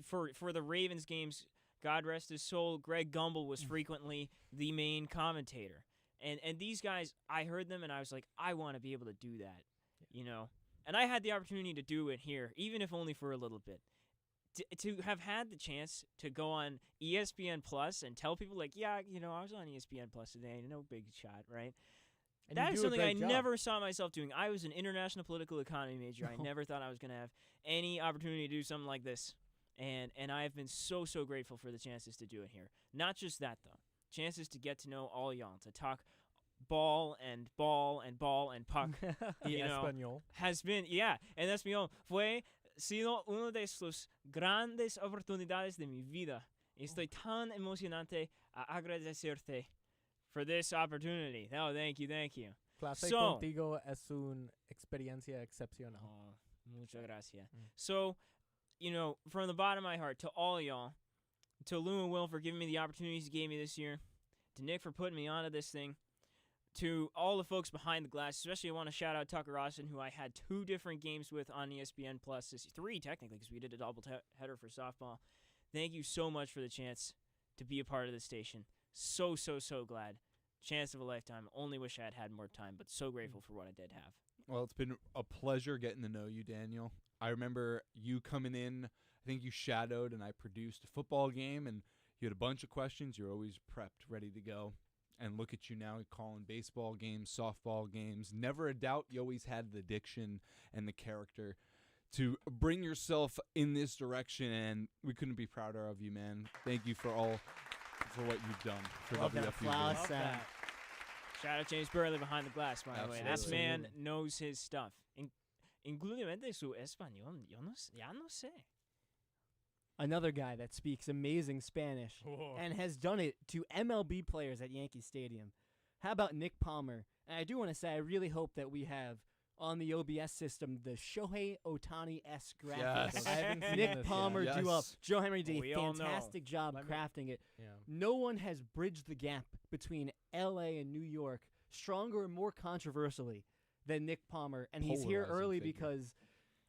For the Ravens games, God rest his soul, Greg Gumbel was frequently the main commentator. And these guys, I heard them and I was like, I want to be able to do that, And I had the opportunity to do it here, even if only for a little bit. To have had the chance to go on ESPN Plus and tell people like, I was on ESPN Plus today, no big shot, right? And That you is do a something I great job. never saw myself doing. I was an international political economy major. I never thought I was going to have any opportunity to do something like this. And I have been so, so grateful for the chances to do it here. Not just that, though. Chances to get to know all y'all, to talk ball and puck. Español. Has been, en español. Fue sido uno de los grandes oportunidades de mi vida. Estoy tan emocionante a agradecerte for this opportunity. Oh, thank you. Clase So- contigo es una experiencia excepcional. Oh, muchas gracias. So, from the bottom of my heart, to all y'all, to Lou and Will for giving me the opportunities you gave me this year, to Nick for putting me onto this thing, to all the folks behind the glass, especially I want to shout out Tucker Austin, who I had 2 different games with on ESPN Plus, 3 technically, because we did a double header for softball. Thank you so much for the chance to be a part of this station. So, so, so glad. Chance of a lifetime. Only wish I had had more time, but so grateful for what I did have. Well, it's been a pleasure getting to know you, Daniel. I remember you coming in. I think you shadowed and I produced a football game, and you had a bunch of questions. You're always prepped, ready to go. And look at you now calling baseball games, softball games. Never a doubt you always had the diction and the character to bring yourself in this direction, and we couldn't be prouder of you, man. Thank you for what you've done for Love that WFUV. flower Love sound. that. Shout out James Burley behind the glass, by the way. This Absolutely. man knows his stuff. Including su español. Ya no sé. Another guy that speaks amazing Spanish and has done it to MLB players at Yankee Stadium. How about Nick Palmer? And I do want to say, I really hope that we have on the OBS system the Shohei Ohtani-esque graphics. Yes. I haven't seen Nick this Palmer yet. do up. Yes. Joe Henry did We a all know. fantastic job crafting it. Yeah. No one has bridged the gap between L.A. and New York stronger and more controversially than Nick Palmer. And he's here Polarizing early figure. because,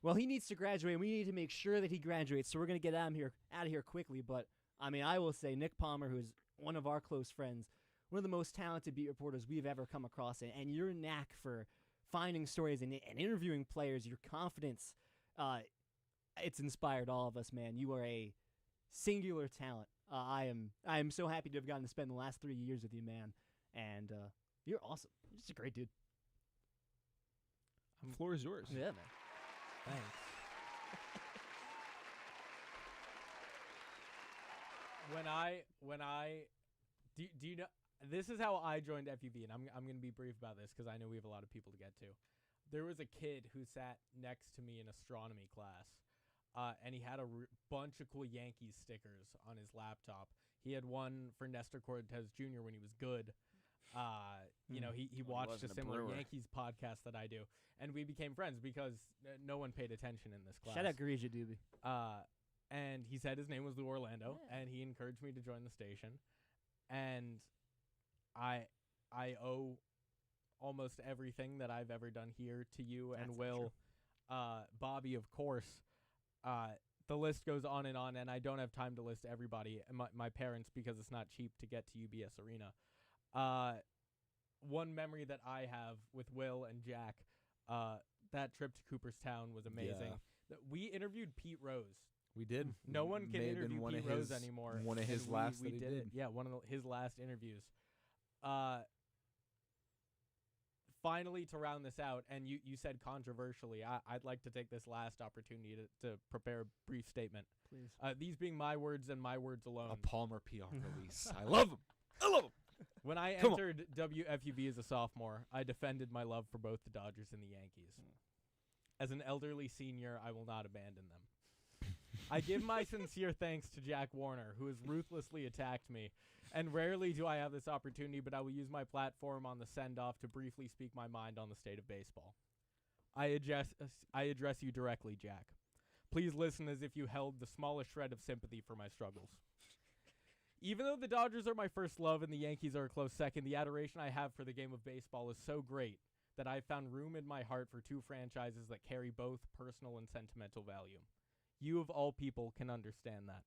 well, he needs to graduate, and we need to make sure that he graduates. So we're going to get out of here quickly. But, I mean, I will say Nick Palmer, who's one of our close friends, one of the most talented beat reporters we've ever come across, and your knack for finding stories and interviewing players, your confidence, it's inspired all of us, man. You are a singular talent. I am so happy to have gotten to spend the last 3 years with you, man. And you're awesome. You're just a great dude. The floor is yours. Yeah, man. Thanks. when I do you know, this is how I joined FUV, and I'm going to be brief about this because I know we have a lot of people to get to. There was a kid who sat next to me in astronomy class, and he had a bunch of cool Yankees stickers on his laptop. He had one for Nestor Cortez Jr. when he was good. You know, he watched a wasn't a similar Brewer. Yankees podcast that I do, and we became friends because no one paid attention in this class. Shout out Garija Doobie. And he said his name was Lou Orlando, and he encouraged me to join the station. And I owe almost everything that I've ever done here to you and Will. Bobby, of course. The list goes on, and I don't have time to list everybody. My parents, because it's not cheap to get to UBS Arena. One memory that I have with Will and Jack, that trip to Cooperstown was amazing. We interviewed Pete Rose. We did. No one can May have been interview one Pete of Rose his- anymore. one of his and last we that he did it. did. Yeah, one of his last interviews. Finally, to round this out, and you said controversially, I'd like to take this last opportunity to prepare a brief statement. Please. These being my words and my words alone. A Palmer PR release. I love him. I love him. When I Come on. entered WFUV as a sophomore, I defended my love for both the Dodgers and the Yankees. As an elderly senior, I will not abandon them. I give my sincere thanks to Jack Warner, who has ruthlessly attacked me. And rarely do I have this opportunity, but I will use my platform on the send-off to briefly speak my mind on the state of baseball. I address you directly, Jack. Please listen as if you held the smallest shred of sympathy for my struggles. Even though the Dodgers are my first love and the Yankees are a close second, the adoration I have for the game of baseball is so great that I've found room in my heart for two franchises that carry both personal and sentimental value. You, of all people, can understand that.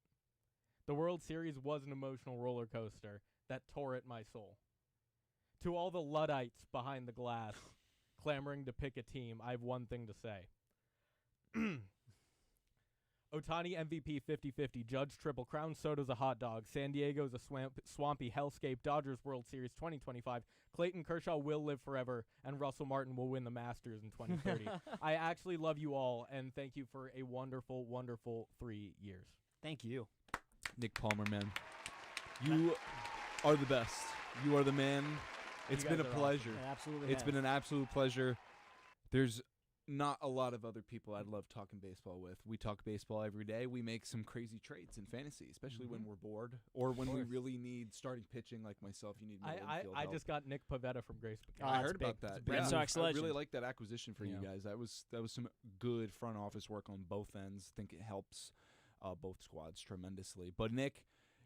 The World Series was an emotional roller coaster that tore at my soul. To all the Luddites behind the glass clamoring to pick a team, I have one thing to say. Ohtani MVP 50-50, Judge Triple Crown Soda's a hot dog, San Diego's a swampy hellscape, Dodgers World Series 2025, Clayton Kershaw will live forever, and Russell Martin will win the Masters in 2030. I actually love you all, and thank you for a wonderful, wonderful 3 years. Thank you. Nick Palmer, man. You are the best. You are the man. It's You been a guys are awesome. pleasure. It absolutely It's has. been an absolute pleasure. There's not a lot of other people I'd love talking baseball with. We talk baseball every day. We make some crazy trades in fantasy, especially when we're bored or when we course. really need starting pitching like myself. You need middle infield I help. just got Nick Pavetta from Grace McCann. I heard about that. Red Sox I really legend. like that acquisition for you Yeah. guys. That was some good front office work on both ends. Think it helps both squads tremendously. But Nick,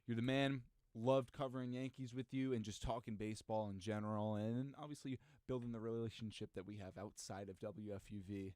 you're the man. Loved covering Yankees with you and just talking baseball in general, and obviously building the relationship that we have outside of WFUV.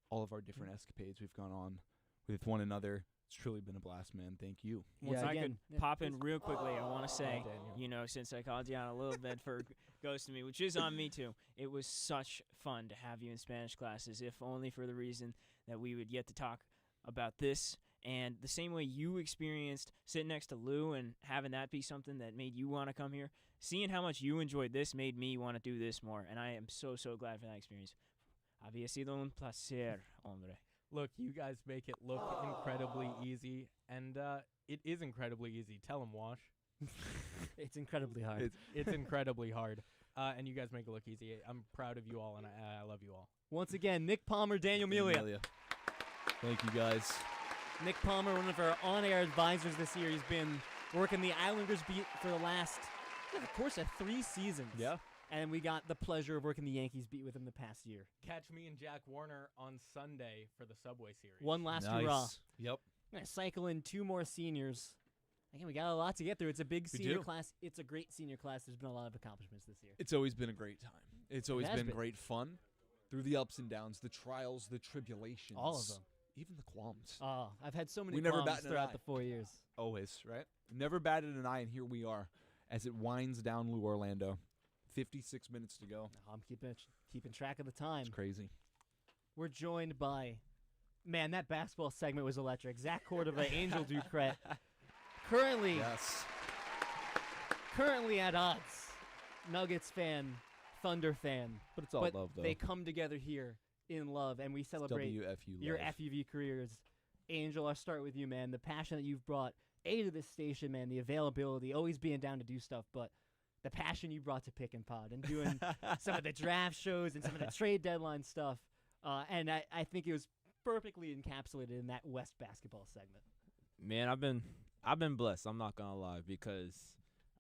All of our different escapades we've gone on with one another. It's truly been a blast, man. Thank you. Once I could pop in real quickly, I want to say, Daniel. you know, since I called you out a little bit for ghosting me, which is on me too, it was such fun to have you in Spanish classes, if only for the reason that we would get to talk about this. And the same way you experienced sitting next to Lou and having that be something that made you want to come here, seeing how much you enjoyed this made me want to do this more. And I am so, so glad for that experience. Había sido un placer, hombre. Look, you guys make it look incredibly easy, and it is incredibly easy. Tell him, Wash. It's incredibly hard. It's incredibly hard, and you guys make it look easy. I'm proud of you all, and I love you all. Once again, Nick Palmer, Daniel Melia. Thank you, guys. Nick Palmer, one of our on-air advisors this year. He's been working the Islanders beat for the last, of course, 3 seasons. Yeah. And we got the pleasure of working the Yankees beat with him the past year. Catch me and Jack Warner on Sunday for the Subway Series. One last hurrah. Yep. I'm going to cycle in 2 more seniors. Again, we got a lot to get through. It's a big We senior do. class. It's a great senior class. There's been a lot of accomplishments this year. It's always been a great time. It's always has been been. great fun through the ups and downs, the trials, the tribulations. All of them. Even the qualms. Oh, I've had so many We never qualms batted an throughout eye. the 4 years. Always, right? Never batted an eye, and here we are as it winds down Lou Orlando. 56 minutes to go. I'm keeping track of the time. It's crazy. We're joined by, man, that basketball segment was electric. Zach Cordova, Angel Ducret. Currently at odds. Nuggets fan, Thunder fan. But it's all love, though. They come together here in love, and we celebrate WFU your love. FUV careers. Angel, I'll start with you, man. The passion that you've brought, to this station, man, the availability, always being down to do stuff, but the passion you brought to Pick and Pod and doing some of the draft shows and some of the trade deadline stuff. And I think it was perfectly encapsulated in that West basketball segment. Man, I've been I've been blessed. I'm not gonna lie, because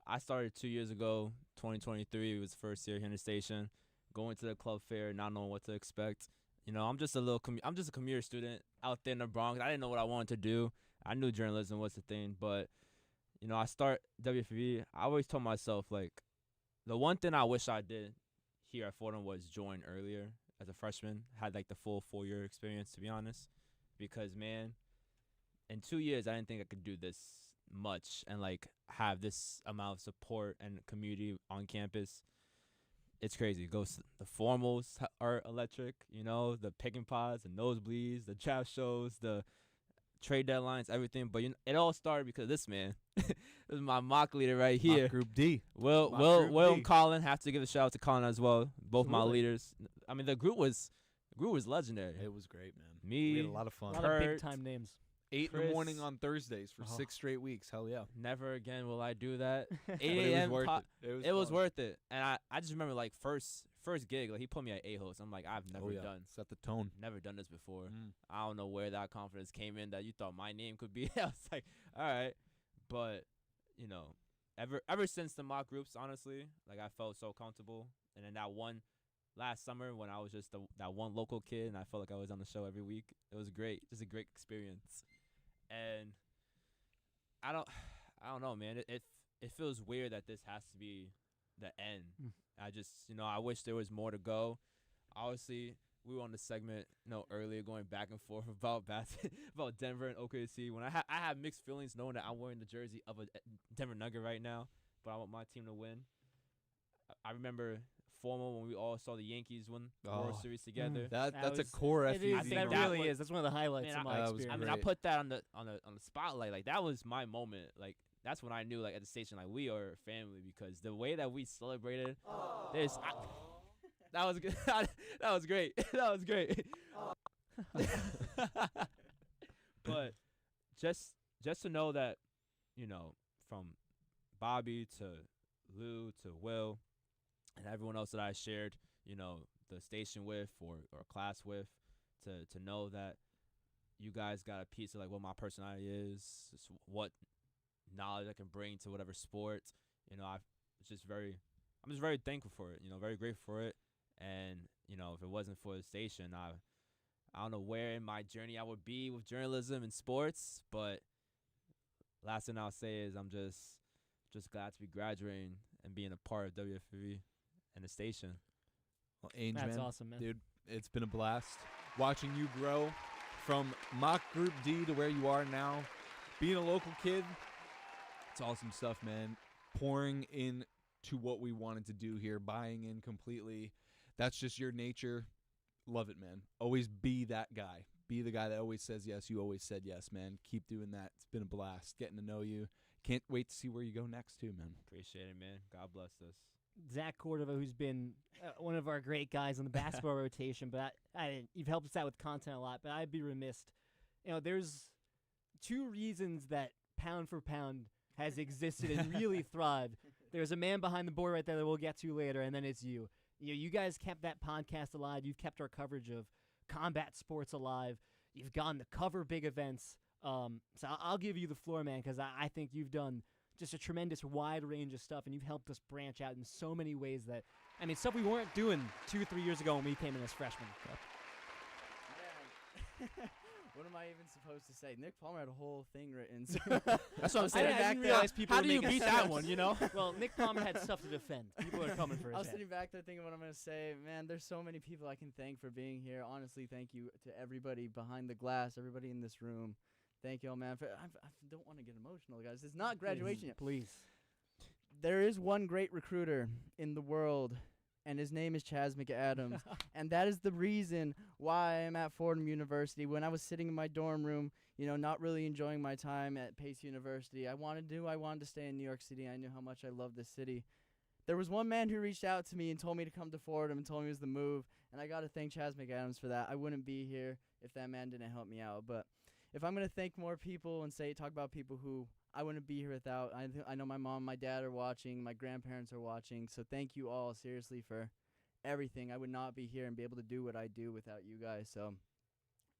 I started 2 years ago. 2023 was the first year here in the station. Going to the club fair, not knowing what to expect. You know, I'm just a little. I'm just a commuter student out there in the Bronx. I didn't know what I wanted to do. I knew journalism was the thing, but you know, I start WFUV. I always told myself, like, the one thing I wish I did here at Fordham was join earlier as a freshman. Had like the full 4-year experience, to be honest, because man, in 2 years I didn't think I could do this much and like have this amount of support and community on campus. It's crazy. The formals are electric, you know, the picking pods, the nosebleeds, the draft shows, the trade deadlines, everything. But it all started because this man, this is my mock leader right here. Mock Group D. Will and Colin. Have to give a shout out to Colin as well. Both my leaders. I mean, the group was legendary. It was great, man. Me, We had a lot of fun. A lot of big time names. 8 in Chris. the morning on Thursdays for 6 straight weeks. Hell yeah. Never again will I do that. 8 But it was a.m. worth po- it. It was fun. worth it. And I just remember like first gig, like he put me at A-host. I'm like, I've never done. Set the tone. Never done this before. I don't know where that confidence came in that you thought my name could be. I was like, all right. But, you know, ever since the mock groups, honestly, like I felt so comfortable. And then that one last summer when I was just that one local kid and I felt like I was on the show every week, it was great. Just a great experience. And I don't know, man. It feels weird that this has to be the end. I just, you know, I wish there was more to go. Obviously, we were on the segment, you know, earlier going back and forth about about Denver and OKC. When I have mixed feelings knowing that I'm wearing the jersey of a Denver Nugget right now, but I want my team to win. I remember formal when we all saw the Yankees win the World Series together. That's a core FUV. That really is. That's one of the highlights Man, of my experience. I mean, I put that on the spotlight. Like that was my moment. Like that's when I knew, like at the station, like we are a family because the way that we celebrated, that was good. That was great. That was great. But just to know that, you know, from Bobby to Lou to Will and everyone else that I shared, you know, the station with or class with, to know that you guys got a piece of like what my personality is, what knowledge I can bring to whatever sport. You know, I'm just very thankful for it. You know, very grateful for it. And you know, if it wasn't for the station, I don't know where in my journey I would be with journalism and sports. But last thing I'll say is I'm just glad to be graduating and being a part of WFUV and the station. Well, Ainge, That's man, awesome, man. dude, it's been a blast watching you grow from mock Group D to where you are now. Being a local kid, it's awesome stuff, man. Pouring in to what we wanted to do here, buying in completely. That's just your nature. Love it, man. Always be that guy. Be the guy that always says yes. You always said yes, man. Keep doing that. It's been a blast getting to know you. Can't wait to see where you go next, too, man. Appreciate it, man. God bless us. Zach Cordova, who's been one of our great guys on the basketball rotation, but you've helped us out with content a lot, but I'd be remiss. You know, there's 2 reasons that Pound for Pound has existed and really thrived. There's a man behind the board right there that we'll get to later, and then it's you. You guys kept that podcast alive. You've kept our coverage of combat sports alive. You've gone to cover big events. So I'll give you the floor, man, because I think you've done just a tremendous wide range of stuff, and you've helped us branch out in so many ways that, I mean, stuff we weren't doing 2-3 years ago when we came in as freshmen. What am I even supposed to say? Nick Palmer had a whole thing written. So That's what I'm saying. I didn't realize people would make that one, you know? Well, Nick Palmer had stuff to defend. People are coming for his I was head. sitting back there thinking what I'm going to say. Man, there's so many people I can thank for being here. Honestly, thank you to everybody behind the glass, everybody in this room. Thank you all, man. I don't want to get emotional, guys. It's not graduation yet. Please. There is one great recruiter in the world, and his name is Chaz McAdams. And that is the reason why I'm at Fordham University. When I was sitting in my dorm room, you know, not really enjoying my time at Pace University, I wanted to stay in New York City. I knew how much I love this city. There was one man who reached out to me and told me to come to Fordham and told me it was the move, and I got to thank Chaz McAdams for that. I wouldn't be here if that man didn't help me out. But if I'm going to thank more people and talk about people who I wouldn't be here without, I know my mom, my dad are watching, my grandparents are watching, so thank you all seriously for everything. I would not be here and be able to do what I do without you guys, so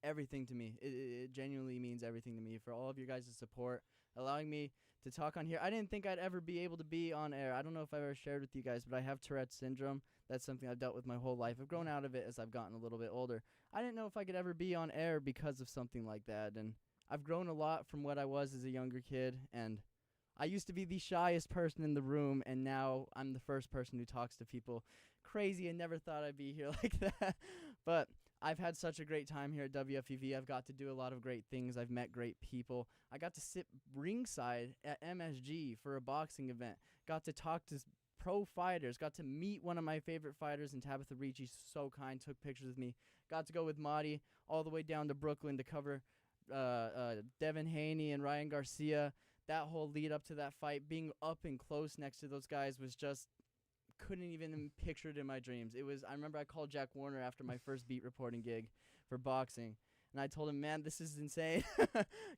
everything to me. It genuinely means everything to me. For all of you guys' support, allowing me to talk on here. I didn't think I'd ever be able to be on air. I don't know if I've ever shared with you guys, but I have Tourette's syndrome. That's something I've dealt with my whole life. I've grown out of it as I've gotten a little bit older. I didn't know if I could ever be on air because of something like that, and I've grown a lot from what I was as a younger kid, and I used to be the shyest person in the room, and now I'm the first person who talks to people. Crazy, I never thought I'd be here like that. But I've had such a great time here at WFUV. I've got to do a lot of great things. I've met great people. I got to sit ringside at MSG for a boxing event. Got to talk to pro fighters. Got to meet one of my favorite fighters in Tabitha Ricci. So kind, took pictures with me. Got to go with Marty all the way down to Brooklyn to cover Devin Haney and Ryan Garcia. That whole lead up to that fight, being up and close next to those guys was just couldn't even picture it in my dreams. I remember I called Jack Warner after my first beat reporting gig for boxing, and I told him, man, this is insane.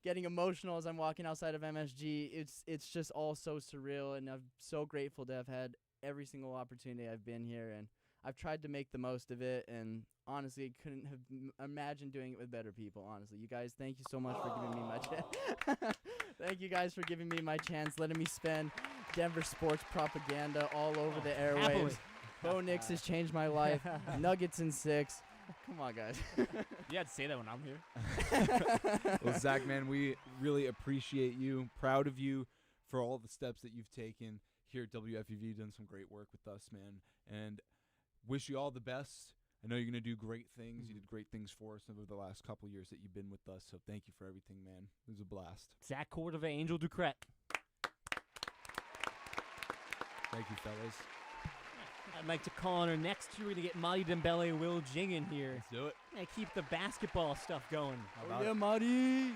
Getting emotional as I'm walking outside of MSG. It's just all so surreal, and I'm so grateful to have had every single opportunity I've been here, and I've tried to make the most of it, and honestly, I couldn't have imagined doing it with better people, honestly. You guys, thank you so much for giving me my chance. Thank you guys for giving me my chance, letting me spend Denver sports propaganda all over the airwaves. happily. Bo Nix has changed my life. Nuggets in 6. Come on, guys. You had to say that when I'm here. Well, Zach, man, we really appreciate you. Proud of you for all the steps that you've taken here at WFUV. Done some great work with us, man. And wish you all the best. I know you're going to do great things. You did great things for us over the last couple years that you've been with us. So thank you for everything, man. It was a blast. Zach Cordova, Angel Ducret. Thank you, fellas. I'd like to call on our next two. We're going to get Marty Dembele and Will Jing in here. Let's do it. And keep the basketball stuff going. Oh, yeah, Marty.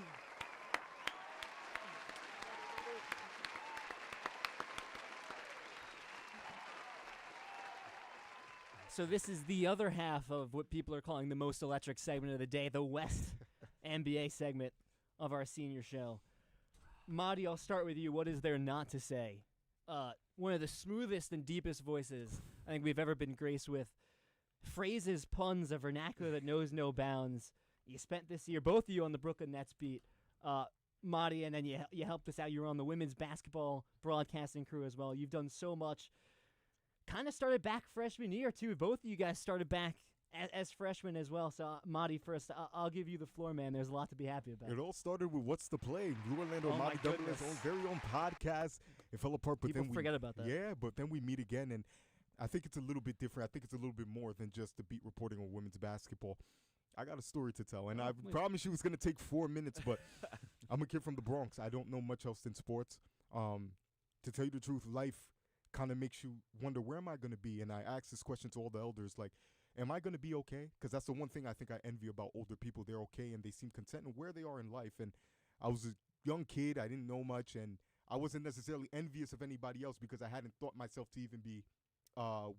So this is the other half of what people are calling the most electric segment of the day, the West NBA segment of our senior show. Marty, I'll start with you. What is there not to say? One of the smoothest and deepest voices I think we've ever been graced with. Phrases, puns, a vernacular that knows no bounds. You spent this year, both of you, on the Brooklyn Nets beat. Marty, and then you helped us out. You were on the women's basketball broadcasting crew as well. You've done so much. Kind of started back freshman year, too. Both of you guys started back as freshmen as well. So, Marty, first, I'll give you the floor, man. There's a lot to be happy about. It all started with What's the Play? Blue Orlando, Marty Dembele's own very own podcast. It fell apart, but People then we forget about that. Yeah, but then we meet again, and I think it's a little bit different. I think it's a little bit more than just the beat reporting on women's basketball. I got a story to tell, and I promised you it was going to take 4 minutes, but I'm a kid from the Bronx. I don't know much else than sports. To tell you the truth, life kind of makes you wonder, where am I going to be? And I asked this question to all the elders, like, am I going to be okay? Because that's the one thing I think I envy about older people. They're okay, and they seem content in where they are in life. And I was a young kid. I didn't know much, and I wasn't necessarily envious of anybody else because I hadn't thought myself to even be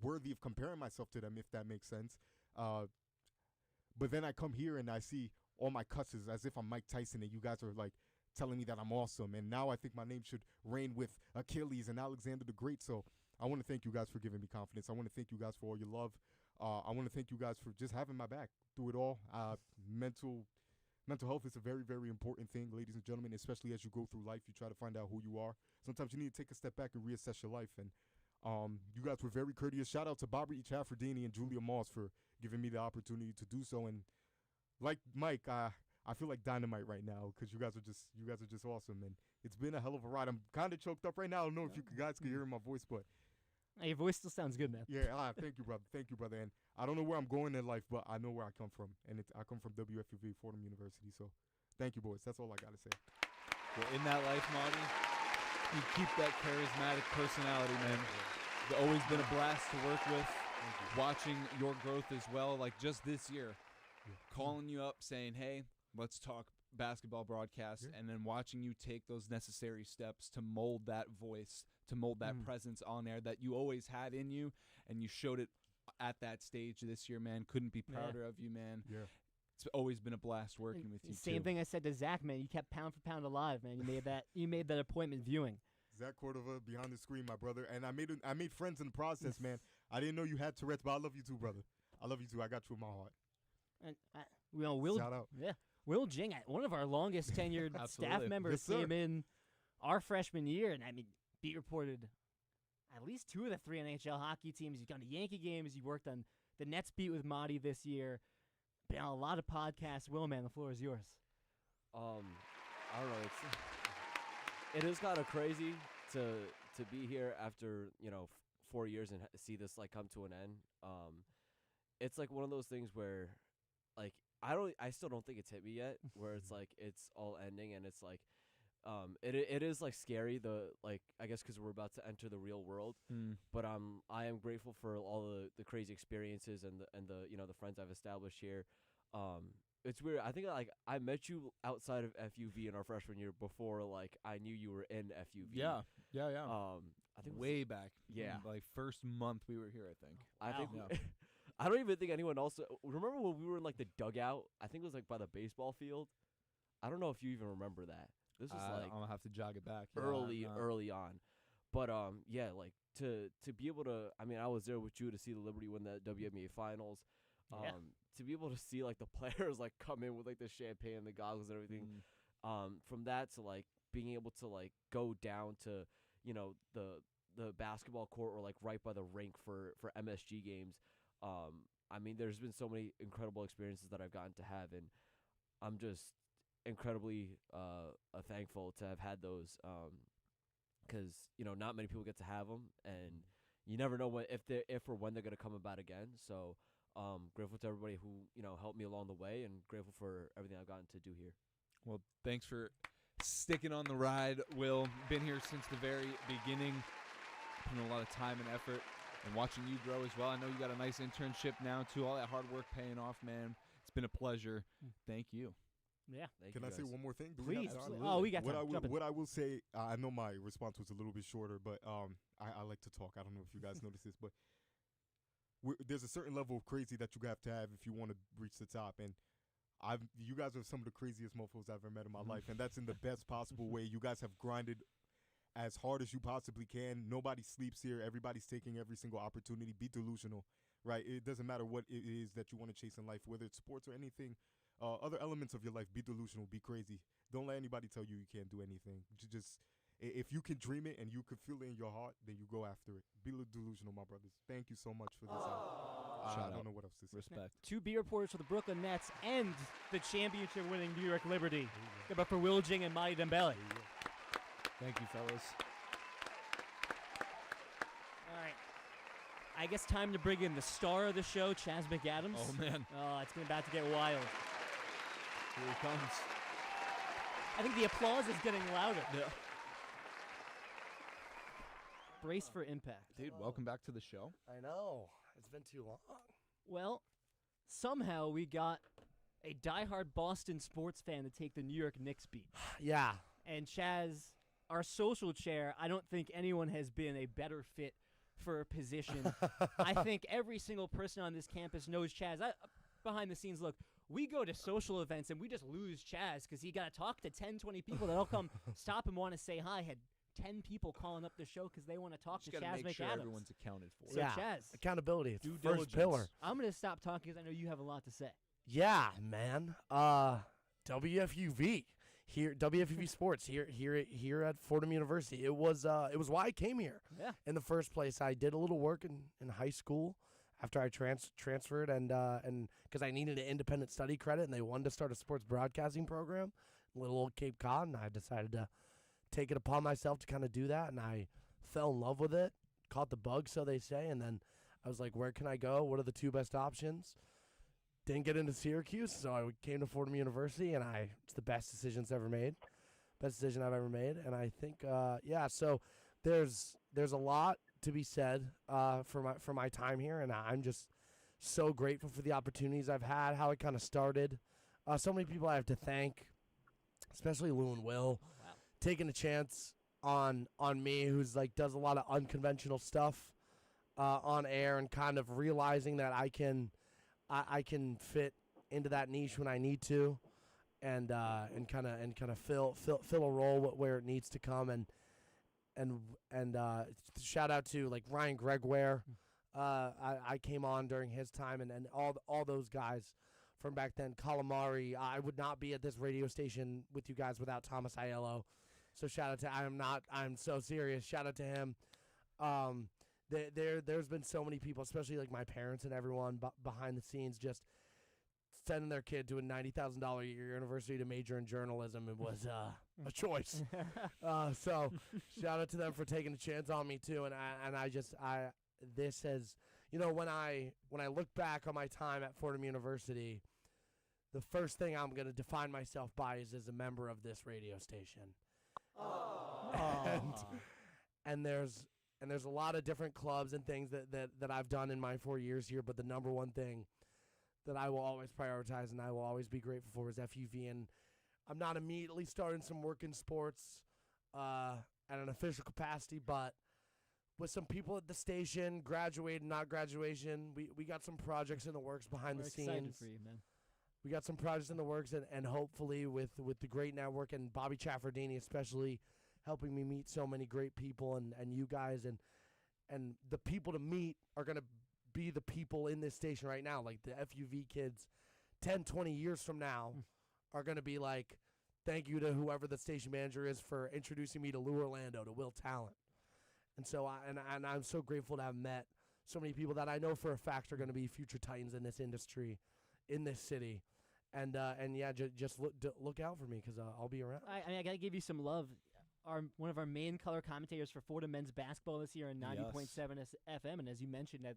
worthy of comparing myself to them, if that makes sense. But then I come here and I see all my cusses as if I'm Mike Tyson, and you guys are like telling me that I'm awesome. And now I think my name should reign with Achilles and Alexander the Great. So I want to thank you guys for giving me confidence. I want to thank you guys for all your love. I want to thank you guys for just having my back through it all. Mental health is a very, very important thing, ladies and gentlemen, especially as you go through life. You try to find out who you are. Sometimes you need to take a step back and reassess your life. And you guys were very courteous. Shout out to Bobby Chaffordini and Julia Moss for giving me the opportunity to do so. And like Mike, I feel like dynamite right now because you guys are just awesome. And it's been a hell of a ride. I'm kind of choked up right now. I don't know if you guys can hear my voice, but your voice still sounds good, man. Yeah, thank you, brother. Thank you, brother. And I don't know where I'm going in life, but I know where I come from. And I come from WFUV, Fordham University. So thank you, boys. That's all I got to say. Well, in that life, Marty, you keep that charismatic personality, man. It's always been a blast to work with. Watching your growth as well, like just this year, calling you up saying, hey, let's talk basketball broadcast, and then watching you take those necessary steps to mold that voice, to mold that presence on air that you always had in you, and you showed it at that stage this year, man. Couldn't be prouder of you, man. Yeah. It's always been a blast working with you. Same thing I said to Zach, man. You kept pound for pound alive, man. You made that appointment viewing. Zach Cordova behind the screen, my brother, and I made friends in the process, man. I didn't know you had Tourette's, but I love you too, brother. I love you too. I got you in my heart. And Will, shout out. Yeah, Will Jing, one of our longest tenured staff members, Yes, came in our freshman year, and I mean, beat reported at least 2 of the 3 NHL hockey teams. You've gone to Yankee games. You worked on the Nets beat with Marty this year. Been on a lot of podcasts. Will, man, the floor is yours. I don't know. It is kind of crazy to be here after 4 years and see this like come to an end. It's like one of those things where, like, I still don't think it's hit me yet. Where it's like it's all ending and it's like, it is like scary. I guess because we're about to enter the real world. But I am grateful for all the crazy experiences and the friends I've established here. It's weird. I think like I met you outside of FUV in our freshman year before like I knew you were in FUV. Yeah. I think way back. Yeah. Like first month we were here, I think. I think Yeah. I don't even think anyone else remember when we were in like the dugout. I think it was like by the baseball field. I don't know if you even remember that. This was like I'll have to jog it back. Yeah, early on. But yeah, like to be able to, I mean, I was there with you to see the Liberty win the WNBA finals. Yeah. To be able to see like the players like come in with like the champagne, the goggles and everything. From that to like being able to like go down to, the basketball court or like right by the rink for MSG games. I mean, there's been so many incredible experiences that I've gotten to have, and I'm just incredibly thankful to have had those, because not many people get to have them, and you never know if or when they're gonna come about again. So grateful to everybody who helped me along the way, and grateful for everything I've gotten to do here. Well, thanks for sticking on the ride, Will. Been here since the very beginning, putting a lot of time and effort, and watching you grow as well. I know you got a nice internship now too. All that hard work paying off, man. It's been a pleasure. Thank you. Yeah. Can I say one more thing? Do Please. we have time? Oh, we got time. What I will say, I know my response was a little bit shorter, but I like to talk. I don't know if you guys notice this, but there's a certain level of crazy that you have to have if you want to reach the top. And you guys are some of the craziest mofos I've ever met in my life, and that's in the best possible way. You guys have grinded as hard as you possibly can. Nobody sleeps here. Everybody's taking every single opportunity. Be delusional, right? It doesn't matter what it is that you want to chase in life, whether it's sports or anything, other elements of your life. Be delusional. Be crazy. Don't let anybody tell you can't do anything. Just if you can dream it and you can feel it in your heart, then you go after it. Be delusional, my brothers. Thank you so much for this. I don't know what else to say. Respect. 2 beat reporters for the Brooklyn Nets and the championship-winning New York Liberty. Give up for Will Jing and Marty Dembele. Thank you, fellas. All right. I guess time to bring in the star of the show, Chaz McAdams. Oh, man. Oh, it's about to get wild. Here he comes. I think the applause is getting louder. Yeah. Brace for impact. Dude, welcome back to the show. I know. It's been too long. Well, somehow we got a diehard Boston sports fan to take the New York Knicks beat. Yeah. And Chaz, our social chair, I don't think anyone has been a better fit for a position. I think every single person on this campus knows Chaz. Behind the scenes, look, we go to social events and we just lose Chaz because he got to talk to 10, 20 people that all come stop and want to say hi. Had 10 people calling up the show because they want to talk to Chaz make sure McAdams. everyone's accounted for. So Yeah. Chaz, Accountability. It's Due first diligence. pillar. I'm going to stop talking because I know you have a lot to say. Yeah, man. WFUV here, WFUV Sports here at Fordham University. It was why I came here. Yeah. In the first place, I did a little work in high school after I transferred, and because I needed an independent study credit, and they wanted to start a sports broadcasting program, little old Cape Cod, and I decided to take it upon myself to kind of do that, and I fell in love with it, caught the bug, so they say, and then I was like, where can I go? What are the 2 best options? Didn't get into Syracuse, so I came to Fordham University, and it's the best decision I've ever made. Best decision I've ever made, and I think, so there's a lot to be said for my time here, and I'm just so grateful for the opportunities I've had, how it kind of started. So many people I have to thank, especially Lou and Will, taking a chance on me, who's like does a lot of unconventional stuff on air, and kind of realizing that I can fit into that niche when I need to, and kind of fill a role where it needs to come, and shout out to like Ryan Gregware. I came on during his time, and all those guys from back then. Calamari. I would not be at this radio station with you guys without Thomas Aiello. So shout out to I'm so serious. Shout out to him. There's been so many people, especially like my parents and everyone behind the scenes, just sending their kid to a $90,000 a year university to major in journalism. It was a choice. So shout out to them for taking a chance on me too. And this has, when I look back on my time at Fordham University, the first thing I'm going to define myself by is as a member of this radio station. And there's a lot of different clubs and things that I've done in my 4 years here, but the number one thing that I will always prioritize and I will always be grateful for is FUV. And I'm not immediately starting some work in sports at an official capacity, but with some people at the station, graduated, not graduation, we got some projects in the works behind the scenes. Excited for you, man. We got some projects in the works, and hopefully with the great network and Bobby Chaffardini especially helping me meet so many great people and you guys and the people to meet are going to be the people in this station right now. Like the FUV kids 10, 20 years from now are going to be like, thank you to whoever the station manager is for introducing me to Lou Orlando, to Will Talent. And so I'm so grateful to have met so many people that I know for a fact are going to be future Titans in this industry, in this city. And yeah, just look out for me because I'll be around. I got to give you some love. One of our main color commentators for Fordham men's basketball this year on 90.7 FM, and as you mentioned, at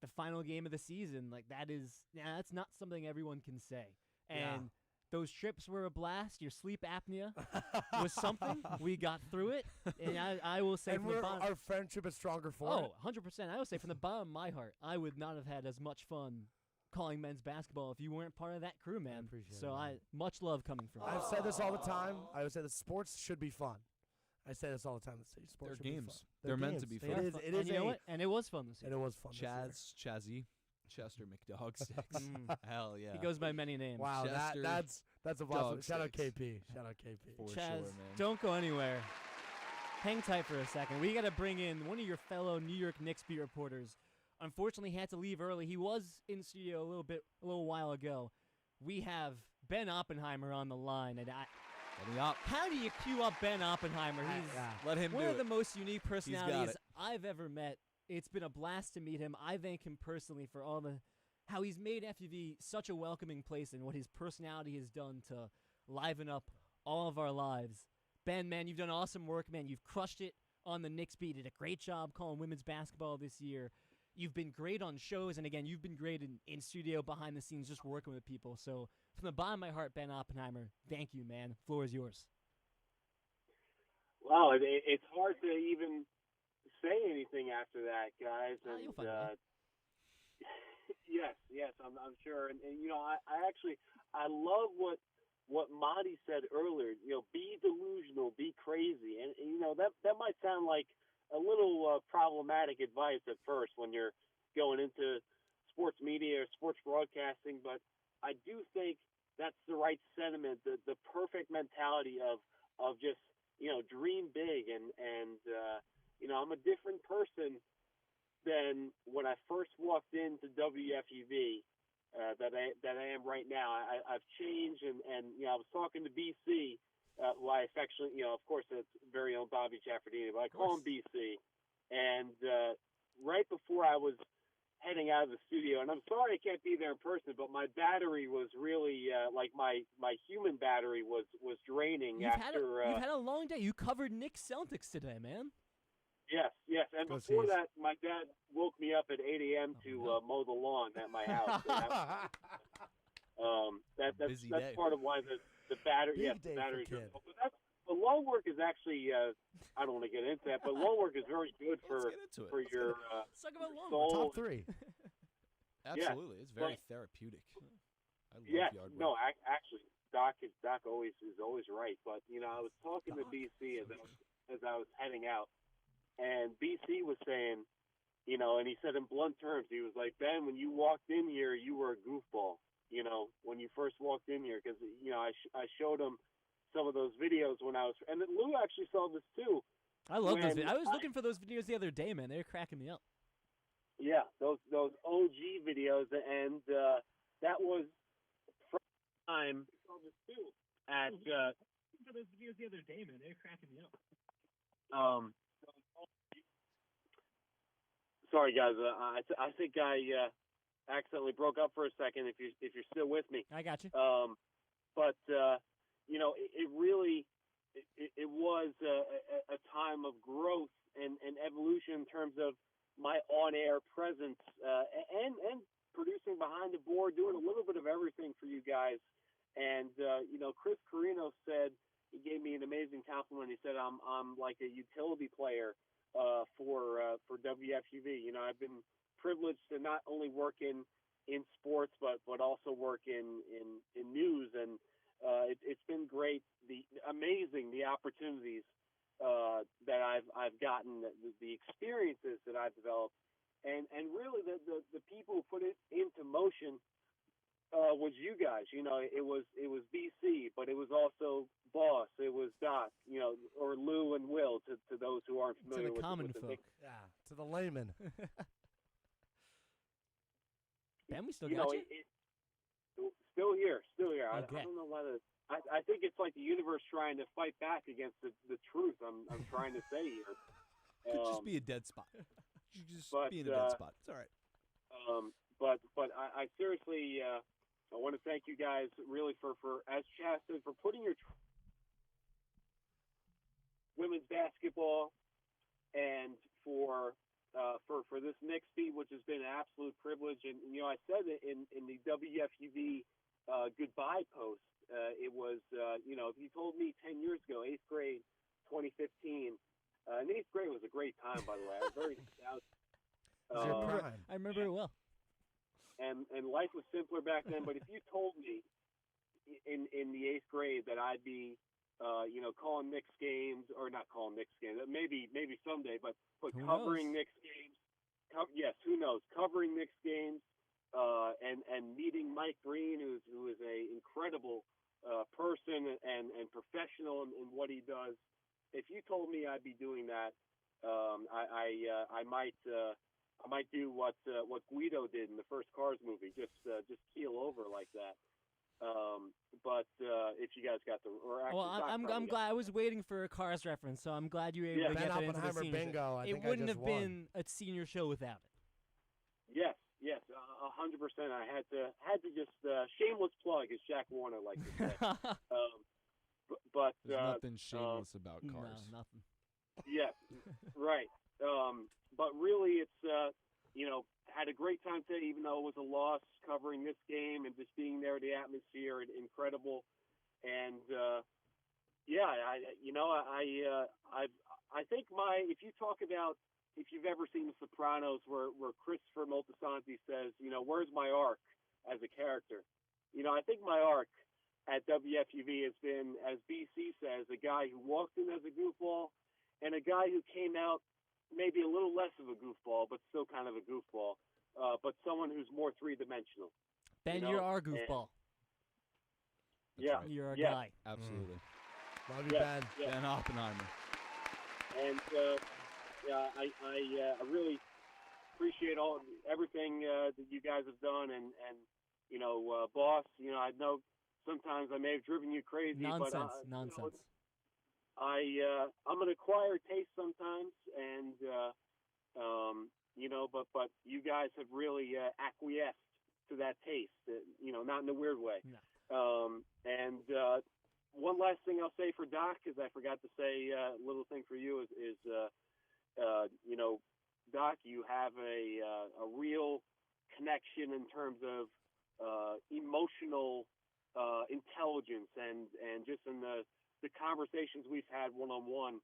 the final game of the season, like that's not something everyone can say. And those trips were a blast. Your sleep apnea was something. We got through it, and I will say, from the bottom, our friendship is stronger for it. 100%. I will say from the bottom of my heart, I would not have had as much fun calling men's basketball if you weren't part of that crew, man. I appreciate so it. Much love coming from you. I've said this all the time. I would say that sports should be fun. I say this all the time. Sports should be fun. They're meant to be fun. It is you know what? And it was fun this year. And it was fun. Chazzy, Chester McDog Sticks. Hell yeah. He goes by many names. Wow, Chester that's a blast. Shout out Sticks. KP. Shout out KP. For Chaz, sure, man. don't go anywhere. Hang tight for a second. We got to bring in one of your fellow New York Knicks beat reporters. Unfortunately, he had to leave early. He was in studio a little while ago. We have Ben Oppenheimer on the line, and how do you cue up Ben Oppenheimer? He's Let him one do of it. the most unique personalities it. I've ever met. It's been a blast to meet him. I thank him personally for how he's made FUV such a welcoming place and what his personality has done to liven up all of our lives. Ben, man, you've done awesome work, man. You've crushed it on the Knicks beat. Did a great job calling women's basketball this year. You've been great on shows, and again, you've been great in studio, behind the scenes, just working with people. So from the bottom of my heart, Ben Oppenheimer, thank you, man. Floor is yours. Wow, it's hard to even say anything after that, guys. You'll find out. Yes, I'm sure. And I love what Monty said earlier. Be delusional, be crazy, and that might sound like a little problematic advice at first when you're going into sports media or sports broadcasting, but I do think that's the right sentiment, the perfect mentality of just dream big, and I'm a different person than when I first walked into WFUV that I am right now. I've changed, and I was talking to BC. Who I affectionately, of course, it's very own Bobby Chaffardini, but I call him BC. And right before I was heading out of the studio, and I'm sorry I can't be there in person, but my battery was really like my human battery was draining You've after. You've had a long day. You covered Knicks Celtics today, man. Yes. And before that, my dad woke me up at 8 a.m. to mow the lawn at my house. That's part of why the battery. Yes, the battery. But the lawn work is actually. I don't want to get into that, but lawn work is very good for your soul. Top 3. Absolutely, it's very therapeutic. I love yard work. No, actually, Doc is always right. But I was talking to BC as I was heading out, and BC was saying, and he said in blunt terms, he was like, Ben, when you walked in here, you were a goofball. When you first walked in here, because I showed him some of those videos when I was, and then Lou actually saw this too. I love those. I was looking for those videos the other day, man. They were cracking me up. Yeah, those OG videos, and that was first time at for those videos the other day, man. They were cracking me up. Sorry, guys. I think I accidentally broke up for a second. If you're still with me, I got you. But you know, it really it was a time of growth and evolution in terms of my on-air presence and producing behind the board, doing a little bit of everything for you guys. And you know, Chris Carino said, he gave me an amazing compliment. He said I'm like a utility player for WFUV. You know, I've been privileged to not only work in sports but also work in news, and it's been great. Amazing the opportunities that I've gotten, the experiences that I've developed, and really the people who put it into motion was you guys. You know, it was BC, but it was also Boss, it was Doc, you know, or Lou and Will to those who aren't familiar to the common with folk. Yeah, to the layman. Ben, we still you got know, you? Still here. Okay. I don't know whether I think it's like the universe trying to fight back against the truth I'm trying to say here. Could just be a dead spot. Just be in a dead spot. It's all right. But I seriously I want to thank you guys really for as Chaz said, for putting your women's basketball and for this next beat, which has been an absolute privilege. And you know, I said it in the WFUV goodbye post. It was you know, if you told me 10 years ago, 8th grade, 2015, and 8th grade was a great time, by the way. I was very nostalgic. I remember it well. And life was simpler back then. But if you told me in the 8th grade that I'd be you know, calling Knicks games, or not calling Knicks games, maybe someday, but covering Knicks games, yes, who knows, covering Knicks games, and meeting Mike Breen, who is a incredible person and professional in what he does. If you told me I'd be doing that, I might do what Guido did in the first Cars movie, just keel over like that. But if you guys got the, or actually, well, I'm glad. I was waiting for a Cars reference, so I'm glad you were able to Ben get that into the Oppenheimer senior bingo. show. I It think I wouldn't just have won. been a senior show without it. Yes, 100%. I had to just shameless plug, as Jack Warner likes to say. But There's nothing shameless about Cars. No, nothing. Yeah, right. But really, it's you know, had a great time today, even though it was a loss, covering this game and just being there, the atmosphere, and incredible. And yeah, I think if you talk about, if you've ever seen The Sopranos, where Christopher Moltisanti says, you know, where's my arc as a character? You know, I think my arc at WFUV has been, as BC says, a guy who walked in as a goofball and a guy who came out maybe a little less of a goofball, but still kind of a goofball, but someone who's more three-dimensional. Ben, you know? you're our goofball. Yeah. You're our yeah. guy. Absolutely. Love you, Ben. Ben Oppenheimer. And yeah, I really appreciate everything that you guys have done, and you know, Boss. You know, I know sometimes I may have driven you crazy, Nonsense. but Nonsense. I'm an acquired taste sometimes, and you know, but you guys have really acquiesced to that taste. You know, not in a weird way. No. And one last thing I'll say for Doc, because I forgot to say a little thing for you is you know, Doc, you have a real connection in terms of emotional intelligence, and just in the conversations we've had one-on-one,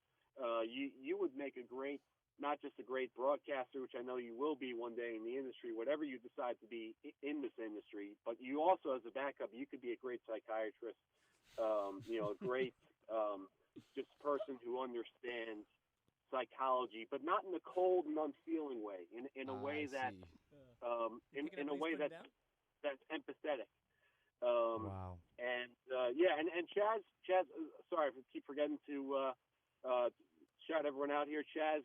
you would make a great, not just a great broadcaster, which I know you will be one day in the industry, whatever you decide to be in this industry, but you also, as a backup, you could be a great psychiatrist, you know, a great just person who understands psychology, but not in a cold and unfeeling way, in a way that in a way that's empathetic. Wow. And yeah, and Chaz, sorry, I keep forgetting to shout everyone out here. Chaz,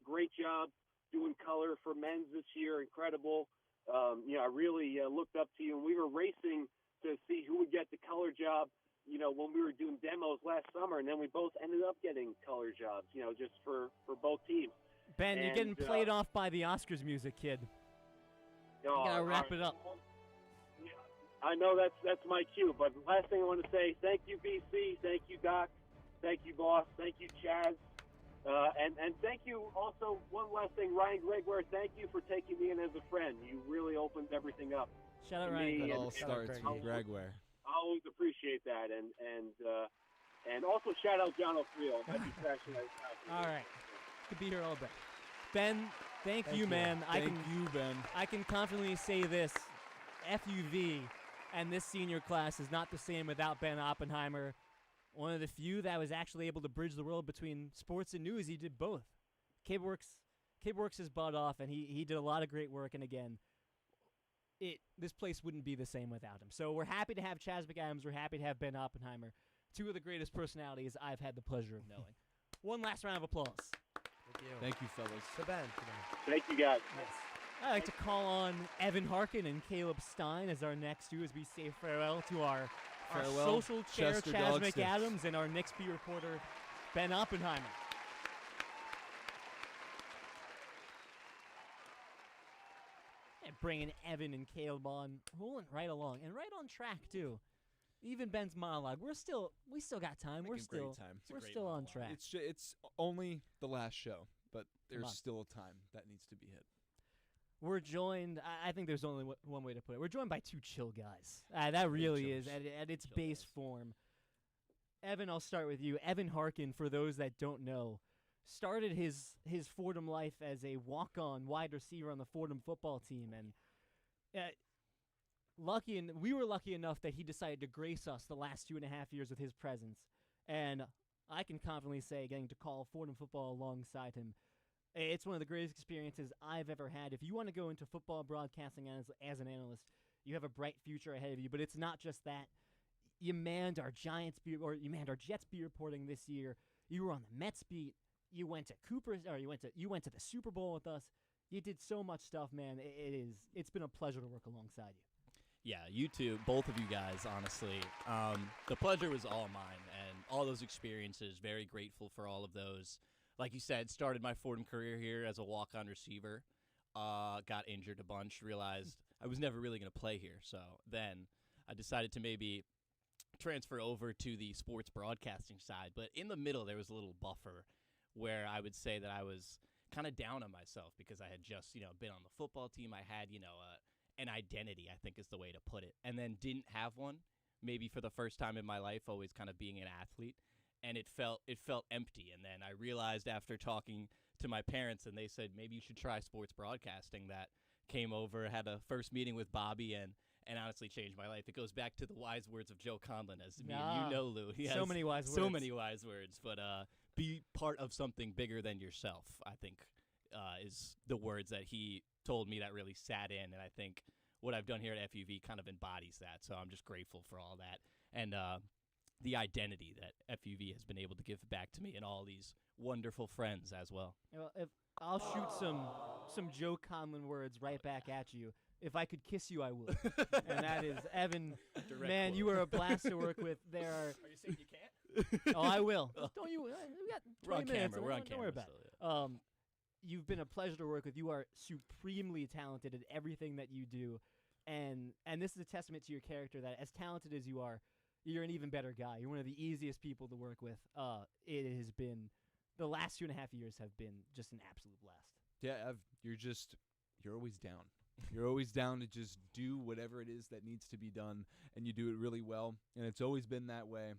great job doing color for men's this year, incredible. You know, I really looked up to you, and we were racing to see who would get the color job, when we were doing demos last summer, and then we both ended up getting color jobs, just for both teams. Ben, you're getting played off by the Oscars music, kid. You gotta wrap it up. I know that's my cue, but the last thing I want to say, thank you, BC, thank you, Doc, thank you, boss, thank you, Chaz, and thank you also, one last thing, Ryan Gregware, thank you for taking me in as a friend. You really opened everything up. Shout out to Ryan. me, It all starts with Gregware. I always appreciate that, and also shout out John O'Friel. I'd be crashing that house. All right. Could be here all day. Ben, thank you, man. Thank you, Ben. I can confidently say this. FUV and this senior class is not the same without Ben Oppenheimer. One of the few that was actually able to bridge the world between sports and news. He did both. Kid works his butt off, and he did a lot of great work. And again, this place wouldn't be the same without him. So we're happy to have Chaz McAdams. We're happy to have Ben Oppenheimer. Two of the greatest personalities I've had the pleasure of knowing. One last round of applause. Thank you, fellas. To Ben. Thank you, guys. Yes. I'd like to call on Evan Harkin and Caleb Stein as our next two as we say farewell to our social chair, Chester Chaz Dogsticks. McAdams, and our Knicks beat reporter, Ben Oppenheimer. And bringing Evan and Caleb on, rolling right along, and right on track, too. Even Ben's monologue, we still got time. We're still on track. It's only the last show, but Come there's on. still time that needs to be hit. We're joined, I think there's only one way to put it. We're joined by two chill guys. That really is, at its base form. Evan, I'll start with you. Evan Harkin, for those that don't know, started his Fordham life as a walk-on wide receiver on the Fordham football team. And we were lucky enough that he decided to grace us the last 2.5 years with his presence. And I can confidently say, getting to call Fordham football alongside him, it's one of the greatest experiences I've ever had. If you want to go into football broadcasting as an analyst, you have a bright future ahead of you. But it's not just that. You manned our Jets beat reporting this year. You were on the Mets beat. You went to you went to the Super Bowl with us. You did so much stuff, man. It's been a pleasure to work alongside you. Yeah, you two, both of you guys, honestly. The pleasure was all mine, and all those experiences, very grateful for all of those. Like you said, started my Fordham career here as a walk-on receiver. Got injured a bunch, realized I was never really going to play here. So then I decided to maybe transfer over to the sports broadcasting side. But in the middle, there was a little buffer where I would say that I was kind of down on myself because I had just, been on the football team. I had, an identity, I think is the way to put it, and then didn't have one, maybe for the first time in my life, always kind of being an athlete, and it felt empty. And then I realized after talking to my parents, and they said, maybe you should try sports broadcasting, that came over, had a first meeting with Bobby, and honestly changed my life. It goes back to the wise words of Joe Conlon, as me and you know, Lou. He so has many wise words. So many wise words, but be part of something bigger than yourself, I think, is the words that he told me that really sat in, and I think what I've done here at FUV kind of embodies that, so I'm just grateful for all that, and the identity that FUV has been able to give back to me and all these wonderful friends as well. Well, if I'll shoot some Joe Conlon words right back at you. If I could kiss you, I would. And that is, Evan, man, quote. You are a blast to work with. Are you saying you can't? Oh, I will. Don't you? We got 20 We're on minutes. camera. We're on Don't worry camera. about it. You've been a pleasure to work with. You are supremely talented at everything that you do. And this is a testament to your character that as talented as you are, you're an even better guy. You're one of the easiest people to work with. It has been, the last 2.5 years have been just an absolute blast. Yeah, you're always down. You're always down to just do whatever it is that needs to be done, and you do it really well, and it's always been that way.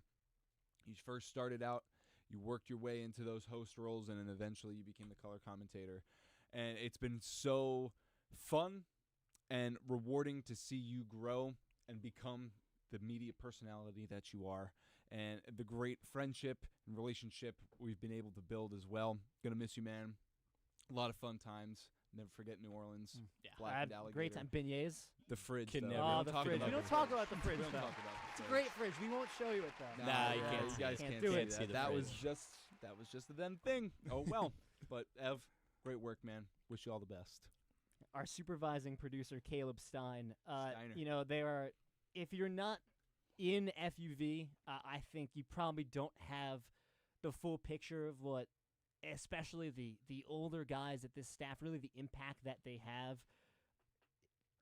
You first started out, you worked your way into those host roles, and then eventually you became the color commentator. And it's been so fun and rewarding to see you grow and become the media personality that you are, and the great friendship and relationship we've been able to build as well. Gonna miss you, man. A lot of fun times. Never forget New Orleans. Yeah, Blackened alligator. great time. Beignets. The fridge, Can though. never. We Oh, don't the talk fridge. about We don't the talk fridge. about the fridge, We don't though. talk about the It's a fridge. great fridge. We won't show you it, though. Nah, you can't you guys see it. can't do see it. that. See the That was fridge. just the then thing. Oh well. But Ev, great work, man. Wish you all the best. Our supervising producer, Caleb Stein. Steiner. There are if you're not in FUV, I think you probably don't have the full picture of what, especially the older guys at this staff, really the impact that they have.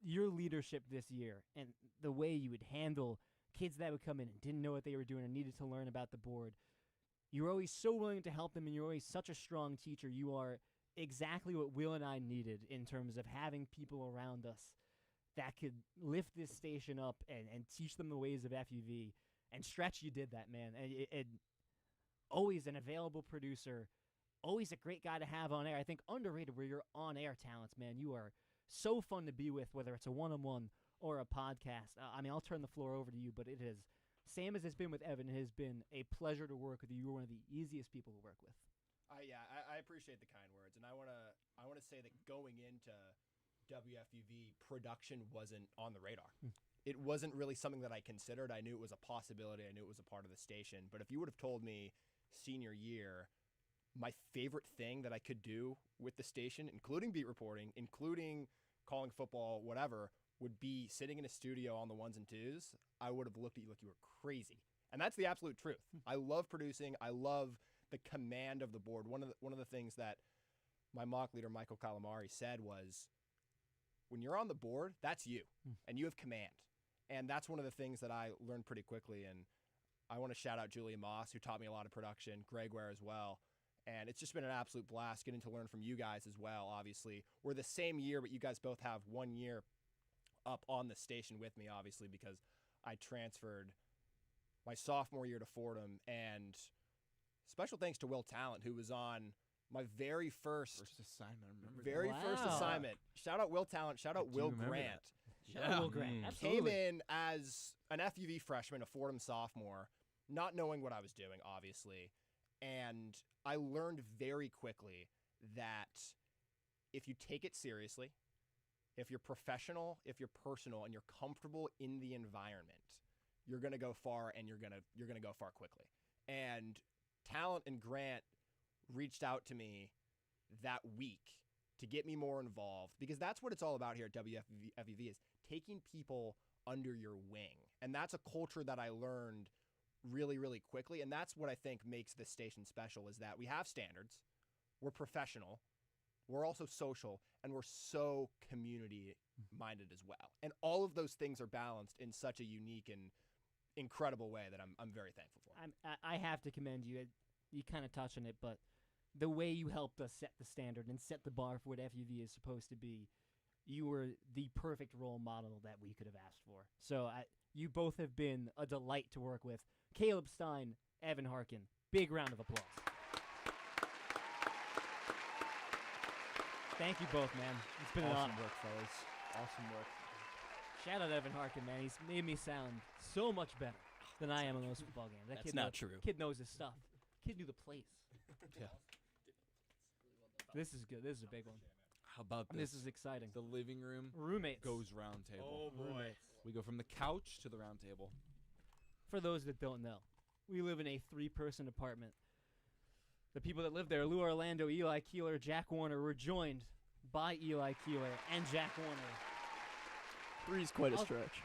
Your leadership this year and the way you would handle kids that would come in and didn't know what they were doing and needed to learn about the board. You're always so willing to help them, and you're always such a strong teacher. You are exactly what Will and I needed in terms of having people around us that could lift this station up and teach them the ways of FUV. And Stretch, you did that, man. And always an available producer, always a great guy to have on air. I think underrated where your on-air talents, man. You are so fun to be with, whether it's a one-on-one or a podcast. I mean, I'll turn the floor over to you, but it is, same as it's been with Evan, it has been a pleasure to work with you. You're one of the easiest people to work with. I appreciate the kind words, and I wanna say that going into WFUV, production wasn't on the radar. It wasn't really something that I considered. I knew it was a possibility. I knew it was a part of the station. But if you would have told me senior year, my favorite thing that I could do with the station, including beat reporting, including calling football, whatever, would be sitting in a studio on the ones and twos, I would have looked at you like you were crazy. And that's the absolute truth. I love producing. I love the command of the board. One of the things that my mock leader, Michael Calamari, said was, when you're on the board, that's you, and you have command. And that's one of the things that I learned pretty quickly. And I want to shout out Julia Moss, who taught me a lot of production, Greg Ware as well. And it's just been an absolute blast getting to learn from you guys as well, obviously. We're the same year, but you guys both have 1 year up on the station with me, obviously, because I transferred my sophomore year to Fordham. And special thanks to Will Talent, who was on my very first assignment. I remember very first assignment. Shout out Will Talent. Shout out Will Grant. Shout out Will Grant. Came in as an FUV freshman, a Fordham sophomore, not knowing what I was doing, obviously. And I learned very quickly that if you take it seriously, if you're professional, if you're personal, and you're comfortable in the environment, you're gonna go far, and you're gonna go far quickly. And Talent and Grant reached out to me that week to get me more involved, because that's what it's all about here at WFUV is taking people under your wing. And that's a culture that I learned really, really quickly. And that's what I think makes this station special, is that we have standards, we're professional, we're also social, and we're so community-minded as well. And all of those things are balanced in such a unique and incredible way that I'm very thankful for. I have to commend you. You kind of touched on it, but the way you helped us set the standard and set the bar for what FUV is supposed to be, you were the perfect role model that we could have asked for. So you both have been a delight to work with. Caleb Stein, Evan Harkin, big round of applause. Thank you both, man. It's been an Awesome honor. work, fellas. Awesome work. Shout out Evan Harkin, man. He's made me sound so much better than I am in those football games. That That's kid not knows, true. Kid knows his stuff. Kid knew the plays. Yeah. This is good. This is a big one. How about this? This is exciting. The living room Roommates. goes round table. Oh, boy. Roommates. We go from the couch to the round table. For those that don't know, we live in a 3-person apartment. The people that live there, Lou Orlando, Eli Keeler, Jack Warner, were joined by Eli Keeler and Jack Warner. 3's quite a stretch.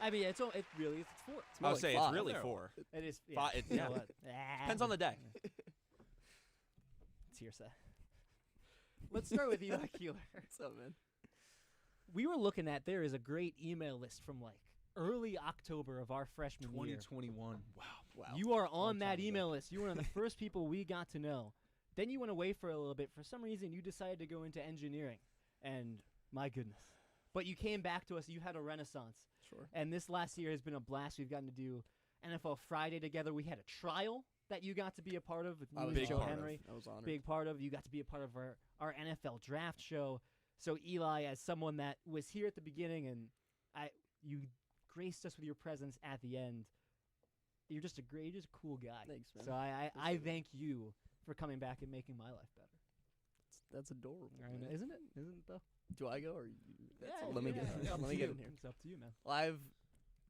I mean, it really is. It's 4. It's more I would like say 5. it's really 4. It is. Yeah. Five, You know yeah. what? Depends on the day. It's hearsay. Let's start with Eli Keeler. What's up, man? We were looking at, there is a great email list from like early October of our freshman year. 2021. Wow. You are on that email list. You were one of the first people we got to know. Then you went away for a little bit. For some reason, you decided to go into engineering. And my goodness. But you came back to us. You had a renaissance. Sure. And this last year has been a blast. We've gotten to do NFL Friday together. We had a trial that you got to be a part of with I me was and Joe honored. Henry. I was honored. Big part of. You got to be a part of our NFL draft show. So Eli, as someone that was here at the beginning and you graced us with your presence at the end, you're just a cool guy. Thanks, man. So I thank you for coming back and making my life better. That's adorable. I mean, man. isn't it? Isn't it though? Do I go or you? Yeah, let me yeah, get. it's up Let to me get you. in here. It's up to you, man.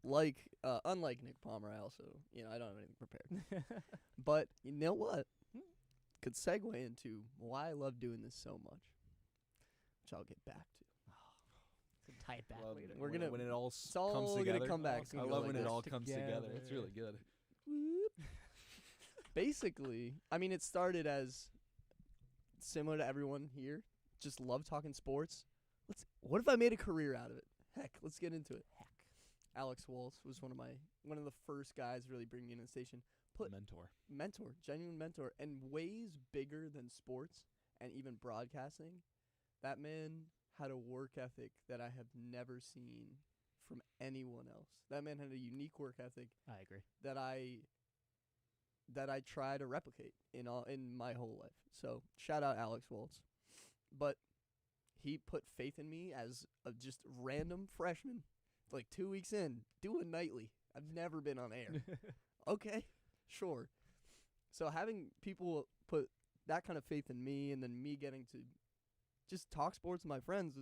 Well, unlike Nick Palmer, I also, I don't have anything prepared. But you know what? Could segue into why I love doing this so much, which I'll get back to. Tie it back later. We're gonna when it all it's all comes gonna together. come back. It's I gonna go love like when it this. all comes together. It's really good. Basically, I mean, it started as similar to everyone here. Just love talking sports. What if I made a career out of it? Heck, let's get into it. Heck, Alex Waltz was one of the first guys really bring me into the station. Mentor, genuine mentor, and ways bigger than sports and even broadcasting. That man had a work ethic that I have never seen from anyone else. That man had a unique work ethic. I agree. That I try to replicate in my whole life. So shout out Alex Waltz. But he put faith in me as a just random freshman, like 2 weeks in, doing nightly. I've never been on air. Okay, sure. So having people put that kind of faith in me, and then me getting to just talk sports with my friends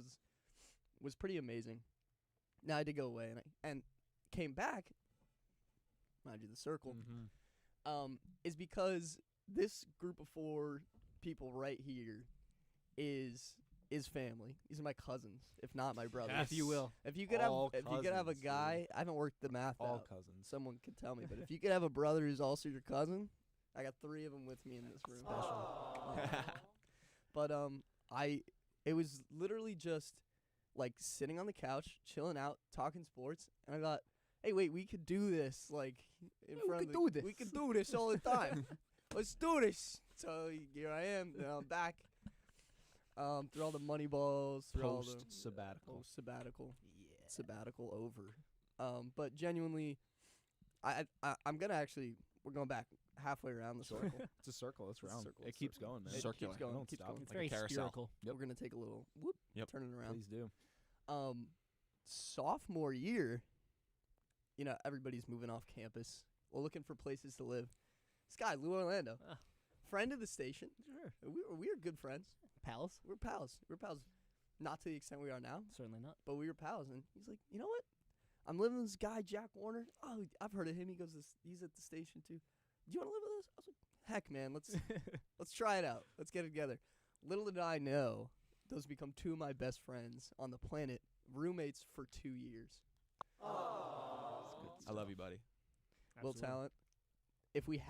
was pretty amazing. Now I did go away and came back. Mind you, the circle. Is because this group of 4 people right here is family. These are my cousins, if not my brothers. If you will. If you could have a guy, I haven't worked the math All out. cousins. Someone could tell me, but if you could have a brother who's also your cousin, I got 3 of them with me in this room. But it was literally just like sitting on the couch, chilling out, talking sports, and I thought, hey, wait, we could do this like in front of the, we could do this all the time. Let's do this. So here I am. Now I'm back. Through all the money balls, through all the Post-sabbatical. Sabbatical over. But genuinely, I'm gonna actually. We're going back halfway around the circle. It's a circle. It's round. circle. It keeps going, man. It Circular. keeps going. Don't Keeps stop. going. It's Like very a carousel. spherical. Yep. We're gonna take a little whoop. Yep. Turn it around. Please do. Sophomore year, everybody's moving off campus. We're looking for places to live. This guy, Lou Orlando, friend of the station. Sure. We were good friends. Pals? We're pals. Not to the extent we are now. Certainly not. But we were pals. And he's like, you know what? I'm living with this guy, Jack Warner. Oh, I've heard of him. He's at the station too. Do you want to live with us? I was like, heck, man, let's try it out. Let's get it together. Little did I know, those become 2 of my best friends on the planet, roommates for 2 years. I love you, buddy. Will Absolutely. Talent.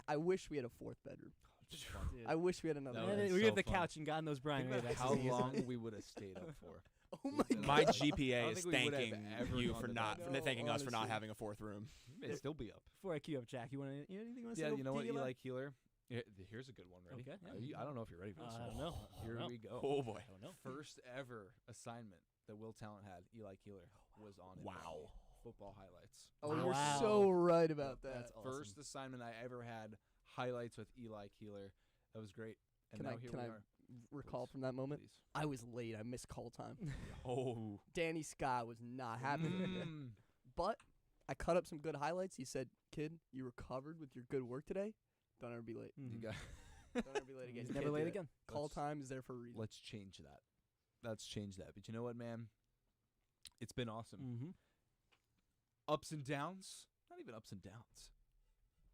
I wish we had a 4th bedroom. Dude. I wish we had another. We have the couch and gotten those Brian Ray How long we would have stayed up for. Oh my God. My I GPA don't is think we would have thanking ever you gone for to not that. No, thanking us for not honestly. having a 4th room. May still be up. Before I queue up Jack, anything you want to say? Yeah, you know what, Eli? Eli Keeler? Here's a good one. Ready? Okay, yeah. I don't know if you're ready for this I one. don't know. Here I don't we go. Oh boy. I don't know. First ever assignment that Will Talent had, Eli Keeler, was on it. Wow. Football highlights. Oh, you're Wow. so right about that. That's awesome. First assignment I ever had, highlights with Eli Keeler. That was great. And Can now I here can we I are. recall Please. from that moment? Please. I was late. I missed call time. Oh. Danny Scott was not happy with it. But I cut up some good highlights. He said, "Kid, you recovered with your good work today. Don't ever be late. You got Don't ever be late again. He's You never can't do late that. again. Call Let's- time is there for a reason." Let's change that. Let's change that. But you know what, man? It's been awesome. Mm-hmm. Ups and downs. Not even ups and downs.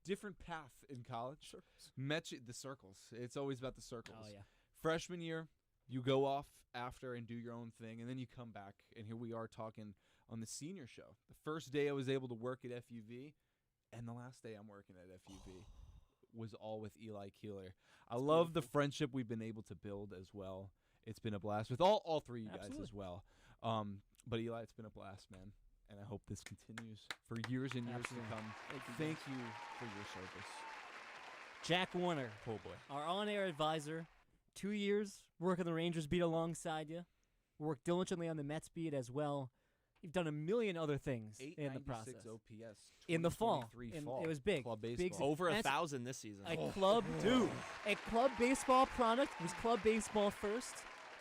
Different path in college. The circles. It's always about the circles. Oh, yeah. Freshman year, you go off after and do your own thing, and then you come back, and here we are talking on the senior show. The first day I was able to work at FUV, and the last day I'm working at FUV was all with Eli Keeler. I love the friendship we've been able to build as well. It's been a blast with all 3 of you guys as well. But Eli, it's been a blast, man. And I hope this continues for years and years Absolutely. to come. Thank you for your service. Jack Warner, Oh, boy. our on-air advisor, 2 years working the Rangers beat alongside you. Worked diligently on the Mets beat as well. You've done a million other things in the process. 896 OPS. In the fall. 2023 In- fall. it was big. Club Big baseball. Over That's 1,000 this season. A club, dude. A club baseball product was club baseball first.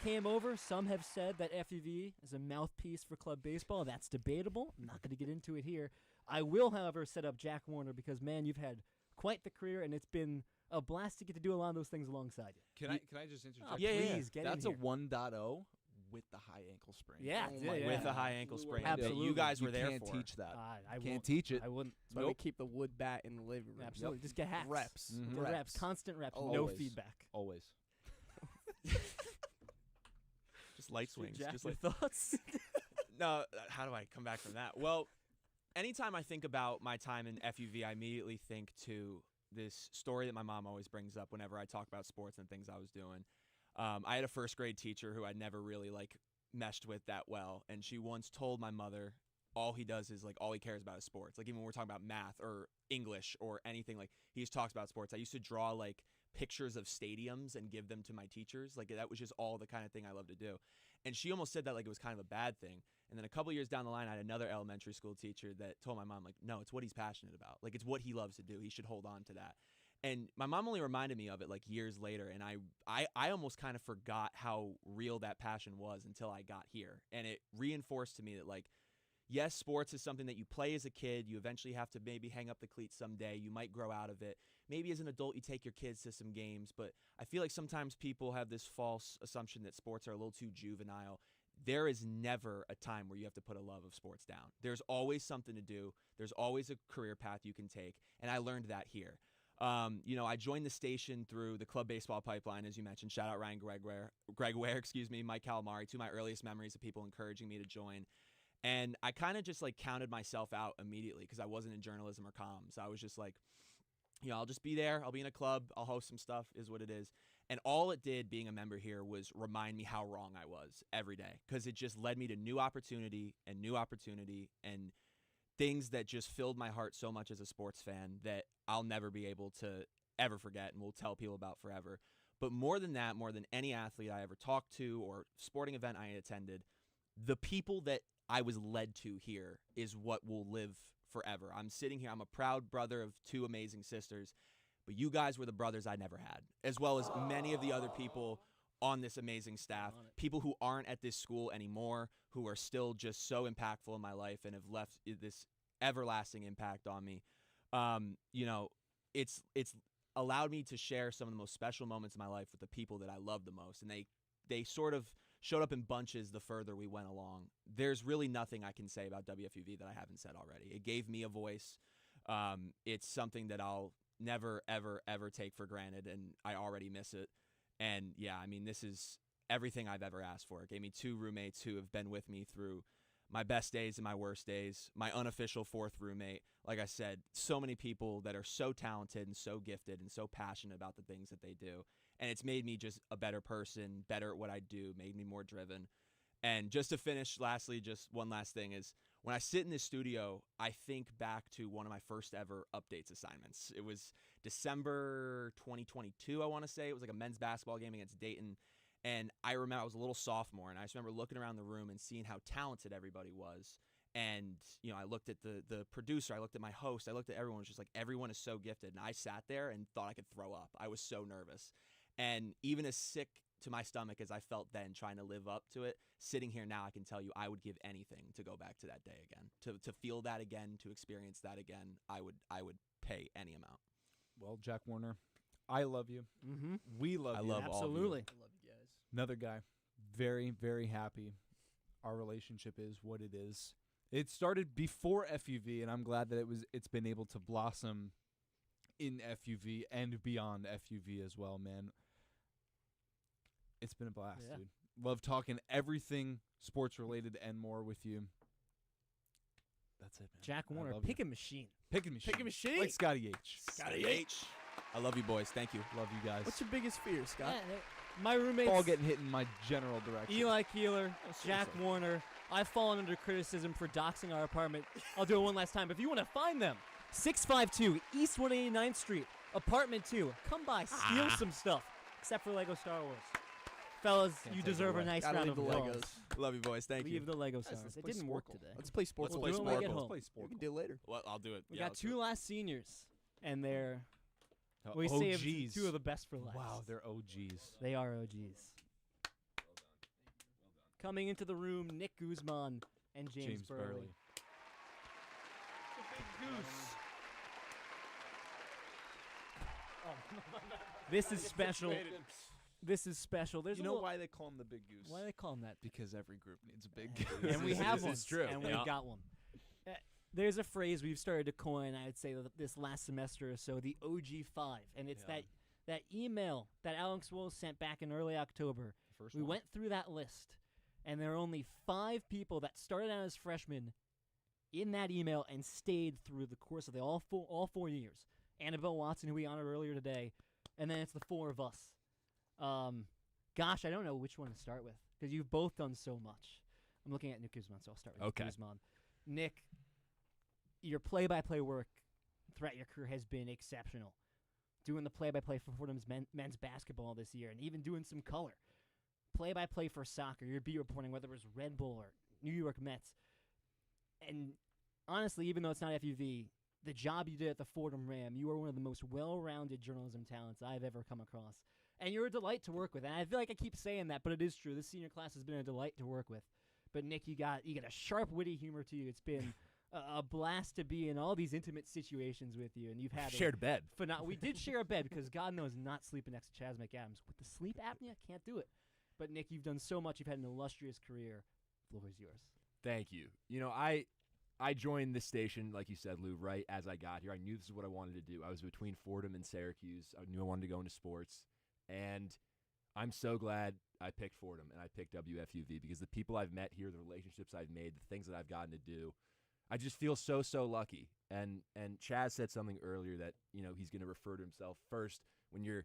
Came over. Some have said that FUV is a mouthpiece for club baseball. That's debatable. I'm not going to get into it here. I will, however, set up Jack Warner because, man, you've had quite the career, and it's been a blast to get to do a lot of those things alongside you. Can I just interject? Oh, please, get in That's here. a 1.0 with the high ankle sprain. Yeah, Oh yeah, my yeah. With a high ankle sprain. Absolutely. You guys were You there can't for. teach that. I Can't won't. teach it. I wouldn't. That's why we keep the wood bat in the living room. Absolutely. Just get hacks. Reps. Mhm. Get reps. Constant reps. No Always. feedback. Always. Just light swings. Jack, Just your like thoughts? No, how do I come back from that? Well, anytime I think about my time in FUV, I immediately think to this story that my mom always brings up whenever I talk about sports and things I was doing. I had a first grade teacher who I never really meshed with that well, and she once told my mother all he does is all he cares about is sports. Even when we're talking about math or English or anything, he just talks about sports. I used to draw pictures of stadiums and give them to my teachers. That was just all the kind of thing I love to do. And she almost said that it was kind of a bad thing. And then a couple years down the line, I had another elementary school teacher that told my mom, no, it's what he's passionate about. It's what he loves to do. He should hold on to that. And my mom only reminded me of it years later, and I almost kind of forgot how real that passion was until I got here. And it reinforced to me that yes, sports is something that you play as a kid. You eventually have to maybe hang up the cleats someday. You might grow out of it. Maybe as an adult you take your kids to some games, but I feel sometimes people have this false assumption that sports are a little too juvenile. There is never a time where you have to put a love of sports down. There's always something to do. There's always a career path you can take, and I learned that here. I joined the station through the club baseball pipeline, as you mentioned. Shout out Ryan Greg Ware, Mike Calamari, two of my earliest memories of people encouraging me to join. And I kind of just counted myself out immediately because I wasn't in journalism or comms. I was just I'll just be there. I'll be in a club. I'll host some stuff, is what it is. And all it did, being a member here, was remind me how wrong I was every day, because it just led me to new opportunity and things that just filled my heart so much as a sports fan that I'll never be able to ever forget and will tell people about forever. But more than that, more than any athlete I ever talked to or sporting event I attended, the people that I was led to here is what will live forever. I'm sitting here. I'm a proud brother of two amazing sisters, but you guys were the brothers I never had, as well as many of the other people on this amazing staff, people who aren't at this school anymore, who are still just so impactful in my life and have left this everlasting impact on me. It's allowed me to share some of the most special moments in my life with the people that I love the most, and they sort of showed up in bunches the further we went along. There's really nothing I can say about WFUV that I haven't said already. It gave me a voice. It's something that I'll never, ever, ever take for granted, and I already miss it. And yeah, this is everything I've ever asked for. It gave me two roommates who have been with me through my best days and my worst days, my unofficial fourth roommate. Like I said, so many people that are so talented and so gifted and so passionate about the things that they do. And it's made me just a better person, better at what I do, made me more driven. And just to finish, lastly, just one last thing is when I sit in this studio, I think back to one of my first ever updates assignments. It was December 2022, I want to say. It was a men's basketball game against Dayton. And I remember I was a little sophomore, and I just remember looking around the room and seeing how talented everybody was. And, I looked at the producer, I looked at my host, I looked at everyone. It was just everyone is so gifted. And I sat there and thought I could throw up. I was so nervous. And even as sick to my stomach as I felt then, trying to live up to it, sitting here now, I can tell you I would give anything to go back to that day again, to feel that again, to experience that again. I would pay any amount. Well, Jack Warner, I love you. Mm-hmm. We love you. Absolutely. All of you. I love you guys. Another guy, very, very happy. Our relationship is what it is. It started before FUV, and I'm glad that it's been able to blossom in FUV and beyond FUV as well, man. It's been a blast, dude. Love talking everything sports related and more with you. That's it, man. Jack Warner, picking machine. Picking machine. Picking machine. Like Scotty H. Scotty H. I love you, boys. Thank you. Love you guys. What's your biggest fear, Scott? My roommates. All getting hit in my general direction. Eli Keeler, Jack Warner. I've fallen under criticism for doxing our apartment. I'll do it one last time. If you want to find them, 652 East 189th Street, apartment 2. Come by, steal some stuff. Except for Lego Star Wars. Fellas, you deserve a nice round of applause. Love you, boys. Thank you. Leave the Lego Star Wars. It didn't work today. Let's play Sporkle. We'll do it when we get home. We can do it later. Well, I'll do it. We Yeah, got let's do two it. last seniors, and they're we OGs. saved two of the best for last. Wow, they're OGs. They are OGs. Coming into the room, Nick Guzman and James Burley. This is special. This is special. There's You know why they call him the Big Goose? Why do they call him that? Because every group needs a big goose. And we have one. This is true. And we've got one. There's a phrase we've started to coin, I would say, this last semester or so, the OG5. And it's that email that Alex Wolf sent back in early October. We went through that list. And there are only 5 people that started out as freshmen in that email and stayed through the course of all 4 years. Annabelle Watson, who we honored earlier today, and then it's the 4 of us. Gosh, I don't know which one to start with because you've both done so much. I'm looking at Nick Guzman, so I'll start with Nick Guzman. Nick, your play-by-play work throughout your career has been exceptional. Doing the play-by-play for Fordham's men's basketball this year and even doing some color. Play-by-play for soccer, your beat reporting, whether it was Red Bull or New York Mets. And honestly, even though it's not FUV, the job you did at the Fordham Ram, you are one of the most well-rounded journalism talents I've ever come across. And you're a delight to work with. And I feel like I keep saying that, but it is true. This senior class has been a delight to work with. But Nick, you got a sharp, witty humor to you. It's been a blast to be in all these intimate situations with you. And you've had shared a bed. We did share a bed because God knows not sleeping next to Chaz McAdams. With the sleep apnea, can't do it. But Nick, you've done so much. You've had an illustrious career. The floor is yours. Thank you. I joined this station, like you said, Lou, right as I got here. I knew this is what I wanted to do. I was between Fordham and Syracuse. I knew I wanted to go into sports. And I'm so glad I picked Fordham and I picked WFUV because the people I've met here, the relationships I've made, the things that I've gotten to do, I just feel so lucky. And Chaz said something earlier that, he's going to refer to himself first when you're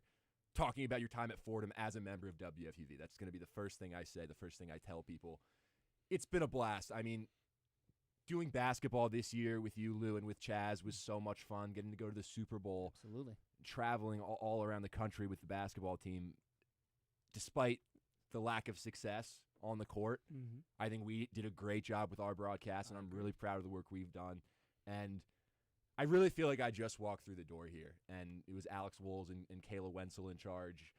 talking about your time at Fordham as a member of WFUV. That's going to be the first thing I say, the first thing I tell people. It's been a blast. I mean, doing basketball this year with you, Lou, and with Chaz was so much fun. Getting to go to the Super Bowl. Absolutely. Traveling all around the country with the basketball team, despite the lack of success on the court. Mm-hmm. I think we did a great job with our broadcast, and I'm really proud of the work we've done. And I really feel like I just walked through the door here, and it was Alex Woles and Kayla Wenzel in charge,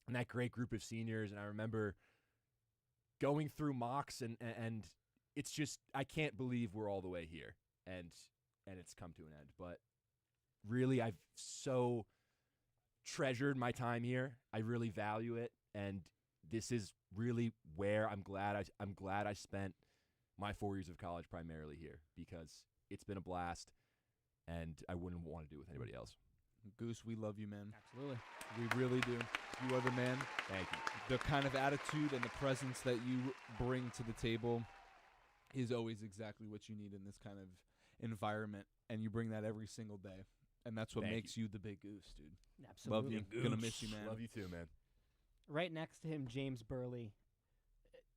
and that great group of seniors. And I remember going through mocks, and it's just, I can't believe we're all the way here, and it's come to an end. But really, I've so treasured my time here. I really value it, and this is really where I'm glad I spent my 4 years of college primarily here because it's been a blast, and I wouldn't want to do it with anybody else. Goose, we love you, man. Absolutely. We really do. You are the man. Thank you. The kind of attitude and the presence that you bring to the table is always exactly what you need in this kind of environment, and you bring that every single day. And that's what makes you the Big Goose, dude. Absolutely. Love you. Gonna miss you, man. Love you too, man. Right next to him, James Burley,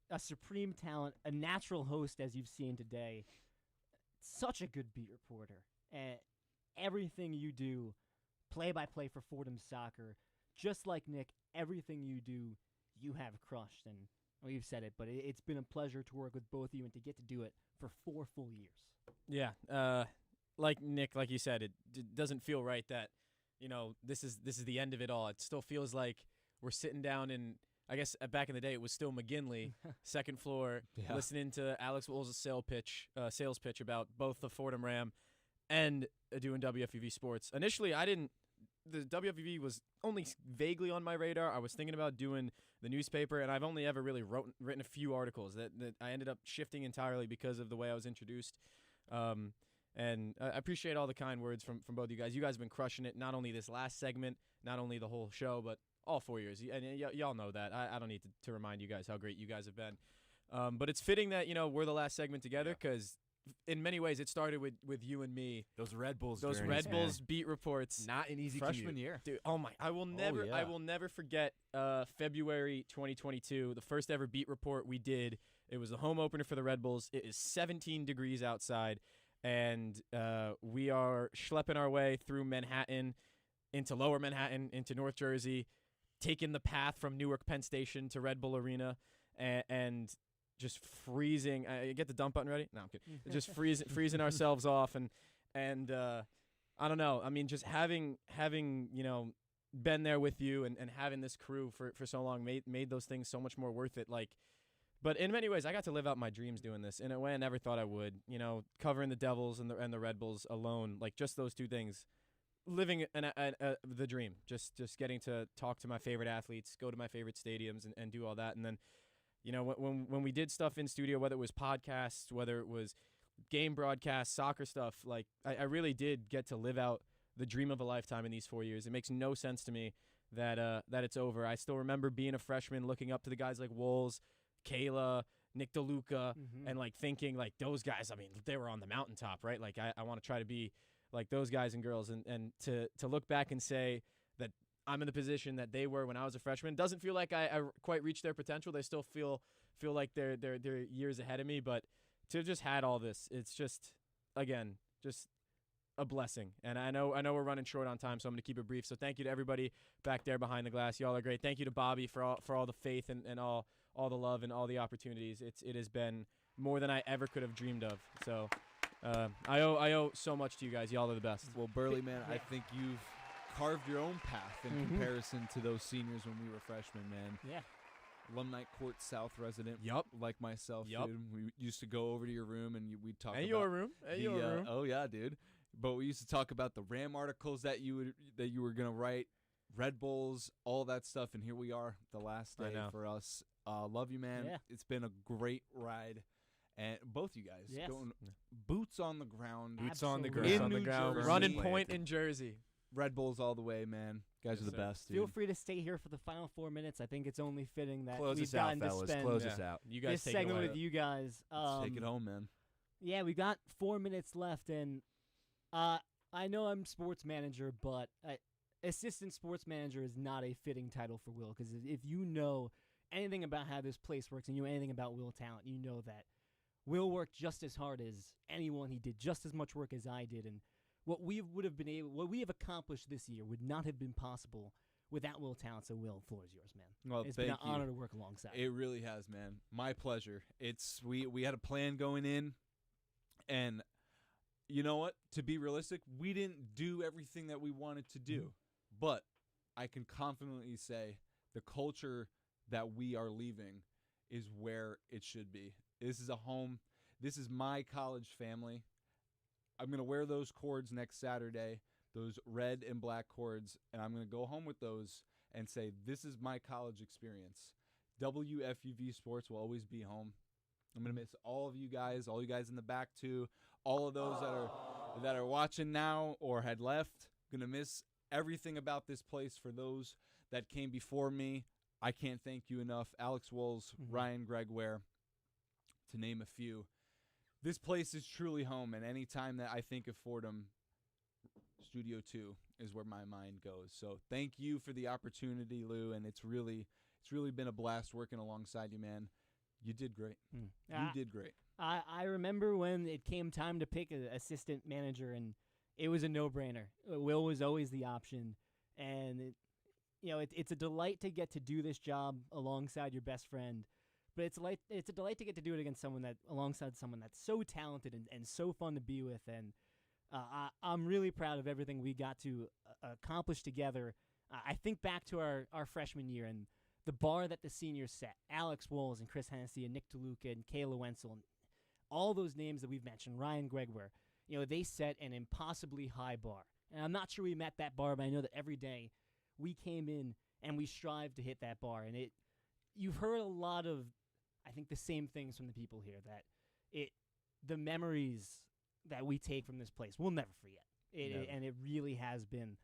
a supreme talent, a natural host as you've seen today. Such a good beat reporter. Everything you do, play-by-play for Fordham soccer, just like Nick, everything you do, you have crushed. And you've said it, but it's been a pleasure to work with both of you and to get to do it for 4 full years. Yeah. Like Nick, like you said, it doesn't feel right that, this is the end of it all. It still feels like we're sitting down in, I guess back in the day it was still McGinley, second floor, listening to Alex Woles' sales pitch about both the Fordham Ram and doing WFUV Sports. Initially, the WFUV was only vaguely on my radar. I was thinking about doing the newspaper, and I've only ever really written a few articles that I ended up shifting entirely because of the way I was introduced. And I appreciate all the kind words from both of you guys. You guys have been crushing it, not only this last segment, not only the whole show, but all 4 years. And y'all know that. I don't need to remind you guys how great you guys have been. But it's fitting that, we're the last segment together because in many ways it started with you and me. Those Red Bulls beat reports. Not an easy freshman commute. year. Dude, oh my, I will never forget February 2022, the first ever beat report we did. It was the home opener for the Red Bulls. It is 17 degrees outside. And we are schlepping our way through Manhattan, into Lower Manhattan, into North Jersey, taking the path from Newark Penn Station to Red Bull Arena, and just freezing. Get the dump button ready? No, I'm kidding. Just freezing ourselves off, and I don't know. I mean, just having been there with you and having this crew for so long made those things so much more worth it. But in many ways, I got to live out my dreams doing this in a way I never thought I would. Covering the Devils and the Red Bulls alone, just those two things, living the dream. Just getting to talk to my favorite athletes, go to my favorite stadiums, and do all that. And then, when we did stuff in studio, whether it was podcasts, whether it was game broadcasts, soccer stuff, I really did get to live out the dream of a lifetime in these 4 years. It makes no sense to me that it's over. I still remember being a freshman, looking up to the guys like Woles, Kayla, Nick DeLuca, Mhm. and like thinking like those guys. I mean, they were on the mountaintop, right? Like I want to try to be like those guys and girls, and to look back and say that I'm in the position that they were when I was a freshman. Doesn't feel like I quite reached their potential. They still feel like they're years ahead of me, but to have just had all this, it's just again just a blessing. And I know we're running short on time, so I'm going to keep it brief. So thank you to everybody back there behind the glass. Y'all are great. Thank you to Bobby for all the faith and all the love and all the opportunities. It has been more than I ever could have dreamed of. So I owe so much to you guys. Y'all are the best. Well, Burley, man, I think you've carved your own path in comparison to those seniors when we were freshmen, man. Yeah. Alumni Court South resident. Yup. Like myself, Yup. dude. We used to go over to your room and we'd talk And about your room. And your room. Oh yeah, dude. But we used to talk about the Ram articles that you were gonna write, Red Bulls, all that stuff, and here we are, the last I day know. for us. Love you, man. Yeah. It's been a great ride, and both you guys Yes. going boots on the ground, Boots on the Absolutely. ground. in New Jersey. Running point in Jersey. Red Bulls all the way, man. Guys Yes, are the sir. best. Feel dude. free to stay here for the final 4 minutes. I think it's only fitting that Close we've us out, gotten to fellas. spend Close us out. You guys this take it segment away. with you guys. Let's take it home, man. Yeah, we got 4 minutes left, and I know I'm sports manager, but assistant sports manager is not a fitting title for Will, because if you know anything about how this place works and you know anything about Will Talent, you know that Will worked just as hard as anyone. He did just as much work as I did, and what we have accomplished this year would not have been possible without Will Talent. So, Will, floor is yours, man. Well, It's been thank an you. honor to work alongside. It really has, man. My pleasure. It's we had a plan going in, and you know what? To be realistic, we didn't do everything that we wanted to do, but I can confidently say the culture that we are leaving is where it should be. This is a home. This is my college family. I'm going to wear those cords next Saturday, those red and black cords, and I'm going to go home with those and say, this is my college experience. WFUV Sports will always be home. I'm going to miss all of you guys, all you guys in the back too, all of those that are watching now or had left. Going to miss everything about this place for those that came before me. I can't thank you enough. Alex Wolves, Ryan Gregware, to name a few. This place is truly home, and any time that I think of Fordham, Studio 2 is where my mind goes. So thank you for the opportunity, Lou, and it's really been a blast working alongside you, man. You did great. You did great. I remember when it came time to pick an assistant manager, and it was a no-brainer. Will was always the option, and it's a delight to get to do this job alongside your best friend. But it's a delight to get to do it alongside someone that's so talented and so fun to be with. And I'm really proud of everything we got to accomplish together. I think back to our freshman year and the bar that the seniors set. Alex Wolves and Chris Hennessy and Nick DeLuca and Kayla Wenzel and all those names that we've mentioned, Ryan Gregware, they set an impossibly high bar. And I'm not sure we met that bar, but I know that every day we came in and we strived to hit that bar. And you've heard a lot of, I think, the same things from the people here, that the memories that we take from this place we'll never forget. And it really has been.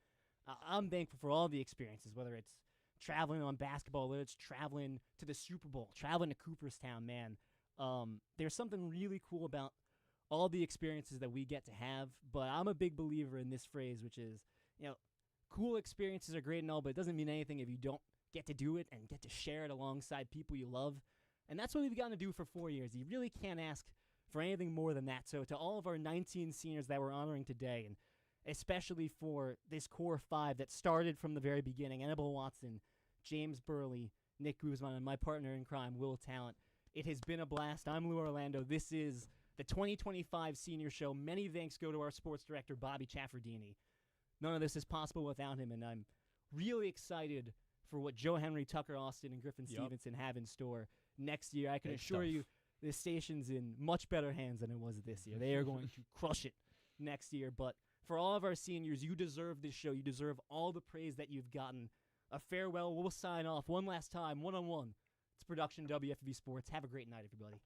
I'm thankful for all the experiences, whether it's traveling on basketball, whether it's traveling to the Super Bowl, traveling to Cooperstown, man. There's something really cool about all the experiences that we get to have. But I'm a big believer in this phrase, which is, cool experiences are great and all, but it doesn't mean anything if you don't get to do it and get to share it alongside people you love. And that's what we've gotten to do for 4 years. You really can't ask for anything more than that. So to all of our 19 seniors that we're honoring today, and especially for this core five that started from the very beginning, Annabelle Watson, James Burley, Nick Guzman, and my partner in crime, Will Talent, it has been a blast. I'm Lou Orlando. This is the 2025 Senior Show. Many thanks go to our sports director, Bobby Chaffardini. None of this is possible without him, and I'm really excited for what Joe Henry, Tucker Austin, and Griffin Stevenson have in store next year. I can assure you this station's in much better hands than it was this year. They are going to crush it next year. But for all of our seniors, you deserve this show. You deserve all the praise that you've gotten. A farewell. We'll sign off one last time, one-on-one. It's production WFUV Sports. Have a great night, everybody.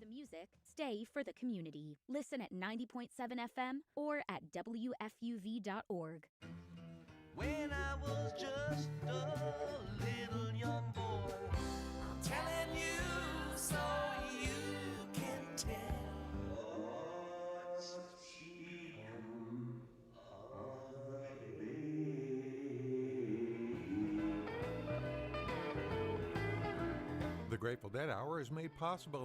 the music, stay for the community. Listen at 90.7 FM or at WFUV.org. When I was just a little young boy, I'm telling you so you can tell. The Grateful Dead Hour is made possible